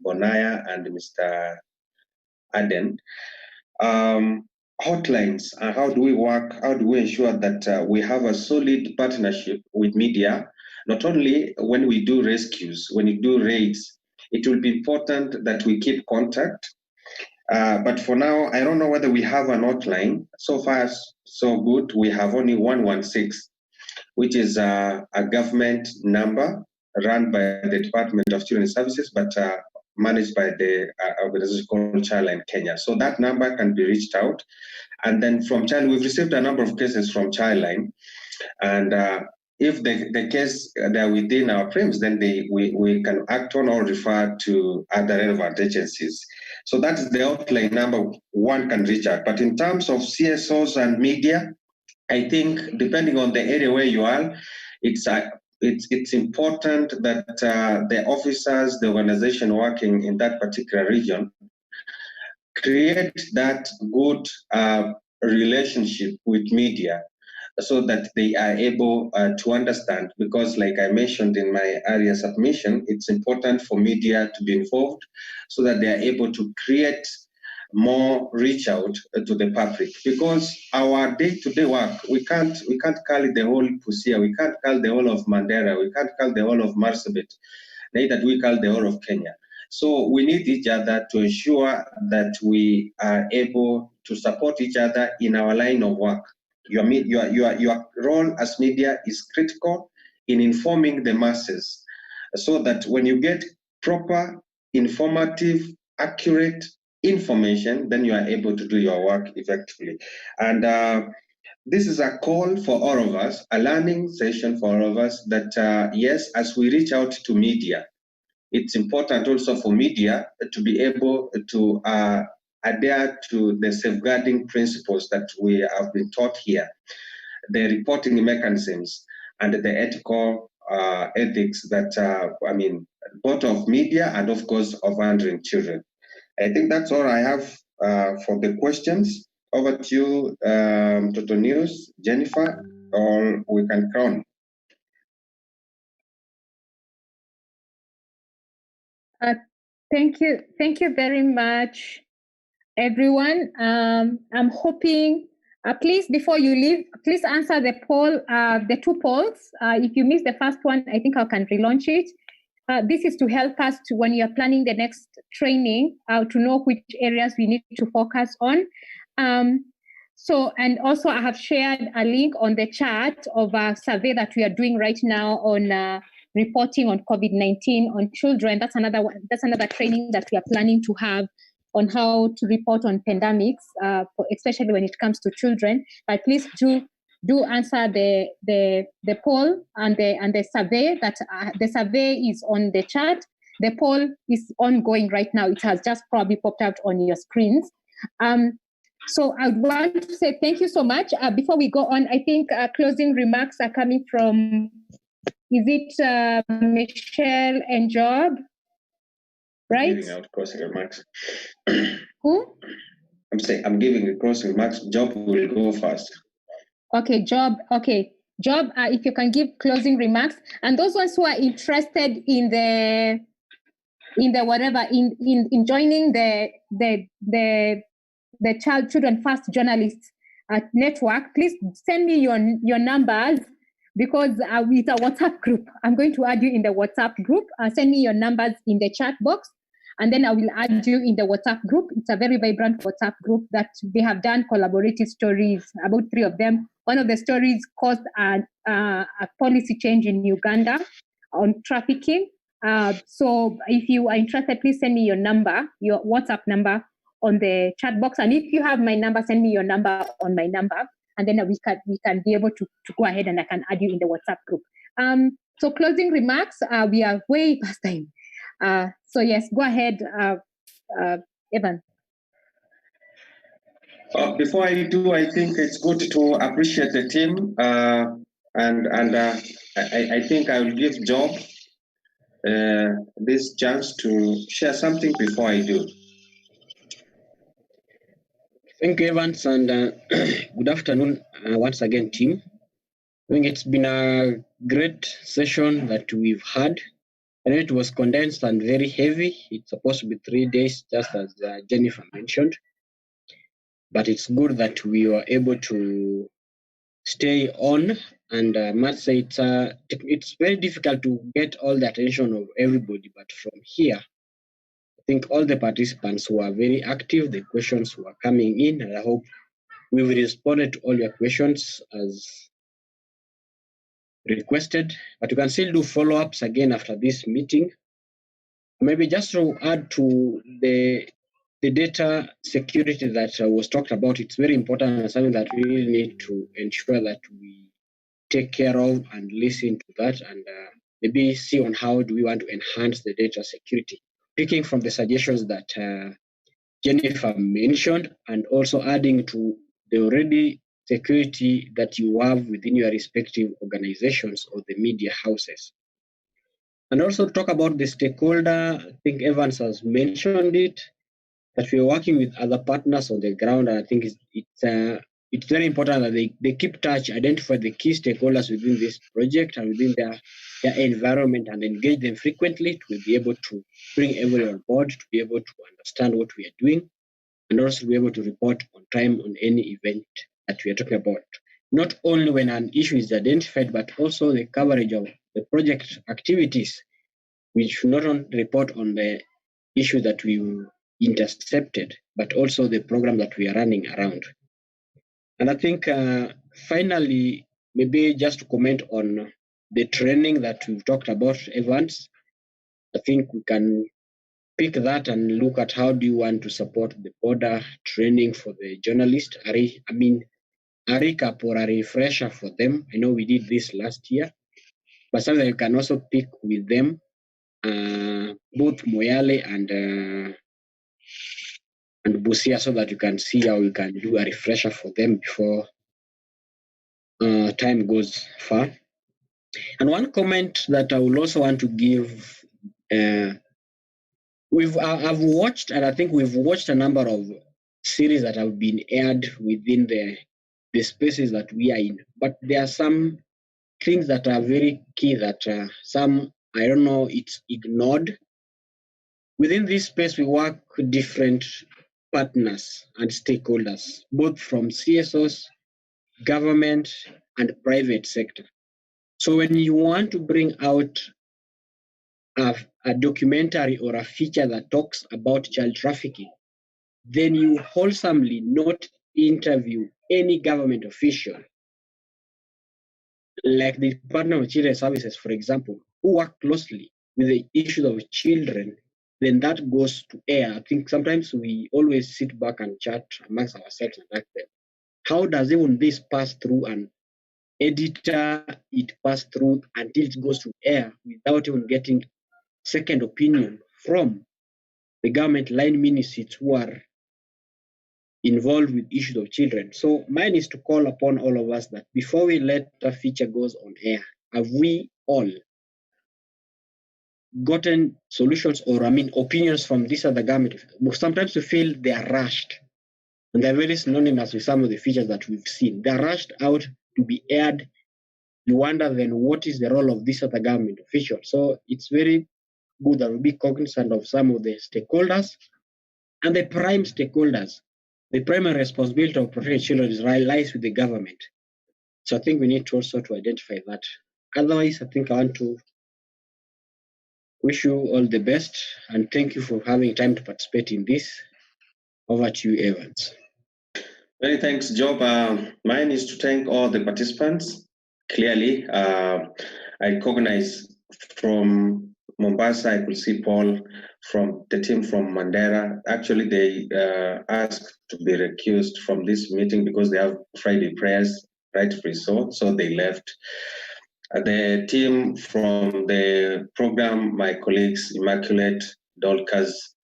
Bonaya and Mr. Aden. Hotlines, how do we work? How do we ensure that we have a solid partnership with media? Not only when we do rescues, when we do raids, it will be important that we keep contact. But for now, I don't know whether we have an hotline. So far, so good. We have only 116, which is a government number run by the Department of Children's Services, but managed by the organization called Childline Kenya. So that number can be reached out. And then from Child, we've received a number of cases from Childline. And if the case they're within our frames, then we can act on or refer to other relevant agencies. So that's the hotline number one can reach out. But in terms of CSOs and media, I think depending on the area where you are, it's important that the officers, the organization working in that particular region, create that good relationship with media, so that they are able to understand. Because like I mentioned in my earlier submission, it's important for media to be involved so that they are able to create more reach out to the public. Because our day-to-day work, we can't call the whole Busia, we can't call the whole of Mandera, we can't call the whole of Marsabit, neither do we call the whole of Kenya. So we need each other to ensure that we are able to support each other in our line of work. Your role as media is critical in informing the masses, so that when you get proper, informative, accurate information, then you are able to do your work effectively. And this is a call for all of us, a learning session for all of us, that yes, as we reach out to media, it's important also for media to be able to adhere to the safeguarding principles that we have been taught here, the reporting mechanisms and the ethical ethics that, both of media and of course of handling children. I think that's all I have for the questions. Over to you, Toto News, Jennifer, or we can count. Thank you very much, everyone. I'm hoping, please, before you leave, please answer the poll, the two polls. If you missed the first one, I think I can relaunch it. This is to help us to, when you're planning the next training, to know which areas we need to focus on. So, and also I have shared a link on the chat of a survey that we are doing right now on reporting on COVID-19 on children. That's another one. That's another training that we are planning to have on how to report on pandemics, especially when it comes to children. But please do answer the poll and the survey. That the survey is on the chat. The poll is ongoing right now. It has just probably popped out on your screens. So I want to say thank you so much. Before we go on, I think closing remarks are coming from, is it Michelle and Job? Right? Giving out closing remarks. Who? I'm giving the closing remarks. Job will go first. Okay, Job. Okay, Job. If you can give closing remarks, and those ones who are interested in the whatever in joining the Children First Journalists network, please send me your numbers, because it's a WhatsApp group. I'm going to add you in the WhatsApp group. Send me your numbers in the chat box, and then I will add you in the WhatsApp group. It's a very vibrant WhatsApp group that they have done collaborative stories, about 3 of them. One of the stories caused a policy change in Uganda on trafficking. So if you are interested, please send me your number, your WhatsApp number, on the chat box. And if you have my number, send me your number on my number, and then we can be able to go ahead and I can add you in the WhatsApp group. So closing remarks, we are way past time. So yes, go ahead, Evan. Before I do, I think it's good to appreciate the team, and I think I will give Job this chance to share something before I do. Thank you, Evans, and good afternoon once again, team. I think it's been a great session that we've had. I know it was condensed and very heavy. It's supposed to be 3 days, just as Jennifer mentioned. But it's good that we were able to stay on, and I must say it's very difficult to get all the attention of everybody. But from here, I think all the participants were very active. The questions were coming in, and I hope we will respond to all your questions as requested. But you can still do follow-ups again after this meeting. Maybe just to add to the data security that was talked about, it's very important and something that we really need to ensure that we take care of and listen to that, and maybe see on how do we want to enhance the data security, picking from the suggestions that Jennifer mentioned, and also adding to the already security that you have within your respective organizations or the media houses. And also talk about the stakeholder. I think Evans has mentioned it, that we are working with other partners on the ground, and I think it's very important that they keep touch, identify the key stakeholders within this project and within their environment, and engage them frequently to be able to bring everyone on board, to be able to understand what we are doing, and also be able to report on time on any event that we are talking about. Not only when an issue is identified, but also the coverage of the project activities. We should not only report on the issue that we intercepted, but also the program that we are running around. And I think finally, maybe just to comment on the training that we've talked about, Evans, I think we can pick that and look at how do you want to support the border training for the journalists. A recap or a refresher for them. I know we did this last year, but something you can also pick with them, both Moyale and Busia, so that you can see how you can do a refresher for them before time goes far. And one comment that I would also want to give, I've watched, and I think we've watched a number of series that have been aired within the spaces that we are in, but there are some things that are very key that some, I don't know, it's ignored. Within this space, we work with different partners and stakeholders, both from CSOs, government, and private sector. So when you want to bring out a documentary or a feature that talks about child trafficking, then you wholesomely not interview any government official, like the Department of Children Services, for example, who work closely with the issue of children. Then that goes to air. I think sometimes we always sit back and chat amongst ourselves and ask them, how does even this pass through an editor, it pass through until it goes to air without even getting second opinion from the government line ministers who are involved with issues of children. So mine is to call upon all of us that before we let a feature goes on air, have we all gotten solutions or opinions from this other government? Sometimes we feel they are rushed, and they're very synonymous with some of the features that we've seen. They're rushed out to be aired. You wonder then what is the role of this other government official? So it's very good that we be cognizant of some of the stakeholders and the prime stakeholders. The primary responsibility of protecting children lies with the government. So I think we need to also to identify that. Otherwise, I think I want to wish you all the best and thank you for having time to participate in this. Over to you, Evans. Many thanks, Job. Mine is to thank all the participants. Clearly, I recognize from Mombasa, I could see Paul from the team from Mandera. Actually, they asked to be recused from this meeting because they have Friday prayers, rightfully so they left. The team from the program, my colleagues, Immaculate, Dorcas,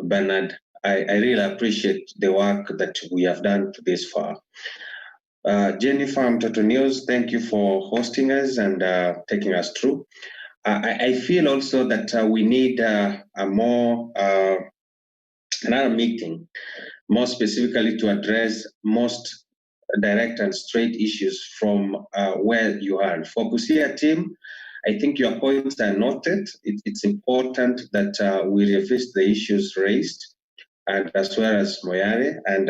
Bernard, I really appreciate the work that we have done to this far. Jennifer Mtoto News, thank you for hosting us and taking us through. I feel also that we need a more another meeting, more specifically to address most direct and straight issues from where you are. For Busia team, I think your points are noted. It's important that we revisit the issues raised, and as well as Moyare, and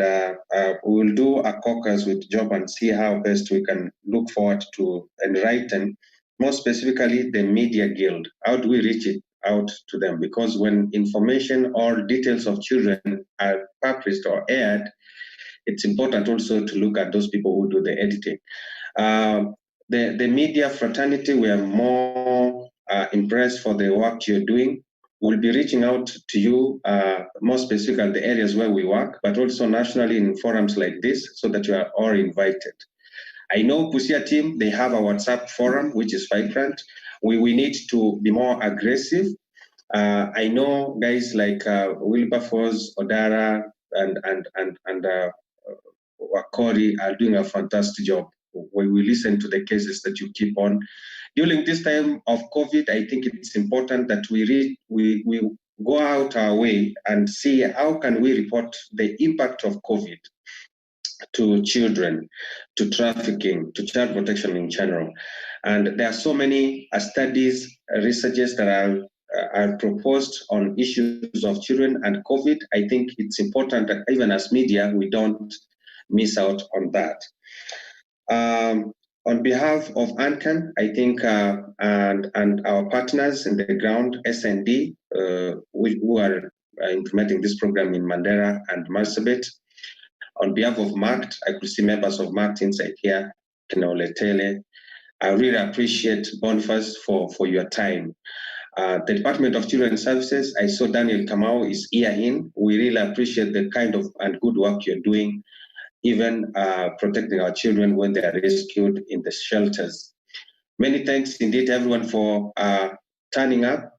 we will do a caucus with Job and see how best we can look forward to enlighten, more specifically, the media guild. How do we reach it out to them? Because when information or details of children are published or aired, it's important also to look at those people who do the editing. The media fraternity, we are more impressed for the work you're doing. We'll be reaching out to you more specifically the areas where we work, but also nationally in forums like this so that you are all invited. I know Busia team, they have a WhatsApp forum, which is vibrant. We need to be more aggressive. I know guys like Wilberforce, Odara, and Wakori are doing a fantastic job. When we listen to the cases that you keep on. During this time of COVID, I think it's important that we go out our way and see how can we report the impact of COVID to children, to trafficking, to child protection in general. And there are so many studies, researches that are proposed on issues of children and COVID. I think it's important that even as media, we don't miss out on that. On behalf of ANCAN, I think, and our partners in the ground, SND, who are implementing this program in Mandera and Marsabit. On behalf of MACT, I could see members of MACT inside here, Kinaoletele. I really appreciate Boniface for your time. The Department of Children's Services, I saw Daniel Kamau is here in. We really appreciate the kind of and good work you're doing, even protecting our children when they are rescued in the shelters. Many thanks indeed, everyone, for turning up.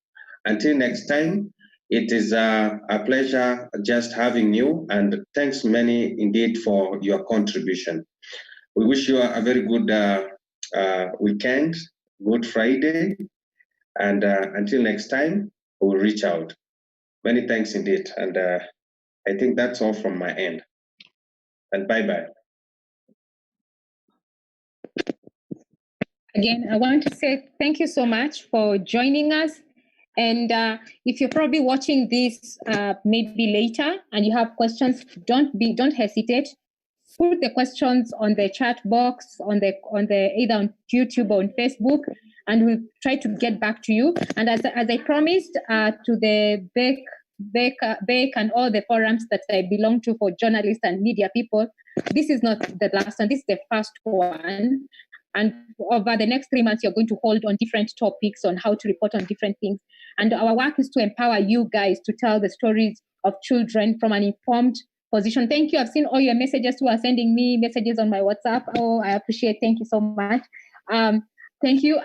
Until next time, it is a pleasure just having you, and thanks many indeed for your contribution. We wish you a very good weekend, good Friday, and until next time, we'll reach out. Many thanks indeed, and I think that's all from my end. And bye-bye. Again, I want to say thank you so much for joining us. And if you're probably watching this maybe later and you have questions, don't hesitate. Put the questions on the chat box on the either on YouTube or on Facebook, and we'll try to get back to you. And as I promised to the Beck and all the forums that I belong to for journalists and media people, this is not the last one. This is the first one. And over the next 3 months, you're going to hold on different topics on how to report on different things. And our work is to empower you guys to tell the stories of children from an informed position. Thank you. I've seen all your messages who are sending me messages on my WhatsApp. Oh, I appreciate. Thank you so much. Thank you.